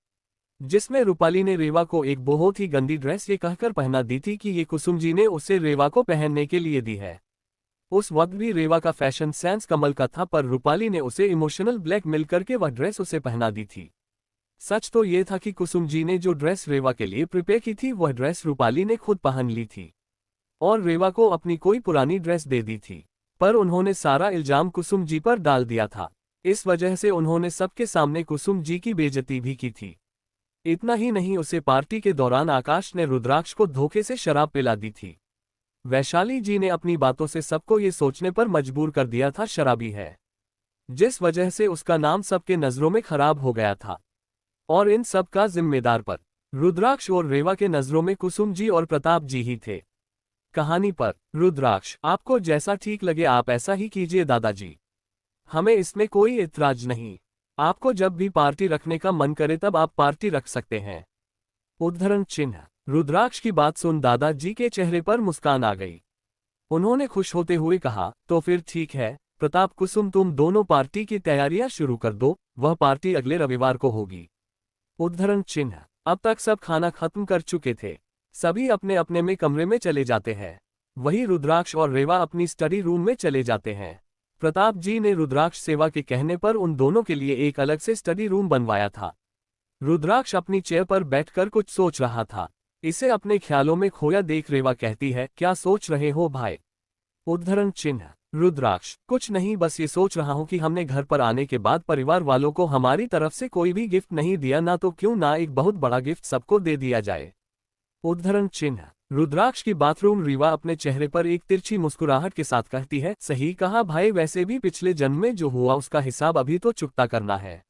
[SPEAKER 1] जिसमें रूपाली ने रेवा को एक बहुत ही गंदी ड्रेस ये कहकर पहना दी थी कि ये कुसुम जी ने उसे रेवा को पहनने के लिए दी है। उस वक्त भी रेवा का फैशन सेंस कमल का था, पर रूपाली ने उसे इमोशनल ब्लैकमेल करके वह ड्रेस उसे पहना दी थी। सच तो ये था कि कुसुम जी ने जो ड्रेस रेवा के लिए प्रिपेयर की थी वह ड्रेस रूपाली ने खुद पहन ली थी और रेवा को अपनी कोई पुरानी ड्रेस दे दी थी, पर उन्होंने सारा इल्जाम कुसुम जी पर डाल दिया था। इस वजह से उन्होंने सबके सामने कुसुम जी की बेइज्जती भी की थी। इतना ही नहीं, उसे पार्टी के दौरान आकाश ने रुद्राक्ष को धोखे से शराब पिला दी थी। वैशाली जी ने अपनी बातों से सबको ये सोचने पर मजबूर कर दिया था शराबी है, जिस वजह से उसका नाम सबके नजरों में खराब हो गया था। और इन सब का जिम्मेदार पर रुद्राक्ष और रेवा के नजरों में कुसुम जी और प्रताप जी ही थे। कहानी पर रुद्राक्ष, आपको जैसा ठीक लगे आप ऐसा ही कीजिए दादाजी, हमें इसमें कोई इतराज नहीं। आपको जब भी पार्टी रखने का मन करे तब आप पार्टी रख सकते हैं। उद्धरण चिन्ह। रुद्राक्ष की बात सुन दादाजी के चेहरे पर मुस्कान आ गई। उन्होंने खुश होते हुए कहा, तो फिर ठीक है प्रताप कुसुम, तुम दोनों पार्टी की तैयारियां शुरू कर दो, वह पार्टी अगले रविवार को होगी। उद्धरण चिन्ह। अब तक सब खाना खत्म कर चुके थे, सभी अपने अपने में कमरे में चले जाते हैं। वही रुद्राक्ष और रेवा अपनी स्टडी रूम में चले जाते हैं। प्रताप जी ने रुद्राक्ष सेवा के कहने पर उन दोनों के लिए एक अलग से स्टडी रूम बनवाया था। रुद्राक्ष अपनी चेयर पर बैठकर कुछ सोच रहा था। इसे अपने ख्यालों में खोया देख रेवा कहती है, क्या सोच रहे हो भाई? उद्धरण चिन्ह। रुद्राक्ष, कुछ नहीं, बस ये सोच रहा हूँ कि हमने घर पर आने के बाद परिवार वालों को हमारी तरफ से कोई भी गिफ्ट नहीं दिया, ना तो क्यों ना एक बहुत बड़ा गिफ्ट सबको दे दिया जाए। उद्धरण चिन्ह। रुद्राक्ष की बाथरूम रीवा अपने चेहरे पर एक तिरछी मुस्कुराहट के साथ कहती है, सही कहा भाई, वैसे भी पिछले जन्म में जो हुआ उसका हिसाब अभी तो चुकता करना है,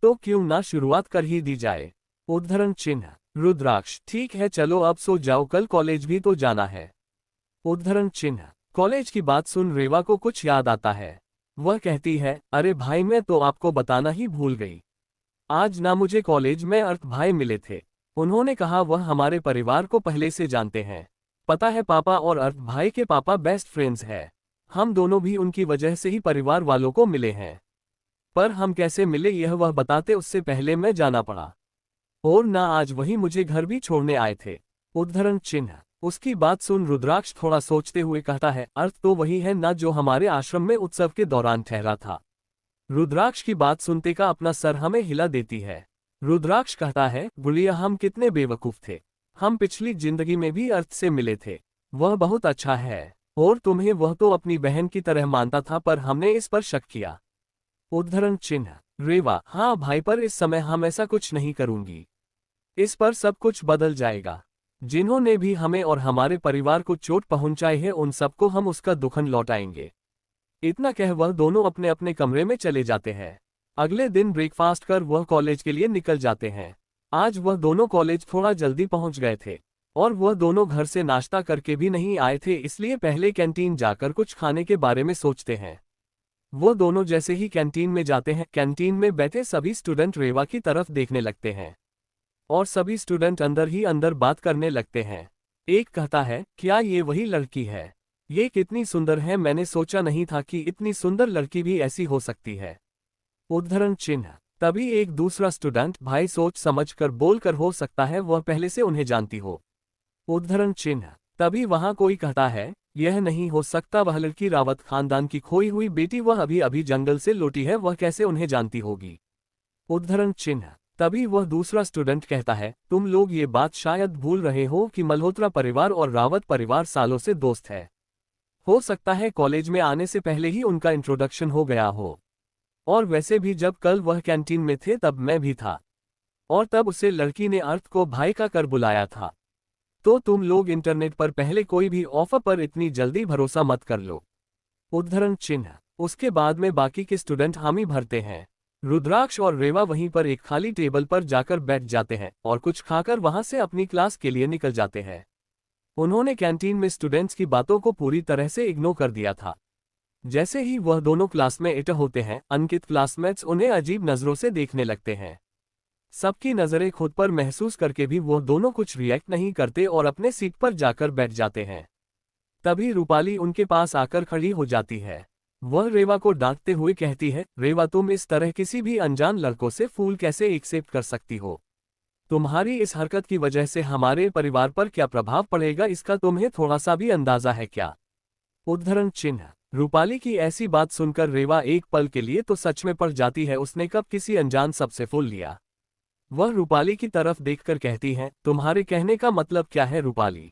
[SPEAKER 1] तो क्यों ना शुरुआत कर ही दी जाए। उद्धरण चिन्ह। रुद्राक्ष, ठीक है चलो अब सो जाओ, कल कॉलेज भी तो जाना है। उद्धरण चिन्ह। कॉलेज की बात सुन रेवा को कुछ याद आता है। वह कहती है, अरे भाई मैं तो आपको बताना ही भूल गई, आज ना मुझे कॉलेज में अर्थ भाई मिले थे। उन्होंने कहा वह हमारे परिवार को पहले से जानते हैं। पता है पापा और अर्थ भाई के पापा बेस्ट फ्रेंड्स हैं। हम दोनों भी उनकी वजह से ही परिवार वालों को मिले हैं, पर हम कैसे मिले यह वह बताते उससे पहले मैं जाना पड़ा, और ना आज वही मुझे घर भी छोड़ने आए थे। उद्धरण चिन्ह। उसकी बात सुन रुद्राक्ष थोड़ा सोचते हुए कहता है, अर्थ तो वही है ना जो हमारे आश्रम में उत्सव के दौरान ठहरा था। रुद्राक्ष की बात सुनते का अपना सर हमें हिला देती है। रुद्राक्ष कहता है, गुड़िया हम कितने बेवकूफ थे, हम पिछली जिंदगी में भी अर्थ से मिले थे, वह बहुत अच्छा है, और तुम्हें वह तो अपनी बहन की तरह मानता था, पर हमने इस पर शक किया। उद्धरण चिन्ह। रेवा, हाँ भाई, पर इस समय हम ऐसा कुछ नहीं करूंगी, इस पर सब कुछ बदल जाएगा। जिन्होंने भी हमें और हमारे परिवार को चोट पहुंचाई है उन सबको हम उसका दुखन लौटाएंगे। इतना कह वह दोनों अपने अपने कमरे में चले जाते हैं। अगले दिन ब्रेकफास्ट कर वह कॉलेज के लिए निकल जाते हैं। आज वह दोनों कॉलेज थोड़ा जल्दी पहुंच गए थे, और वह दोनों घर से नाश्ता करके भी नहीं आए थे, इसलिए पहले कैंटीन जाकर कुछ खाने के बारे में सोचते हैं। वो दोनों जैसे ही कैंटीन में जाते हैं, कैंटीन में बैठे सभी स्टूडेंट रेवा की तरफ देखने लगते हैं, और सभी स्टूडेंट अंदर ही अंदर बात करने लगते हैं। एक कहता है, क्या ये वही लड़की है? ये कितनी सुंदर है, मैंने सोचा नहीं था कि इतनी सुंदर लड़की भी ऐसी हो सकती है। उद्धरण चिन्ह। तभी एक दूसरा स्टूडेंट, भाई सोच समझ कर बोल कर, हो सकता है वह पहले से उन्हें जानती हो। उद्धरण चिन्ह। तभी वहां कोई कहता है, यह नहीं हो सकता, वह लड़की रावत खानदान की खोई हुई बेटी, वह अभी अभी जंगल से लौटी है, वह कैसे उन्हें जानती होगी। उद्धरण चिन्ह। तभी वह दूसरा स्टूडेंट कहता है, तुम लोग ये बात शायद भूल रहे हो कि मल्होत्रा परिवार और रावत परिवार सालों से दोस्त है। हो सकता है कॉलेज में आने से पहले ही उनका इंट्रोडक्शन हो गया हो। और वैसे भी जब कल वह कैंटीन में थे तब मैं भी था। और तब उसे लड़की ने अर्थ को भाई का कर बुलाया था। तो तुम लोग इंटरनेट पर पहले कोई भी ऑफर पर इतनी जल्दी भरोसा मत कर लो। उद्धरण चिन्ह। उसके बाद में बाकी के स्टूडेंट हामी भरते हैं। रुद्राक्ष और रेवा वहीं पर एक खाली टेबल पर जाकर बैठ जाते हैं और कुछ खाकर वहां से अपनी क्लास के लिए निकल जाते हैं। उन्होंने कैंटीन में स्टूडेंट्स की बातों को पूरी तरह से इग्नोर कर दिया था। जैसे ही वह दोनों क्लास में एंटर होते हैं, अंकित क्लासमेट्स उन्हें अजीब नजरों से देखने लगते हैं। सबकी नजरें खुद पर महसूस करके भी वह दोनों कुछ रिएक्ट नहीं करते और अपने सीट पर जाकर बैठ जाते हैं। तभी रूपाली उनके पास आकर खड़ी हो जाती है। वह रेवा को डांटते हुए कहती है, रेवा तुम इस तरह किसी भी अनजान लड़कों से फूल कैसे एक्सेप्ट कर सकती हो? तुम्हारी इस हरकत की वजह से हमारे परिवार पर क्या प्रभाव पड़ेगा इसका तुम्हें थोड़ा सा भी अंदाजा है क्या? उद्धरण चिन्ह। रूपाली की ऐसी बात सुनकर रेवा एक पल के लिए तो सच में पड़ जाती है, उसने कब किसी अनजान सबसे फूल लिया। वह रूपाली की तरफ देखकर कहती है, तुम्हारे कहने का मतलब क्या है रूपाली?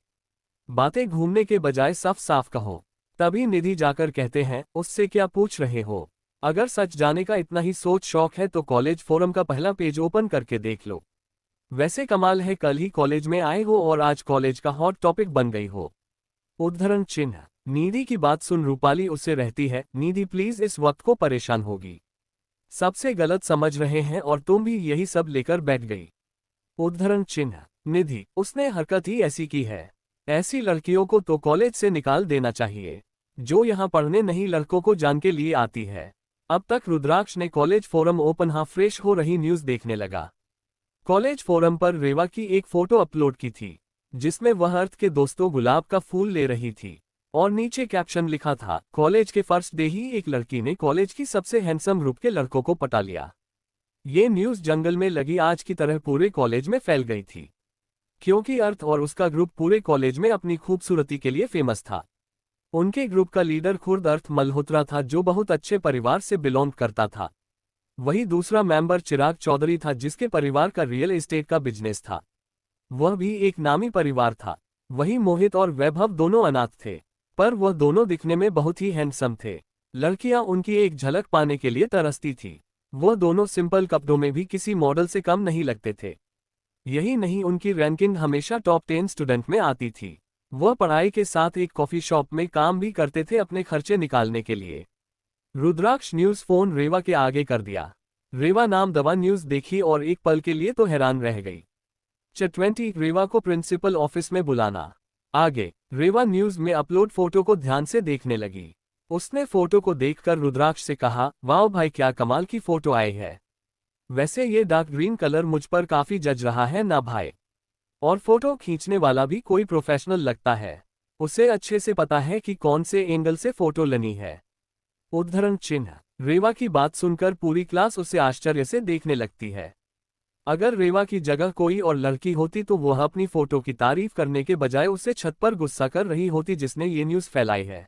[SPEAKER 1] बातें घूमने के बजाय साफ साफ कहो। तभी निधि जाकर कहते हैं, उससे क्या पूछ रहे हो? अगर सच जाने का इतना ही सोच शौक है तो कॉलेज फोरम का पहला पेज ओपन करके देख लो। वैसे कमाल है, कल ही कॉलेज में आए हो और आज कॉलेज का हॉट टॉपिक बन गई हो। उद्धरण चिन्ह। निधि की बात सुन रूपाली उससे रहती है, निधि प्लीज इस वक्त को परेशान होगी। सबसे गलत समझ रहे हैं और तुम भी यही सब लेकर बैठ गई। उद्धरण चिन्ह। निधि, उसने हरकत ही ऐसी की है। ऐसी लड़कियों को तो कॉलेज से निकाल देना चाहिए, जो यहाँ पढ़ने नहीं लड़कों को जान के लिए आती है। अब तक रुद्राक्ष ने कॉलेज फोरम ओपन हाँ फ्रेश हो रही न्यूज देखने लगा। कॉलेज फोरम पर रेवा की एक फोटो अपलोड की थी, जिसमें वह अर्थ के दोस्तों गुलाब का फूल ले रही थी और नीचे कैप्शन लिखा था, कॉलेज के फर्स्ट डे ही एक लड़की ने कॉलेज की सबसे हैंडसम ग्रुप के लड़कों को पटा लिया। ये न्यूज जंगल में लगी आग की तरह पूरे कॉलेज में फैल गई थी, क्योंकि अर्थ और उसका ग्रुप पूरे कॉलेज में अपनी खूबसूरती के लिए फेमस था। उनके ग्रुप का लीडर खुर्द अर्थ मल्होत्रा था, जो बहुत अच्छे परिवार से बिलोंग करता था। वही दूसरा मेंबर चिराग चौधरी था, जिसके परिवार का रियल एस्टेट का बिजनेस था। वह भी एक नामी परिवार था। वही मोहित और वैभव दोनों अनाथ थे, पर वह दोनों दिखने में बहुत ही हैंडसम थे। लड़कियां उनकी एक झलक पाने के लिए तरसती थी। वह दोनों सिंपल कपड़ों में भी किसी मॉडल से कम नहीं लगते थे। यही नहीं, उनकी रैंकिंग हमेशा टॉप 10 स्टूडेंट में आती थी। वह पढ़ाई के साथ एक कॉफी शॉप में काम भी करते थे अपने खर्चे निकालने के लिए। रुद्राक्ष न्यूज फोन रेवा के आगे कर दिया। रेवा नाम दवा न्यूज देखी और एक पल के लिए तो हैरान रह गई। 20 रेवा को प्रिंसिपल ऑफिस में बुलाना। आगे रेवा न्यूज में अपलोड फोटो को ध्यान से देखने लगी। उसने फोटो को देखकर रुद्राक्ष से कहा, वाह भाई क्या कमाल की फोटो आई है। वैसे ये डार्क ग्रीन कलर मुझ पर काफी जच रहा है ना भाई। और फोटो खींचने वाला भी कोई प्रोफेशनल लगता है। उसे अच्छे से पता है कि कौन से एंगल से फोटो लेनी है। उद्धरण चिन्ह। रेवा की बात सुनकर पूरी क्लास उसे आश्चर्य से देखने लगती है। अगर रेवा की जगह कोई और लड़की होती तो वह अपनी फोटो की तारीफ करने के बजाय उसे छत पर गुस्सा कर रही होती जिसने ये न्यूज़ फैलाई है।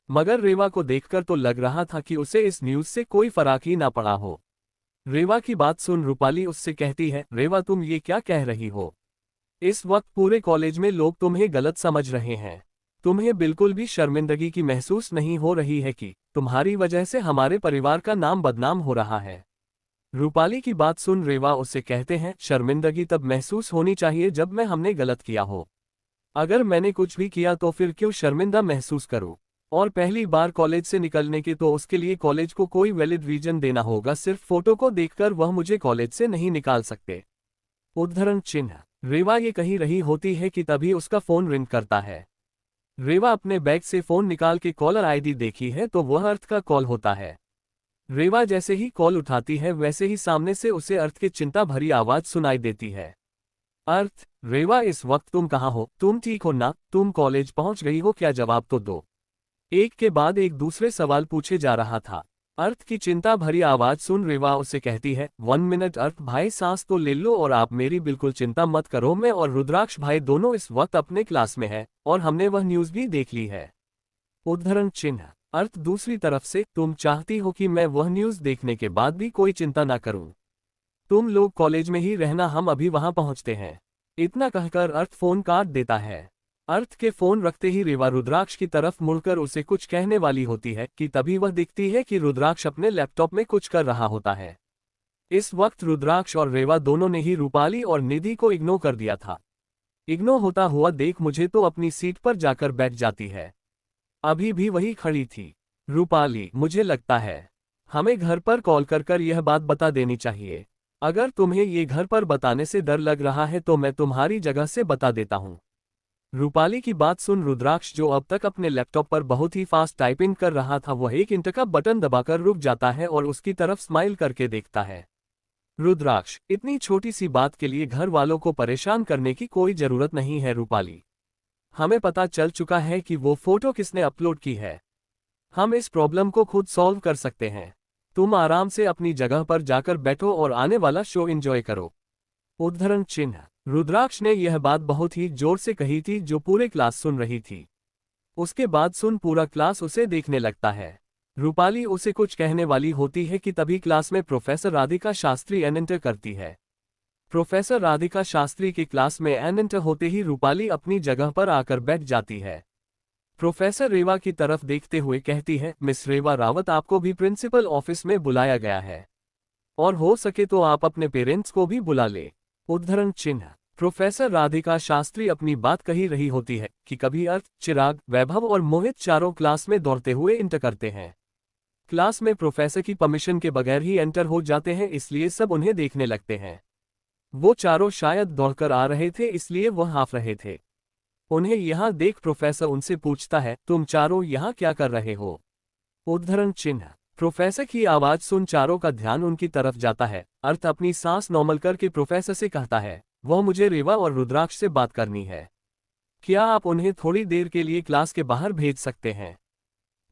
[SPEAKER 1] मगर रेवा को देखकर तो लग रहा था कि उसे इस न्यूज़ से कोई फर्क ही ना पड़ा हो। रेवा की बात सुन रूपाली उससे कहती है, रेवा तुम ये क्या कह रही हो? इस वक्त पूरे कॉलेज में लोग तुम्हें गलत समझ रहे हैं। तुम्हें बिल्कुल भी शर्मिंदगी की महसूस नहीं हो रही है कि तुम्हारी वजह से हमारे परिवार का नाम बदनाम हो रहा है? रूपाली की बात सुन रेवा उससे कहते हैं, शर्मिंदगी तब महसूस होनी चाहिए जब हमने गलत किया हो। अगर मैंने कुछ भी किया तो फिर क्यों शर्मिंदा महसूस करूं? और पहली बार कॉलेज से निकलने की तो उसके लिए कॉलेज को कोई वैलिड रीजन देना होगा, सिर्फ फोटो को देखकर वह मुझे कॉलेज से नहीं निकाल सकते। उद्धरण चिन्ह। रेवा ये कही रही होती है कि तभी उसका फोन रिंग करता है। रेवा अपने बैग से फोन निकाल के कॉलर आईडी देखी है तो वह अर्थ का कॉल होता है। रेवा जैसे ही कॉल उठाती है वैसे ही सामने से उसे अर्थ की चिंता भरी आवाज सुनाई देती है। अर्थ, रेवा इस वक्त तुम कहाँ हो? तुम ठीक हो ना? तुम कॉलेज पहुंच गई हो क्या? जवाब तो दो। एक के बाद एक दूसरे सवाल पूछे जा रहा था। अर्थ की चिंता भरी आवाज सुन रेवा उसे कहती है, 1 मिनट अर्थ भाई, सांस तो ले लो और आप मेरी बिल्कुल चिंता मत करो। मैं और रुद्राक्ष भाई दोनों इस वक्त अपने क्लास में है और हमने वह न्यूज भी देख ली है। उद्धरण चिन्ह। अर्थ दूसरी तरफ से, तुम चाहती हो कि मैं वह न्यूज देखने के बाद भी कोई चिंता ना करूं? तुम लोग कॉलेज में ही रहना, हम अभी वहां पहुंचते हैं। इतना कहकर अर्थ फोन काट देता है। अर्थ के फोन रखते ही रेवा रुद्राक्ष की तरफ मुड़कर उसे कुछ कहने वाली होती है कि तभी वह दिखती है कि रुद्राक्ष अपने लैपटॉप में कुछ कर रहा होता है। इस वक्त रुद्राक्ष और रेवा दोनों ने ही रूपाली और निधि को इग्नोर कर दिया था। इग्नोर होता हुआ देख मुझे तो अपनी सीट पर जाकर बैठ जाती है। अभी भी वही खड़ी थी। रूपाली, मुझे लगता है हमें घर पर कॉल कर यह बात बता देनी चाहिए। अगर तुम्हें ये घर पर बताने से डर लग रहा है तो मैं तुम्हारी जगह से बता देता हूँ। रूपाली की बात सुन रुद्राक्ष, जो अब तक अपने लैपटॉप पर बहुत ही फास्ट टाइपिंग कर रहा था, वह एक इंटर का बटन दबाकर रुक जाता है और उसकी तरफ स्माइल करके देखता है। रुद्राक्ष, इतनी छोटी सी बात के लिए घर वालों को परेशान करने की कोई जरूरत नहीं है रूपाली। हमें पता चल चुका है कि वो फोटो किसने अपलोड की है। हम इस प्रॉब्लम को खुद सॉल्व कर सकते हैं। तुम आराम से अपनी जगह पर जाकर बैठो और आने वाला शो एंजॉय करो। उद्धरण चिन्ह। रुद्राक्ष ने यह बात बहुत ही जोर से कही थी, जो पूरे क्लास सुन रही थी। उसके बाद सुन पूरा क्लास उसे देखने लगता है। रूपाली उसे कुछ कहने वाली होती है कि तभी क्लास में प्रोफेसर राधिका शास्त्री एंटर करती है। प्रोफेसर राधिका शास्त्री की क्लास में एंटर होते ही रूपाली अपनी जगह पर आकर बैठ जाती है। प्रोफेसर रेवा की तरफ देखते हुए कहती है, मिस रेवा रावत, आपको भी प्रिंसिपल ऑफिस में बुलाया गया है और हो सके तो आप अपने पेरेंट्स को भी बुला ले। उद्धरण चिन्ह। प्रोफेसर राधिका शास्त्री अपनी बात कही रही होती है कि कभी अर्थ, चिराग, वैभव और मोहित चारों क्लास में दौड़ते हुए एंटर करते हैं। क्लास में प्रोफेसर की परमिशन के बगैर ही एंटर हो जाते हैं, इसलिए सब उन्हें देखने लगते हैं। वो चारों शायद दौड़कर आ रहे थे, इसलिए वह हाफ रहे थे। उन्हें यहाँ देख प्रोफेसर उनसे पूछता है, तुम चारों यहाँ क्या कर रहे हो? उद्धरण चिन्ह। प्रोफेसर की आवाज सुन चारों का ध्यान उनकी तरफ जाता है। अर्थ अपनी सांस नॉर्मल करके प्रोफेसर से कहता है, वह मुझे रेवा और रुद्राक्ष से बात करनी है। क्या आप उन्हें थोड़ी देर के लिए क्लास के बाहर भेज सकते हैं?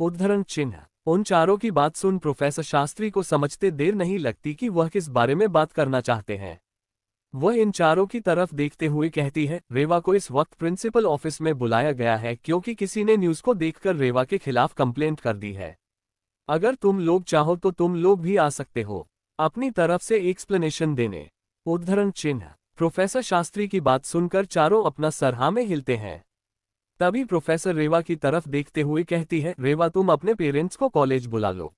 [SPEAKER 1] उद्धरण चिन्ह। उन चारों की बात सुन प्रोफेसर शास्त्री को समझते देर नहीं लगती कि वह किस बारे में बात करना चाहते हैं। वह इन चारों की तरफ देखते हुए कहती है, रेवा को इस वक्त प्रिंसिपल ऑफिस में बुलाया गया है क्योंकि किसी ने न्यूज़ को देखकर रेवा के खिलाफ कंप्लेंट कर दी है। अगर तुम लोग चाहो तो तुम लोग भी आ सकते हो अपनी तरफ से एक्सप्लेनेशन देने। उद्धरण चिन्ह। प्रोफेसर शास्त्री की बात सुनकर चारों अपना सर हाँ में हिलते हैं। तभी प्रोफेसर रेवा की तरफ देखते हुए कहती है, रेवा, तुम अपने पेरेंट्स को कॉलेज बुला लो,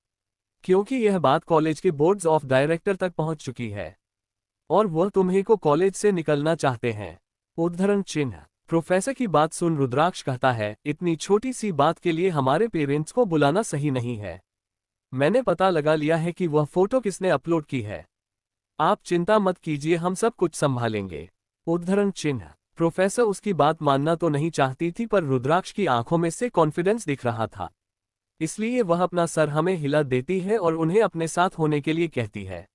[SPEAKER 1] क्योंकि यह बात कॉलेज के बोर्ड्स ऑफ डायरेक्टर तक पहुंच चुकी है और वह तुम्हें को कॉलेज से निकलना चाहते हैं। उद्धरण चिन्ह। प्रोफेसर की बात सुन रुद्राक्ष कहता है, इतनी छोटी सी बात के लिए हमारे पेरेंट्स को बुलाना सही नहीं है। मैंने पता लगा लिया है कि वह फोटो किसने अपलोड की है। आप चिंता मत कीजिए, हम सब कुछ संभालेंगे। उद्धरण चिन्ह। प्रोफेसर उसकी बात मानना तो नहीं चाहती थी, पर रुद्राक्ष की आंखों में से कॉन्फिडेंस दिख रहा था, इसलिए वह अपना सर हमें हिला देती है और उन्हें अपने साथ होने के लिए कहती है।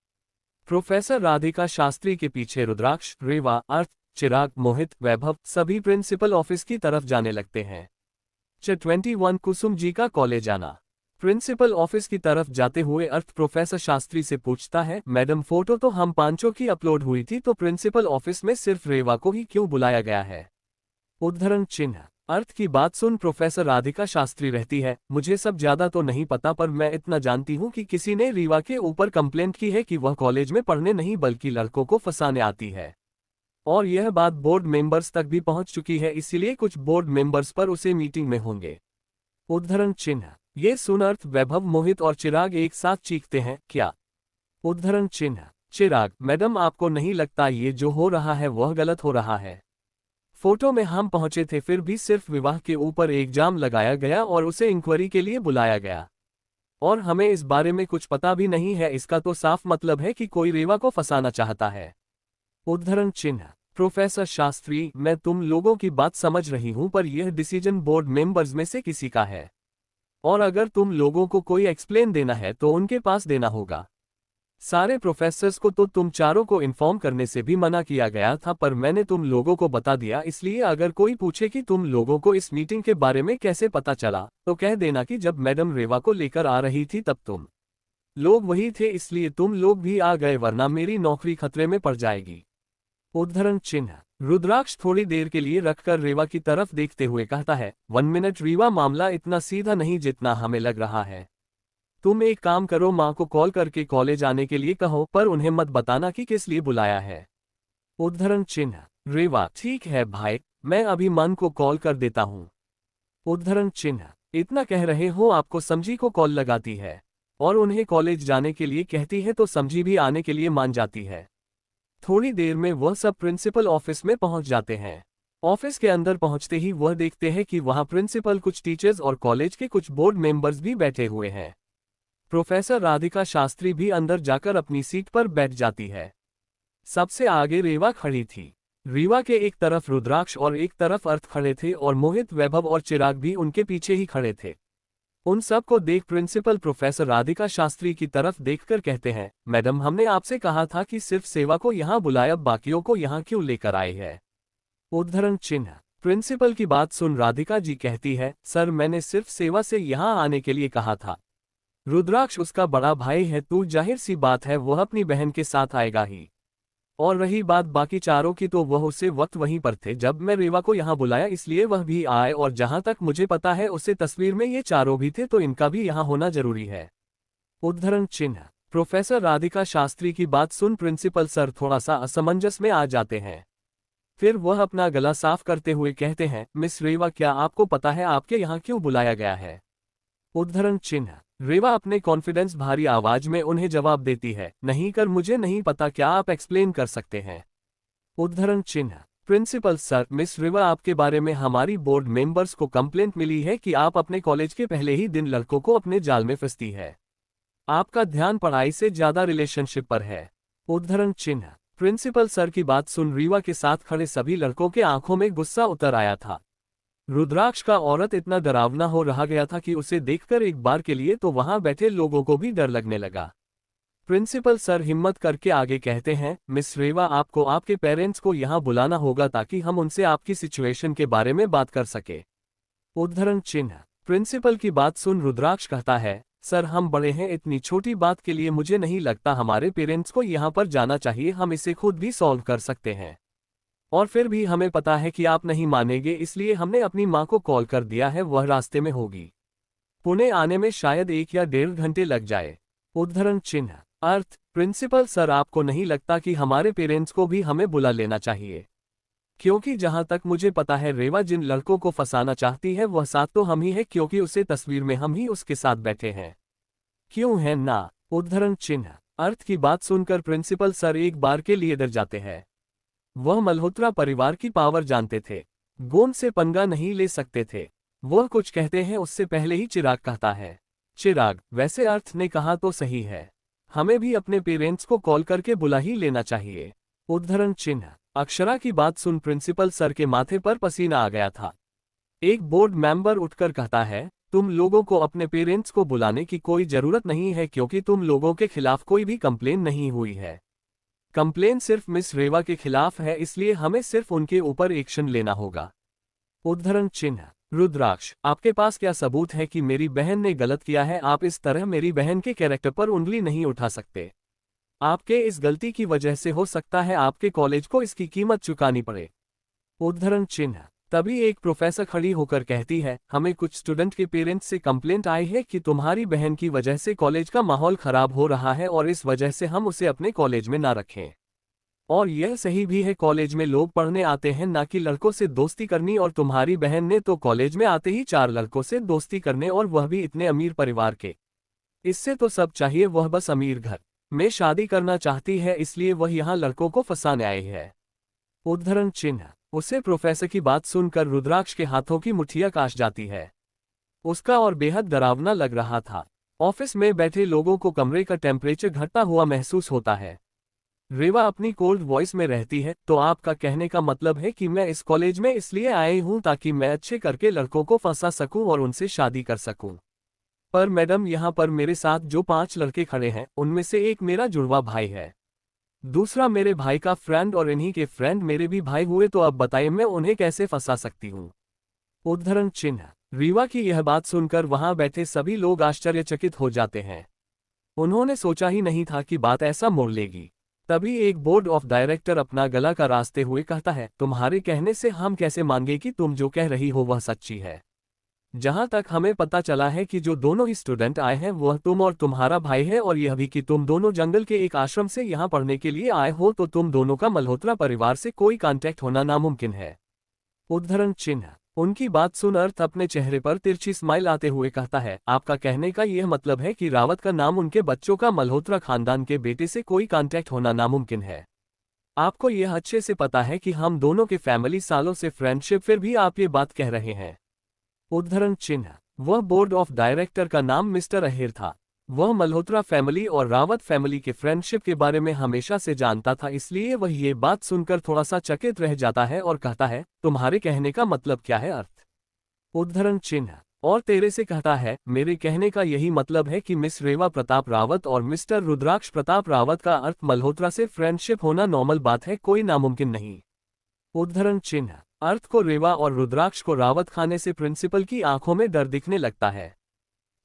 [SPEAKER 1] प्रोफेसर राधिका शास्त्री के पीछे रुद्राक्ष, रेवा, अर्थ, चिराग, मोहित, वैभव सभी प्रिंसिपल ऑफिस की तरफ जाने लगते हैं। 21 कुसुम जी का कॉलेज आना। प्रिंसिपल ऑफिस की तरफ जाते हुए अर्थ प्रोफेसर शास्त्री से पूछता है, मैडम, फोटो तो हम पांचों की अपलोड हुई थी, तो प्रिंसिपल ऑफिस में सिर्फ रेवा को ही क्यों बुलाया गया है? उद्धरण चिन्ह। अर्थ की बात सुन प्रोफेसर राधिका शास्त्री रहती है, मुझे सब ज्यादा तो नहीं पता, पर मैं इतना जानती हूँ कि किसी ने रेवा के ऊपर कंप्लेंट की है कि वह कॉलेज में पढ़ने नहीं बल्कि लड़कों को फंसाने आती है, और यह बात बोर्ड मेंबर्स तक भी पहुंच चुकी है, इसलिए कुछ बोर्ड मेंबर्स पर उसे मीटिंग में होंगे। उद्धरण चिन्ह। ये सुन अर्थ, वैभव, मोहित और चिराग एक साथ चीखते हैं, क्या? उद्धरण चिन्ह। चिराग, मैडम, आपको नहीं लगता ये जो हो रहा है वह गलत हो रहा है? फोटो में हम पहुंचे थे, फिर भी सिर्फ विवाह के ऊपर एक जाम लगाया गया और उसे इंक्वायरी के लिए बुलाया गया, और हमें इस बारे में कुछ पता भी नहीं है। इसका तो साफ मतलब है कि कोई रेवा को फंसाना चाहता है। उद्धरण चिन्ह। प्रोफेसर शास्त्री, मैं तुम लोगों की बात समझ रही हूं, पर यह डिसीजन बोर्ड मेंबर्स में से किसी का है, और अगर तुम लोगों को कोई एक्सप्लेन देना है तो उनके पास देना होगा। सारे प्रोफेसर्स को तो तुम चारों को इन्फॉर्म करने से भी मना किया गया था, पर मैंने तुम लोगों को बता दिया, इसलिए अगर कोई पूछे कि तुम लोगों को इस मीटिंग के बारे में कैसे पता चला, तो कह देना कि जब मैडम रेवा को लेकर आ रही थी तब तुम लोग वही थे, इसलिए तुम लोग भी आ गए, वरना मेरी नौकरी खतरे में पड़ जाएगी। उद्धरण चिन्ह। रुद्राक्ष थोड़ी देर के लिए रखकर रेवा की तरफ देखते हुए कहता है, 1 मिनट रेवा, मामला इतना सीधा नहीं जितना हमें लग रहा है। तुम एक काम करो, माँ को कॉल करके कॉलेज आने के लिए कहो, पर उन्हें मत बताना कि किस लिए बुलाया है। उद्धरण चिन्ह। रेवा, ठीक है भाई, मैं अभी मन को कॉल कर देता हूँ। उद्धरण चिन्ह। इतना कह रहे हो आपको समझी को कॉल लगाती है और उन्हें कॉलेज जाने के लिए कहती है तो समझी भी आने के लिए मान जाती है। थोड़ी देर में वह सब प्रिंसिपल ऑफिस में पहुंच जाते हैं। ऑफिस के अंदर पहुंचते ही वह देखते हैं कि वहां प्रिंसिपल, कुछ टीचर्स और कॉलेज के कुछ बोर्ड मेंबर्स भी बैठे हुए हैं। प्रोफेसर राधिका शास्त्री भी अंदर जाकर अपनी सीट पर बैठ जाती है। सबसे आगे रेवा खड़ी थी। रीवा के एक तरफ रुद्राक्ष और एक तरफ अर्थ खड़े थे और मोहित, वैभव और चिराग भी उनके पीछे ही खड़े थे। उन सब को देख प्रिंसिपल प्रोफेसर राधिका शास्त्री की तरफ देखकर कहते हैं, मैडम हमने आपसे कहा था कि सिर्फ सेवा को यहाँ बुलाया, बाकियों को यहाँ क्यों लेकर आए हैं? उद्धरण चिन्ह। प्रिंसिपल की बात सुन राधिका जी कहती है, सर मैंने सिर्फ सेवा से यहाँ आने के लिए कहा था। रुद्राक्ष उसका बड़ा भाई है तो जाहिर सी बात है वह अपनी बहन के साथ आएगा ही। और रही बात बाकी चारों की तो वह उसे वक्त वहीं पर थे जब मैं रेवा को यहाँ बुलाया, इसलिए वह भी आए और जहां तक मुझे पता है उसे तस्वीर में ये चारों भी थे तो इनका भी यहाँ होना जरूरी है। उद्धरण चिन्ह। प्रोफेसर राधिका शास्त्री की बात सुन प्रिंसिपल सर थोड़ा सा असमंजस में आ जाते हैं। फिर वह अपना गला साफ करते हुए कहते हैं, मिस रेवा क्या आपको पता है आपके यहाँ क्यों बुलाया गया है? उद्धरण चिन्ह। रेवा अपने कॉन्फिडेंस भारी आवाज में उन्हें जवाब देती है, नहीं कर मुझे नहीं पता, क्या आप एक्सप्लेन कर सकते हैं? उद्धरण चिन्ह। प्रिंसिपल सर, मिस रेवा आपके बारे में हमारी बोर्ड मेंबर्स को कंप्लेंट मिली है कि आप अपने कॉलेज के पहले ही दिन लड़कों को अपने जाल में फंसती है। आपका ध्यान पढ़ाई से ज्यादा रिलेशनशिप पर है। उद्धरण चिन्ह। प्रिंसिपल सर की बात सुन रीवा के साथ खड़े सभी लड़कों के आंखों में गुस्सा उतर आया था। रुद्राक्ष का औरत इतना डरावना हो रहा गया था कि उसे देखकर एक बार के लिए तो वहां बैठे लोगों को भी डर लगने लगा। प्रिंसिपल सर हिम्मत करके आगे कहते हैं, मिस रेवा आपको आपके पेरेंट्स को यहाँ बुलाना होगा ताकि हम उनसे आपकी सिचुएशन के बारे में बात कर सके। उद्धरण चिन्ह। प्रिंसिपल की बात सुन रुद्राक्ष कहता है, सर हम बड़े हैं, इतनी छोटी बात के लिए मुझे नहीं लगता हमारे पेरेंट्स को यहाँ पर जाना चाहिए, हम इसे खुद भी सॉल्व कर सकते हैं। और फिर भी हमें पता है कि आप नहीं मानेंगे, इसलिए हमने अपनी माँ को कॉल कर दिया है, वह रास्ते में होगी। पुणे आने में शायद 1 या 1.5 घंटे लग जाए। उद्धरण चिन्ह। अर्थ। प्रिंसिपल सर आपको नहीं लगता कि हमारे पेरेंट्स को भी हमें बुला लेना चाहिए? क्योंकि जहां तक मुझे पता है रेवा जिन लड़कों को फंसाना चाहती है वह साथ तो हम ही है, क्योंकि उसे तस्वीर में हम ही उसके साथ बैठे हैं। क्यों है ना? उद्धरण चिन्ह। अर्थ की बात सुनकर प्रिंसिपल सर एक बार के लिए डर जाते हैं। वह मल्होत्रा परिवार की पावर जानते थे, गोंद से पंगा नहीं ले सकते थे। वह कुछ कहते हैं उससे पहले ही चिराग कहता है, चिराग वैसे अर्थ ने कहा तो सही है, हमें भी अपने पेरेंट्स को कॉल करके बुला ही लेना चाहिए। उद्धरण चिन्ह। अक्षरा की बात सुन प्रिंसिपल सर के माथे पर पसीना आ गया था। एक बोर्ड मेंबर उठकर कहता है, तुम लोगों को अपने पेरेंट्स को बुलाने की कोई जरूरत नहीं है क्योंकि तुम लोगों के खिलाफ कोई भी कंप्लेन नहीं हुई है। कंप्लेन सिर्फ मिस रेवा के खिलाफ है, इसलिए हमें सिर्फ उनके ऊपर एक्शन लेना होगा। उद्धरण चिन्ह। रुद्राक्ष आपके पास क्या सबूत है कि मेरी बहन ने गलत किया है? आप इस तरह मेरी बहन के कैरेक्टर पर उंगली नहीं उठा सकते। आपके इस गलती की वजह से हो सकता है आपके कॉलेज को इसकी कीमत चुकानी पड़े। उद्धरण चिन्ह। तभी एक प्रोफेसर खड़ी होकर कहती है, हमें कुछ स्टूडेंट के पेरेंट्स से कंप्लेंट आई है कि तुम्हारी बहन की वजह से कॉलेज का माहौल खराब हो रहा है और इस वजह से हम उसे अपने कॉलेज में ना रखें। और यह सही भी है, कॉलेज में लोग पढ़ने आते हैं ना कि लड़कों से दोस्ती करनी, और तुम्हारी बहन ने तो कॉलेज में आते ही 4 लड़कों से दोस्ती करने, और वह भी इतने अमीर परिवार के। इससे तो सब चाहिए, वह बस अमीर घर में शादी करना चाहती है, इसलिए वह यहाँ लड़कों को फंसाने आई है। उद्धरण चिन्ह। उसे प्रोफेसर की बात सुनकर रुद्राक्ष के हाथों की मुठ्ठियां कांप जाती है। उसका और बेहद डरावना लग रहा था। ऑफिस में बैठे लोगों को कमरे का टेम्परेचर घटता हुआ महसूस होता है। रेवा अपनी कोल्ड वॉइस में रहती है, तो आपका कहने का मतलब है कि मैं इस कॉलेज में इसलिए आई हूं ताकि मैं अच्छे करके लड़कों को फंसा सकूं और उनसे शादी कर सकूं। पर मैडम यहाँ पर मेरे साथ जो 5 लड़के खड़े हैं उनमें से एक मेरा जुड़वा भाई है, दूसरा मेरे भाई का फ्रेंड, और इन्हीं के फ्रेंड मेरे भी भाई हुए, तो अब बताइए मैं उन्हें कैसे फंसा सकती हूँ? उद्धरण चिन्ह। रीवा की यह बात सुनकर वहां बैठे सभी लोग आश्चर्यचकित हो जाते हैं। उन्होंने सोचा ही नहीं था कि बात ऐसा मोड़ लेगी। तभी एक बोर्ड ऑफ डायरेक्टर अपना गला का रास्ते हुए कहता है, तुम्हारे कहने से हम कैसे मानेंगे कि तुम जो कह रही हो वह सच्ची है। जहां तक हमें पता चला है कि जो दोनों ही स्टूडेंट आए हैं वह तुम और तुम्हारा भाई है, और यह भी कि तुम दोनों जंगल के एक आश्रम से यहाँ पढ़ने के लिए आए हो, तो तुम दोनों का मल्होत्रा परिवार से कोई कांटेक्ट होना नामुमकिन है। उद्धरण चिन्ह। उनकी बात सुन अर्थ अपने चेहरे पर तिरछी स्माइल आते हुए कहता है, आपका कहने का यह मतलब है कि रावत का नाम उनके बच्चों का मल्होत्रा खानदान के बेटे से कोई कांटेक्ट होना नामुमकिन है। आपको यह अच्छे से पता है कि हम दोनों के फैमिली सालों से फ्रेंडशिप, फिर भी आप ये बात कह रहे हैं। उद्धरण चिन्ह। वह बोर्ड ऑफ डायरेक्टर का नाम मिस्टर अहिर था। वह मल्होत्रा फैमिली और रावत फैमिली के फ्रेंडशिप के बारे में हमेशा से जानता था, इसलिए वह ये बात सुनकर थोड़ा सा चकित रह जाता है और कहता है, तुम्हारे कहने का मतलब क्या है अर्थ? उद्धरण चिन्ह। और तेरे से कहता है, मेरे कहने का यही मतलब है कि मिस रेवा प्रताप रावत और मिस्टर रुद्राक्ष प्रताप रावत का अर्थ मल्होत्रा से फ्रेंडशिप होना नॉर्मल बात है, कोई नामुमकिन नहीं। उद्धरण चिन्ह। अर्थ को रेवा और रुद्राक्ष को रावत खाने से प्रिंसिपल की आंखों में डर दिखने लगता है।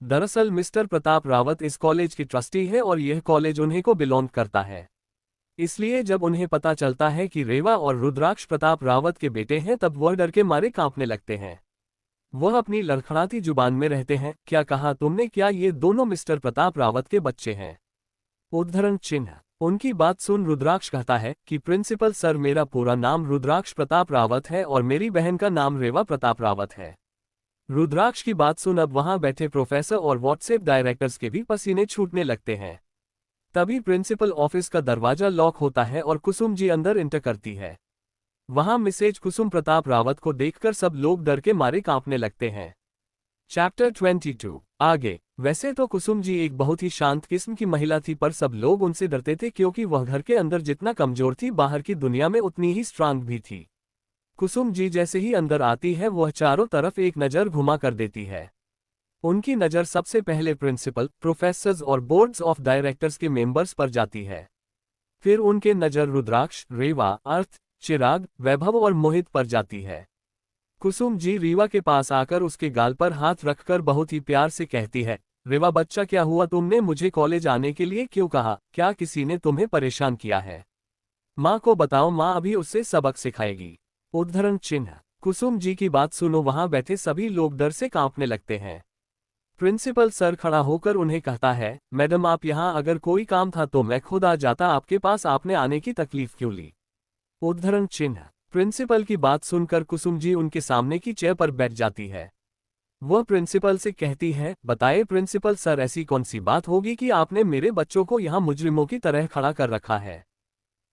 [SPEAKER 1] दरअसल मिस्टर प्रताप रावत इस कॉलेज की ट्रस्टी है और यह कॉलेज उन्हीं को बिलोंग करता है। इसलिए जब उन्हें पता चलता है कि रेवा और रुद्राक्ष प्रताप रावत के बेटे हैं, तब वह डर के मारे कांपने लगते हैं। वह अपनी लड़खड़ाती जुबान में रहते हैं, क्या कहा तुमने? क्या ये दोनों मिस्टर प्रताप रावत के बच्चे हैं? उद्धरण चिन्ह। उनकी बात सुन रुद्राक्ष कहता है कि प्रिंसिपल सर, मेरा पूरा नाम रुद्राक्ष प्रताप रावत है और मेरी बहन का नाम रेवा प्रताप रावत है। रुद्राक्ष की बात सुन अब वहां बैठे प्रोफेसर और व्हाट्सएप डायरेक्टर्स के भी पसीने छूटने लगते हैं। तभी प्रिंसिपल ऑफिस का दरवाजा लॉक होता है और कुसुम जी अंदर इंटर करती है। वहां मिसेज कुसुम प्रताप रावत को देखकर सब लोग डर के मारे कांपने लगते हैं। चैप्टर 22 आगे। वैसे तो कुसुम जी एक बहुत ही शांत किस्म की महिला थी, पर सब लोग उनसे डरते थे क्योंकि वह घर के अंदर जितना कमजोर थी, बाहर की दुनिया में उतनी ही स्ट्रांग भी थी। कुसुम जी जैसे ही अंदर आती है, वह चारों तरफ एक नज़र घुमा कर देती है। उनकी नज़र सबसे पहले प्रिंसिपल, प्रोफेसर्स और बोर्ड्स ऑफ डायरेक्टर्स के मेंबर्स पर जाती है। फिर उनके नज़र रुद्राक्ष, रेवा, अर्थ, चिराग, वैभव और मोहित पर जाती है। कुसुम जी रीवा के पास आकर उसके गाल पर हाथ रखकर बहुत ही प्यार से कहती है, रेवा बच्चा, क्या हुआ? तुमने मुझे कॉलेज आने के लिए क्यों कहा? क्या किसी ने तुम्हें परेशान किया है? माँ को बताओ, माँ अभी उससे सबक सिखाएगी। उद्धरण चिन्ह। कुसुम जी की बात सुनो वहां बैठे सभी लोग डर से कांपने लगते हैं। प्रिंसिपल सर खड़ा होकर उन्हें कहता है, मैडम आप यहाँ, अगर कोई काम था तो मैं खुद आ जाता आपके पास, आपने आने की तकलीफ क्यों ली? उद्धरण चिन्ह। प्रिंसिपल की बात सुनकर कुसुम जी उनके सामने की चेयर पर बैठ जाती है। वह प्रिंसिपल से कहती है, बताइए प्रिंसिपल सर, ऐसी कौन सी बात होगी कि आपने मेरे बच्चों को यहाँ मुजरिमों की तरह खड़ा कर रखा है?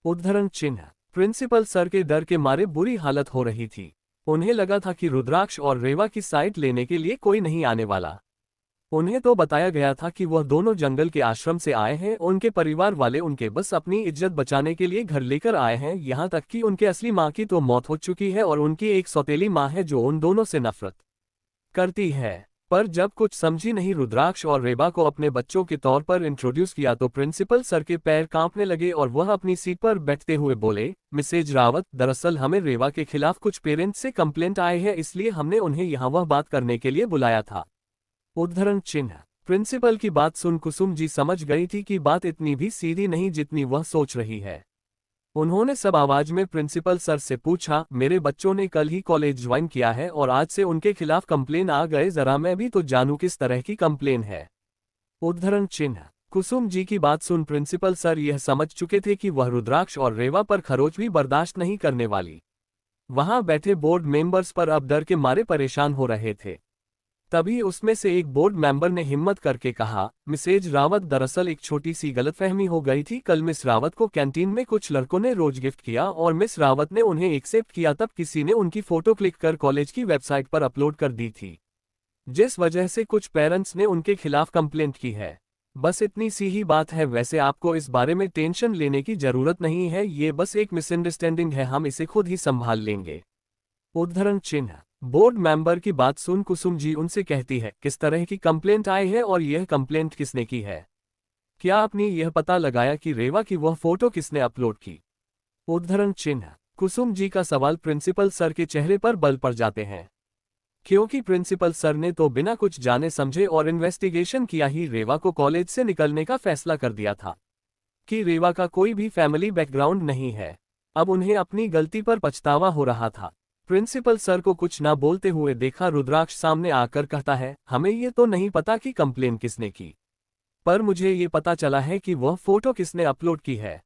[SPEAKER 1] उद्धरण चिन्ह। प्रिंसिपल सर के डर के मारे बुरी हालत हो रही थी। उन्हें लगा था कि रुद्राक्ष और रेवा की साइड लेने के लिए कोई नहीं आने वाला। उन्हें तो बताया गया था कि वह दोनों जंगल के आश्रम से आए हैं, उनके परिवार वाले उनके बस अपनी इज्जत बचाने के लिए घर लेकर आए हैं, यहाँ तक कि उनके असली माँ की तो मौत हो चुकी है और उनकी एक सौतेली माँ है जो उन दोनों से नफरत करती है। पर जब कुछ समझी नहीं रुद्राक्ष और रेबा को अपने बच्चों के तौर पर इंट्रोड्यूस किया तो प्रिंसिपल सर के पैर कांपने लगे और वह अपनी सीट पर बैठते हुए बोले, मिसेज रावत, दरअसल हमें रेवा के खिलाफ कुछ पेरेंट्स से कंप्लेंट आए हैं, इसलिए हमने उन्हें यहाँ वह बात करने के लिए बुलाया था। उद्धरण चिन्ह। प्रिंसिपल की बात सुन कुसुम जी समझ गई थी कि बात इतनी भी सीधी नहीं जितनी वह सोच रही है। उन्होंने सब आवाज में प्रिंसिपल सर से पूछा, मेरे बच्चों ने कल ही कॉलेज ज्वाइन किया है और आज से उनके खिलाफ कंप्लेन आ गए, जरा मैं भी तो जानूं किस तरह की कंप्लेन है। उद्धरण चिन्ह। कुसुम जी की बात सुन प्रिंसिपल सर यह समझ चुके थे कि वह रुद्राक्ष और रेवा पर खरोच भी बर्दाश्त नहीं करने वाली। वहां बैठे बोर्ड मेंबर्स पर अब डर के मारे परेशान हो रहे थे। तभी उसमें से एक बोर्ड मेंबर ने हिम्मत करके कहा, मिसेज रावत, दरअसल एक छोटी सी गलतफहमी हो गई थी। कल मिस रावत को कैंटीन में कुछ लड़कों ने रोज गिफ्ट किया और मिस रावत ने उन्हें एक्सेप्ट किया, तब किसी ने उनकी फोटो क्लिक कर कॉलेज की वेबसाइट पर अपलोड कर दी थी, जिस वजह से कुछ पेरेंट्स ने उनके खिलाफ कंप्लेंट की है। बस इतनी सी ही बात है, वैसे आपको इस बारे में टेंशन लेने की जरूरत नहीं है, ये बस एक मिसअंडरस्टैंडिंग है, हम इसे खुद ही संभाल लेंगे। उद्धरण चिन्ह। बोर्ड मेंबर की बात सुन कुसुम जी उनसे कहती है, किस तरह की कंप्लेंट आई है और यह कंप्लेंट किसने की है? क्या आपने यह पता लगाया कि रेवा की वह फोटो किसने अपलोड की? उद्धरण चिन्ह। कुसुम जी का सवाल प्रिंसिपल सर के चेहरे पर बल पड़ जाते हैं, क्योंकि प्रिंसिपल सर ने तो बिना कुछ जाने समझे और इन्वेस्टिगेशन किया ही रेवा को कॉलेज से निकलने का फैसला कर दिया था कि रेवा का कोई भी फैमिली बैकग्राउंड नहीं है। अब उन्हें अपनी गलती पर पछतावा हो रहा था। प्रिंसिपल सर को कुछ ना बोलते हुए देखा रुद्राक्ष सामने आकर कहता है, हमें ये तो नहीं पता कि कंप्लेन किसने की, पर मुझे ये पता चला है कि वह फोटो किसने अपलोड की है,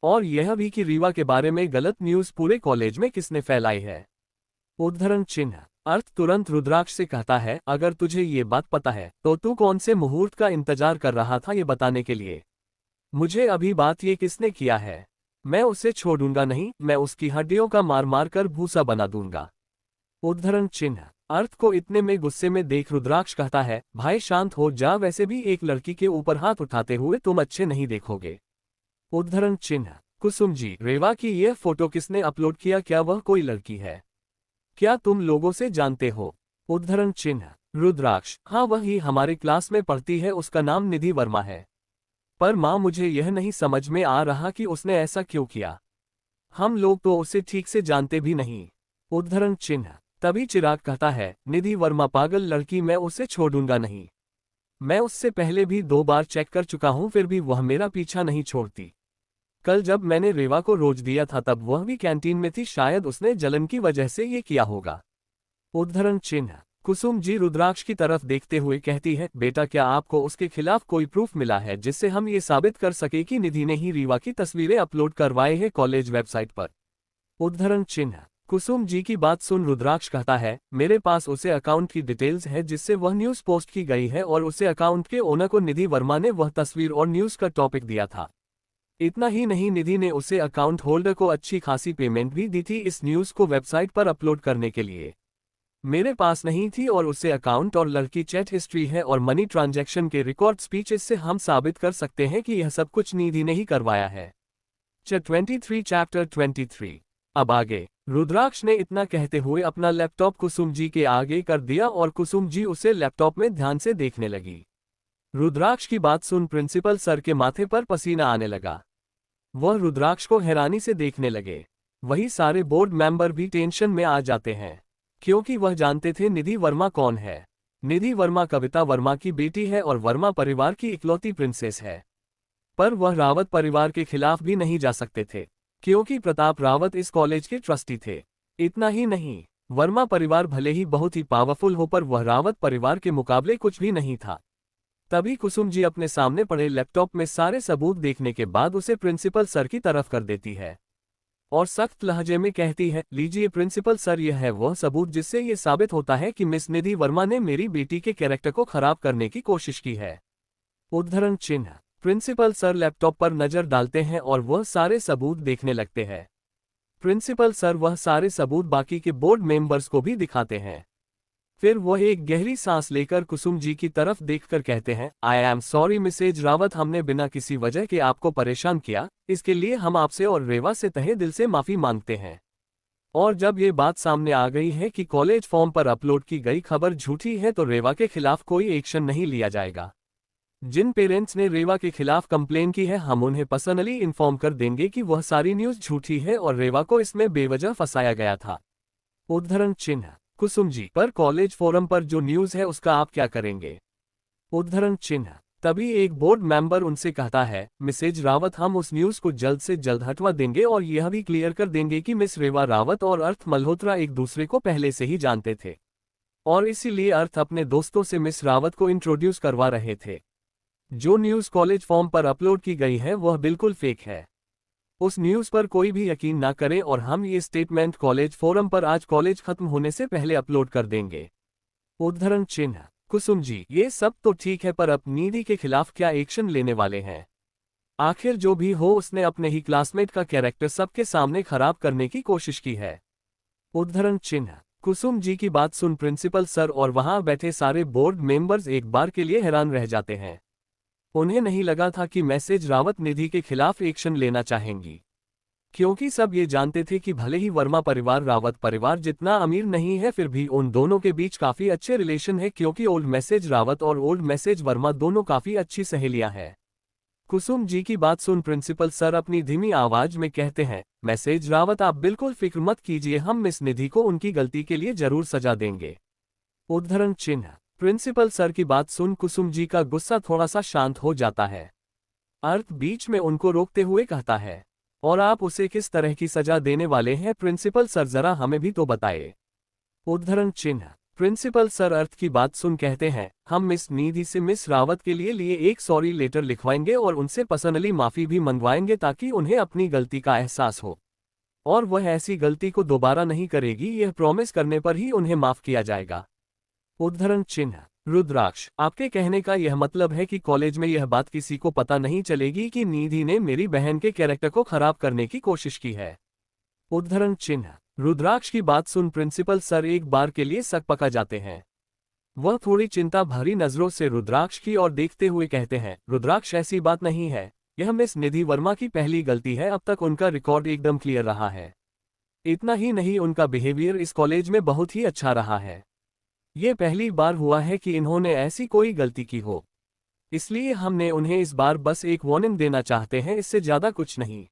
[SPEAKER 1] और यह भी कि रीवा के बारे में गलत न्यूज़ पूरे कॉलेज में किसने फैलाई है। उद्धरण चिन्ह। अर्थ तुरंत रुद्राक्ष से कहता है, अगर तुझे ये बात पता है तो तू कौन से मुहूर्त का इंतजार कर रहा था ये बताने के लिए। मुझे अभी बात ये किसने किया है। मैं उसे छोड़ूंगा नहीं, मैं उसकी हड्डियों का मार मार कर भूसा बना दूंगा। उद्धरण चिन्ह। अर्थ को इतने में गुस्से में देख रुद्राक्ष कहता है, भाई शांत हो जा, वैसे भी एक लड़की के ऊपर हाथ उठाते हुए तुम अच्छे नहीं देखोगे। उद्धरण चिन्ह। कुसुम जी, रेवा की यह फोटो किसने अपलोड किया, क्या वह कोई लड़की है? क्या तुम लोगों से जानते हो? उद्धरण चिन्ह। रुद्राक्ष, हाँ वही हमारे क्लास में पढ़ती है, उसका नाम निधि वर्मा है। पर माँ मुझे यह नहीं समझ में आ रहा कि उसने ऐसा क्यों किया। हम लोग तो उसे ठीक से जानते भी नहीं। उद्धरण चिन्ह। तभी चिराग कहता है, निधि वर्मा पागल लड़की, मैं उसे छोड़ूंगा नहीं। मैं उससे पहले भी 2 बार चेक कर चुका हूं, फिर भी वह मेरा पीछा नहीं छोड़ती। कल जब मैंने रेवा को रोज दिया था तब वह भी कैंटीन में थी, शायद उसने जलन की वजह से ये किया होगा। उद्धरण चिन्ह। कुसुम जी रुद्राक्ष की तरफ देखते हुए कहती है, बेटा क्या आपको उसके खिलाफ कोई प्रूफ मिला है जिससे हम ये साबित कर सके कि निधि ने ही रीवा की तस्वीरें अपलोड करवाए हैं कॉलेज वेबसाइट पर? उद्धरण चिन्ह। कुसुम जी की बात सुन रुद्राक्ष कहता है, मेरे पास उसे अकाउंट की डिटेल्स है जिससे वह न्यूज पोस्ट की गई है और उसे अकाउंट के ओनर को निधि वर्मा ने वह तस्वीर और न्यूज का टॉपिक दिया था। इतना ही नहीं, निधि ने उसे अकाउंट होल्डर को अच्छी खासी पेमेंट भी दी थी इस न्यूज को वेबसाइट पर अपलोड करने के लिए। मेरे पास नहीं थी और उसे अकाउंट और लड़की चैट हिस्ट्री है और मनी ट्रांजैक्शन के रिकॉर्ड स्पीचेस से हम साबित कर सकते हैं कि यह सब कुछ निधि ने ही करवाया है। चैप्टर 23। अब आगे। रुद्राक्ष ने इतना कहते हुए अपना लैपटॉप कुसुम जी के आगे कर दिया और कुसुम जी उसे लैपटॉप में ध्यान से देखने लगी। रुद्राक्ष की बात सुन प्रिंसिपल सर के माथे पर पसीना आने लगा। वह रुद्राक्ष को हैरानी से देखने लगे। वही सारे बोर्ड मेंबर भी टेंशन में आ जाते हैं, क्योंकि वह जानते थे निधि वर्मा कौन है। निधि वर्मा कविता वर्मा की बेटी है और वर्मा परिवार की इकलौती प्रिंसेस है। पर वह रावत परिवार के खिलाफ भी नहीं जा सकते थे, क्योंकि प्रताप रावत इस कॉलेज के ट्रस्टी थे। इतना ही नहीं, वर्मा परिवार भले ही बहुत ही पावरफुल हो पर वह रावत परिवार के मुकाबले कुछ भी नहीं था। तभी कुसुम जी अपने सामने पड़े लैपटॉप में सारे सबूत देखने के बाद उसे प्रिंसिपल सर की तरफ कर देती है और सख्त लहजे में कहती है, लीजिए प्रिंसिपल सर, यह है वह सबूत जिससे यह साबित होता है कि मिस निधि वर्मा ने मेरी बेटी के कैरेक्टर को खराब करने की कोशिश की है। उद्धरण चिन्ह। प्रिंसिपल सर लैपटॉप पर नजर डालते हैं और वह सारे सबूत देखने लगते हैं। प्रिंसिपल सर वह सारे सबूत बाकी के बोर्ड मेंबर्स को भी दिखाते हैं। फिर वह एक गहरी सांस लेकर कुसुम जी की तरफ देखकर कहते हैं, I am sorry Mrs Rawat, हमने बिना किसी वजह के आपको परेशान किया, इसके लिए हम आपसे और रेवा से तहे दिल से माफी मांगते हैं। और जब ये बात सामने आ गई है कि कॉलेज फॉर्म पर अपलोड की गई खबर झूठी है तो रेवा के खिलाफ कोई एक्शन नहीं लिया जाएगा। जिन पेरेंट्स ने रेवा के खिलाफ कंप्लेन की है हम उन्हें पर्सनली इन्फॉर्म कर देंगे कि वह सारी न्यूज झूठी है और रेवा को इसमें बेवजह फंसाया गया था। उद्धरण चिन्ह। कुसुम जी, पर कॉलेज फोरम पर जो न्यूज है उसका आप क्या करेंगे? उद्धरण चिन्ह। तभी एक बोर्ड मेंबर उनसे कहता है, मिसेज रावत, हम उस न्यूज को जल्द से जल्द हटवा देंगे और यह भी क्लियर कर देंगे कि मिस रेवा रावत और अर्थ मल्होत्रा एक दूसरे को पहले से ही जानते थे और इसीलिए अर्थ अपने दोस्तों से मिस रावत को इंट्रोड्यूस करवा रहे थे। जो न्यूज कॉलेज फॉर्म पर अपलोड की गई है वह बिल्कुल फेक है। उस न्यूज पर कोई भी यकीन ना करे और हम ये स्टेटमेंट कॉलेज फोरम पर आज कॉलेज खत्म होने से पहले अपलोड कर देंगे। उद्धरण चिन्ह। कुसुम जी, ये सब तो ठीक है पर अब निधि के खिलाफ क्या एक्शन लेने वाले हैं? आखिर जो भी हो उसने अपने ही क्लासमेट का कैरेक्टर सबके सामने खराब करने की कोशिश की है। उद्धरण चिन्ह। कुसुम जी की बात सुन प्रिंसिपल सर और वहां बैठे सारे बोर्ड मेंबर्स एक बार के लिए हैरान रह जाते हैं। उन्हें नहीं लगा था कि मैसेज रावत निधि के खिलाफ एक्शन लेना चाहेंगी, क्योंकि सब ये जानते थे कि भले ही वर्मा परिवार रावत परिवार जितना अमीर नहीं है फिर भी उन दोनों के बीच काफी अच्छे रिलेशन है, क्योंकि ओल्ड मैसेज रावत और ओल्ड मैसेज वर्मा दोनों काफी अच्छी सहेलियां हैं। कुसुम जी की बात सुन प्रिंसिपल सर अपनी धीमी आवाज में कहते हैं, मैसेज रावत आप बिल्कुल फिक्र मत कीजिए, हम मिस निधि को उनकी गलती के लिए जरूर सजा देंगे। उद्धरण चिन्ह। प्रिंसिपल सर की बात सुन कुसुम जी का गुस्सा थोड़ा सा शांत हो जाता है। अर्थ बीच में उनको रोकते हुए कहता है, और आप उसे किस तरह की सजा देने वाले हैं प्रिंसिपल सर, जरा हमें भी तो बताइए। उद्धरण चिन्ह। प्रिंसिपल सर अर्थ की बात सुन कहते हैं, हम मिस निधि से मिस रावत के लिए एक सॉरी लेटर लिखवाएंगे और उनसे पर्सनली माफी भी मंगवाएंगे ताकि उन्हें अपनी गलती का एहसास हो और वह ऐसी गलती को दोबारा नहीं करेगी, यह प्रॉमिस करने पर ही उन्हें माफ किया जाएगा। उद्धरण चिन्ह। रुद्राक्ष, आपके कहने का यह मतलब है कि कॉलेज में यह बात किसी को पता नहीं चलेगी कि निधि ने मेरी बहन के कैरेक्टर को खराब करने की कोशिश की है। उद्धरण चिन्ह। रुद्राक्ष की बात सुन प्रिंसिपल सर एक बार के लिए सकपका जाते हैं। वह थोड़ी चिंता भरी नजरों से रुद्राक्ष की ओर देखते हुए कहते हैं, रुद्राक्ष ऐसी बात नहीं है, यह मिस निधि वर्मा की पहली गलती है, अब तक उनका रिकॉर्ड एकदम क्लियर रहा है। इतना ही नहीं, उनका बिहेवियर इस कॉलेज में बहुत ही अच्छा रहा है। ये पहली बार हुआ है कि इन्होंने ऐसी कोई गलती की हो, इसलिए हमने उन्हें इस बार बस एक वार्निंग देना चाहते हैं, इससे ज्यादा कुछ नहीं।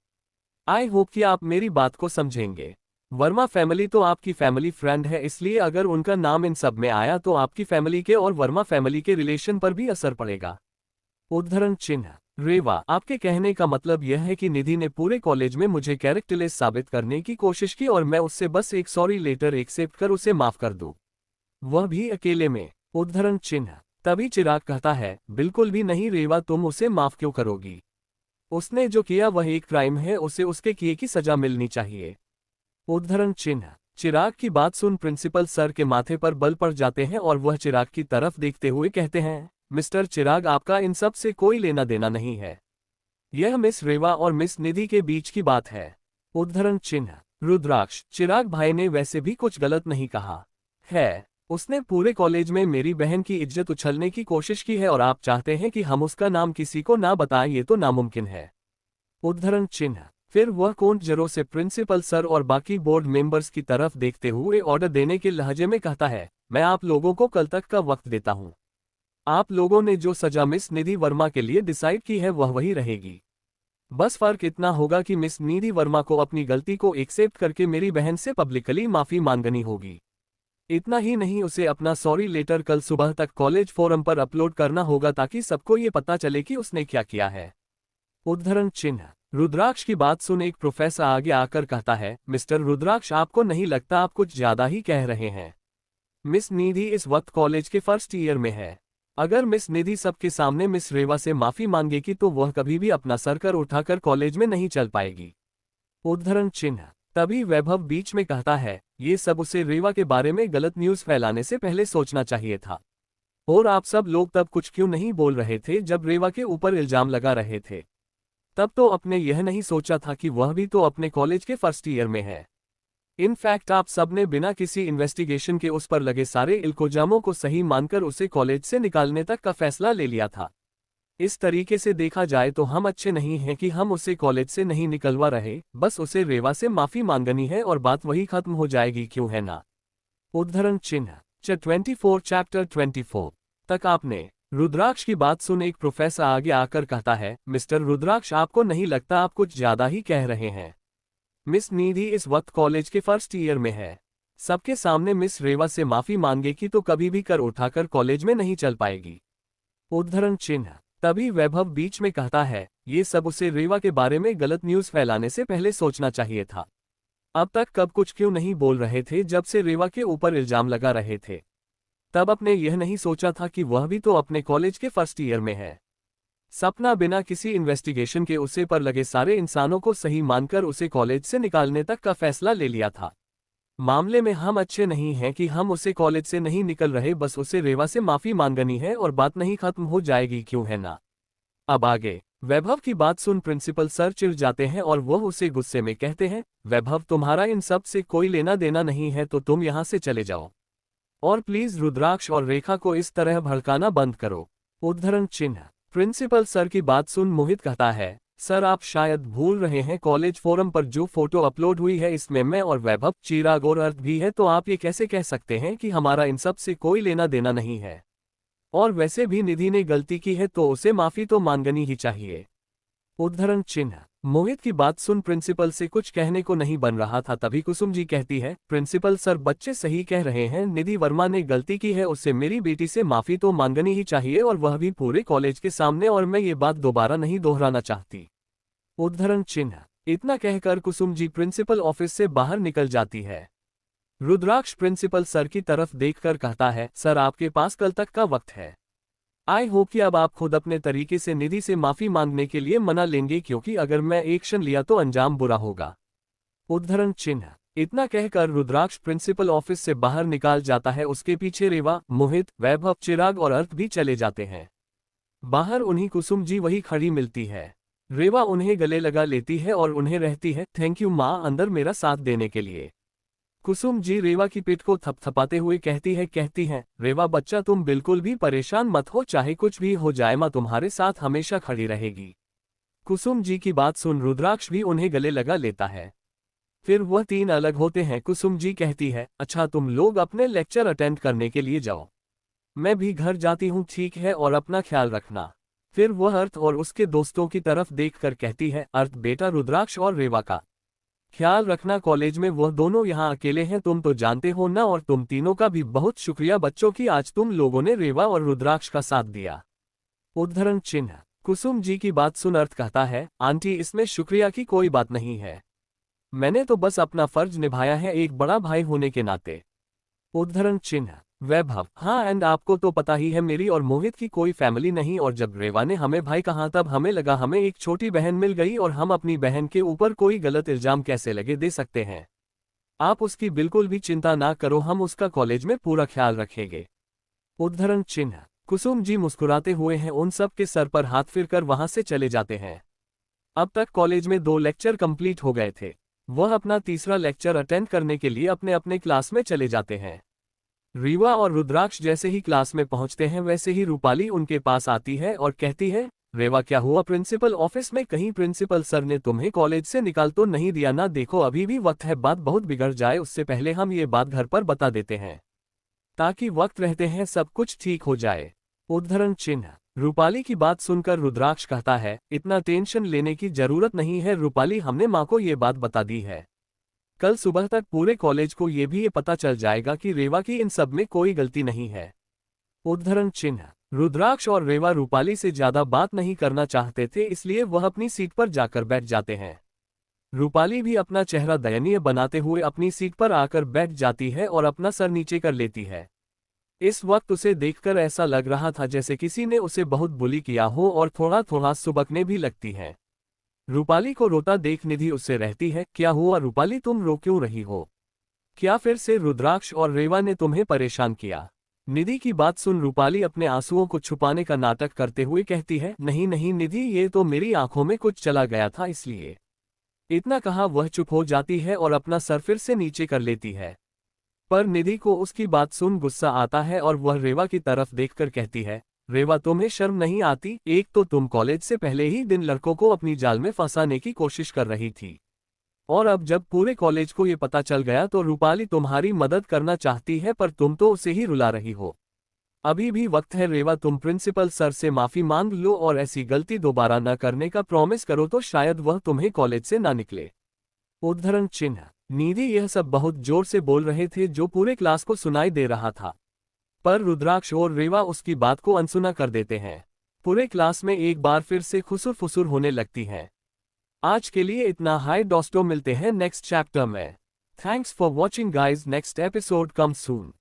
[SPEAKER 1] आई होप कि आप मेरी बात को समझेंगे। वर्मा फैमिली तो आपकी फैमिली फ्रेंड है, इसलिए अगर उनका नाम इन सब में आया तो आपकी फैमिली के और वर्मा फैमिली के रिलेशन पर भी असर पड़ेगा। उद्धरण चिन्ह। रेवा, आपके कहने का मतलब यह है कि निधि ने पूरे कॉलेज में मुझे कैरेक्टरलेस साबित करने की कोशिश की और मैं उससे बस एक सॉरी लेटर एक्सेप्ट कर उसे माफ कर दूं, वह भी अकेले में। उद्धरण चिन्ह। तभी चिराग कहता है, बिल्कुल भी नहीं रेवा, तुम उसे माफ क्यों करोगी? उसने जो किया वह एक क्राइम है, उसे उसके किए की सजा मिलनी चाहिए। उद्धरण चिन्ह। चिराग की बात सुन प्रिंसिपल सर के माथे पर बल पड़ जाते हैं और वह चिराग की तरफ देखते हुए कहते हैं, मिस्टर चिराग, आपका इन सब से कोई लेना देना नहीं है, यह मिस रेवा और मिस निधि के बीच की बात है। उद्धरण चिन्ह। रुद्राक्ष, चिराग भाई ने वैसे भी कुछ गलत नहीं कहा है, उसने पूरे कॉलेज में मेरी बहन की इज्जत उछलने की कोशिश की है और आप चाहते हैं कि हम उसका नाम किसी को ना बताएं, ये तो नामुमकिन है। उद्धरण चिन्ह। फिर वह कोर्ट जरों से प्रिंसिपल सर और बाकी बोर्ड मेंबर्स की तरफ देखते हुए ऑर्डर देने के लहजे में कहता है, मैं आप लोगों को कल तक का वक्त देता हूं। आप लोगों ने जो सजा मिस निधि वर्मा के लिए डिसाइड की है वह वही रहेगी। बस फर्क इतना होगा कि मिस निधि वर्मा को अपनी गलती को एक्सेप्ट करके मेरी बहन से पब्लिकली माफी मांगनी होगी। इतना ही नहीं, उसे अपना सॉरी लेटर कल सुबह तक कॉलेज फोरम पर अपलोड करना होगा ताकि सबको ये पता चले कि उसने क्या किया है। उद्धरण चिन्ह। रुद्राक्ष की बात सुन एक प्रोफेसर आगे आकर कहता है, मिस्टर रुद्राक्ष, आपको नहीं लगता आप कुछ ज्यादा ही कह रहे हैं? मिस निधि इस वक्त कॉलेज के फर्स्ट ईयर में है। अगर मिस निधि सबके सामने मिस रेवा से माफी मांगेगी तो वह कभी भी अपना सर उठाकर कॉलेज में नहीं चल पाएगी। उद्धरण चिन्ह। तभी वैभव बीच में कहता है, ये सब उसे रेवा के बारे में गलत न्यूज फैलाने से पहले सोचना चाहिए था। और आप सब लोग तब कुछ क्यों नहीं बोल रहे थे जब रेवा के ऊपर इल्जाम लगा रहे थे? तब तो आपने यह नहीं सोचा था कि वह भी तो अपने कॉलेज के फर्स्ट ईयर में है। इनफैक्ट आप सबने बिना किसी इन्वेस्टिगेशन के उस पर लगे सारे इल्जामों को सही मानकर उसे कॉलेज से निकालने तक का फैसला ले लिया था। इस तरीके से देखा जाए तो हम अच्छे नहीं हैं कि हम उसे कॉलेज से नहीं निकलवा रहे, बस उसे रेवा से माफी मांगनी है और बात वही खत्म हो जाएगी, क्यों है ना? उद्धरण चिन्ह। 24 चैप्टर 24 तक आपने। रुद्राक्ष की बात सुन एक प्रोफेसर आगे आकर कहता है, मिस्टर रुद्राक्ष, आपको नहीं लगता आप कुछ ज्यादा ही कह रहे हैं? मिस निधि इस वक्त कॉलेज के फर्स्ट ईयर में है। सबके सामने मिस रेवा से माफी मांगेगी तो कभी भी कर उठाकर कॉलेज में नहीं चल पाएगी। उद्धरण चिन्ह। तभी वैभव बीच में कहता है, ये सब उसे रेवा के बारे में गलत न्यूज फैलाने से पहले सोचना चाहिए था। अब तक कब कुछ क्यों नहीं बोल रहे थे जब से रेवा के ऊपर इल्जाम लगा रहे थे? तब अपने यह नहीं सोचा था कि वह भी तो अपने कॉलेज के फर्स्ट ईयर में है। सपना बिना किसी इन्वेस्टिगेशन के उसे पर लगे सारे इंसानों को सही मानकर उसे कॉलेज से निकालने तक का फैसला ले लिया था। मामले में हम अच्छे नहीं हैं कि हम उसे कॉलेज से नहीं निकल रहे, बस उसे रेवा से माफी मांगनी है और बात नहीं खत्म हो जाएगी, क्यों है ना? अब आगे। वैभव की बात सुन प्रिंसिपल सर चिढ़ जाते हैं और वह उसे गुस्से में कहते हैं, वैभव, तुम्हारा इन सब से कोई लेना देना नहीं है तो तुम यहाँ से चले जाओ। और प्लीज रुद्राक्ष और रेखा को इस तरह भड़काना बंद करो। उद्धरण चिन्ह। प्रिंसिपल सर की बात सुन मोहित कहता है, सर आप शायद भूल रहे हैं, कॉलेज फोरम पर जो फोटो अपलोड हुई है इसमें मैं और वैभव, चिराग और अर्थ भी है, तो आप ये कैसे कह सकते हैं कि हमारा इन सब से कोई लेना देना नहीं है? और वैसे भी निधि ने गलती की है तो उसे माफी तो मांगनी ही चाहिए। उद्धरण चिन्ह। मोहित की बात सुन प्रिंसिपल से कुछ कहने को नहीं बन रहा था, तभी कुसुम जी कहती है, प्रिंसिपल सर, बच्चे सही कह रहे हैं, निधि वर्मा ने गलती की है, उससे मेरी बेटी से माफी तो मांगनी ही चाहिए और वह भी पूरे कॉलेज के सामने, और मैं ये बात दोबारा नहीं दोहराना चाहती। उद्धरण चिन्ह। इतना कहकर कुसुम जी प्रिंसिपल ऑफिस से बाहर निकल जाती है। रुद्राक्ष प्रिंसिपल सर की तरफ देखकर कहता है, सर आपके पास कल तक का वक्त है। आई होप कि अब आप खुद अपने तरीके से निधि से माफी मांगने के लिए मना लेंगे, क्योंकि अगर मैं एक्शन लिया तो अंजाम बुरा होगा। उद्धरण चिन्ह। इतना कहकर रुद्राक्ष प्रिंसिपल ऑफिस से बाहर निकाल जाता है। उसके पीछे रेवा, मोहित, वैभव, चिराग और अर्थ भी चले जाते हैं। बाहर उन्हीं कुसुम जी वही खड़ी मिलती है। रेवा उन्हें गले लगा लेती है और उन्हें रहती है, थैंक यू माँ, अंदर मेरा साथ देने के लिए। कुसुम जी रेवा की पीठ को थपथपाते हुए कहती हैं, रेवा बच्चा तुम बिल्कुल भी परेशान मत हो, चाहे कुछ भी हो जाए माँ तुम्हारे साथ हमेशा खड़ी रहेगी। कुसुम जी की बात सुन रुद्राक्ष भी उन्हें गले लगा लेता है। फिर वह तीन अलग होते हैं। कुसुम जी कहती है, अच्छा तुम लोग अपने लेक्चर अटेंड करने के लिए जाओ, मैं भी घर जाती हूँ, ठीक है, और अपना ख्याल रखना। फिर वह अर्थ और उसके दोस्तों की तरफ देखकर कहती है, अर्थ बेटा रुद्राक्ष और रेवा का ख्याल रखना, कॉलेज में वह दोनों यहाँ अकेले हैं, तुम तो जानते हो ना, और तुम तीनों का भी बहुत शुक्रिया बच्चों की, आज तुम लोगों ने रेवा और रुद्राक्ष का साथ दिया। उद्धरण चिन्ह। कुसुम जी की बात सुन अर्थ कहता है, आंटी इसमें शुक्रिया की कोई बात नहीं है, मैंने तो बस अपना फर्ज निभाया है एक बड़ा भाई होने के नाते। उद्धरण चिन्ह। वैभव, हाँ, एंड आपको तो पता ही है मेरी और मोहित की कोई फैमिली नहीं, और जब रेवा ने हमें भाई कहा तब हमें लगा हमें एक छोटी बहन मिल गई, और हम अपनी बहन के ऊपर कोई गलत इल्जाम कैसे लगे दे सकते हैं। आप उसकी बिल्कुल भी चिंता ना करो, हम उसका कॉलेज में पूरा ख्याल रखेंगे। उद्धरण चिन्ह। कुसुम जी मुस्कुराते हुए हैं उन सब के सर पर हाथ फिरकर वहां से चले जाते हैं। अब तक कॉलेज में 2 लेक्चर कंप्लीट हो गए थे। वह अपना तीसरा लेक्चर अटेंड करने के लिए अपने अपने क्लास में चले जाते हैं। रीवा और रुद्राक्ष जैसे ही क्लास में पहुंचते हैं वैसे ही रूपाली उनके पास आती है और कहती है, रेवा क्या हुआ प्रिंसिपल ऑफिस में, कहीं प्रिंसिपल सर ने तुम्हें कॉलेज से निकाल तो नहीं दिया ना? देखो अभी भी वक्त है, बात बहुत बिगड़ जाए उससे पहले हम ये बात घर पर बता देते हैं, ताकि वक्त रहते हैं सब कुछ ठीक हो जाए। उद्धरण चिन्ह। रूपाली की बात सुनकर रुद्राक्ष कहता है, इतना टेंशन लेने की जरूरत नहीं है रूपाली, हमने माँ को ये बात बता दी है, कल सुबह तक पूरे कॉलेज को ये भी पता चल जाएगा कि रेवा की इन सब में कोई गलती नहीं है। उद्धरण चिन्ह। रुद्राक्ष और रेवा रूपाली से ज्यादा बात नहीं करना चाहते थे, इसलिए वह अपनी सीट पर जाकर बैठ जाते हैं। रूपाली भी अपना चेहरा दयनीय बनाते हुए अपनी सीट पर आकर बैठ जाती है और अपना सर नीचे कर लेती है। इस वक्त उसे देखकर ऐसा लग रहा था जैसे किसी ने उसे बहुत बुली किया हो और थोड़ा थोड़ा सुबकने भी लगती है। रूपाली को रोता देख निधि उससे रहती है, क्या हुआ रूपाली, तुम रो क्यों रही हो? क्या फिर से रुद्राक्ष और रेवा ने तुम्हें परेशान किया? निधि की बात सुन रूपाली अपने आंसुओं को छुपाने का नाटक करते हुए कहती है, नहीं नहीं निधि, ये तो मेरी आंखों में कुछ चला गया था इसलिए। इतना कहा वह चुप हो जाती है और अपना सर फिर से नीचे कर लेती है। पर निधि को उसकी बात सुन गुस्सा आता है और वह रेवा की तरफ देखकर कहती है, रेवा तुम्हें शर्म नहीं आती? एक तो तुम कॉलेज से पहले ही दिन लड़कों को अपनी जाल में फंसाने की कोशिश कर रही थी, और अब जब पूरे कॉलेज को ये पता चल गया तो रूपाली तुम्हारी मदद करना चाहती है, पर तुम तो उसे ही रुला रही हो। अभी भी वक्त है रेवा, तुम प्रिंसिपल सर से माफी मांग लो और ऐसी गलती दोबारा न करने का प्रॉमिस करो, तो शायद वह तुम्हें कॉलेज से ना निकले। उद्धरण चिन्ह। निधि यह सब बहुत जोर से बोल रहे थे जो पूरे क्लास को सुनाई दे रहा था, पर रुद्राक्ष और रेवा उसकी बात को अनसुना कर देते हैं। पूरे क्लास में एक बार फिर से खुसुर फुसुर होने लगती है। आज के लिए इतना, हाय दोस्तों, मिलते हैं नेक्स्ट चैप्टर में। Thanks for watching guys, next episode come soon.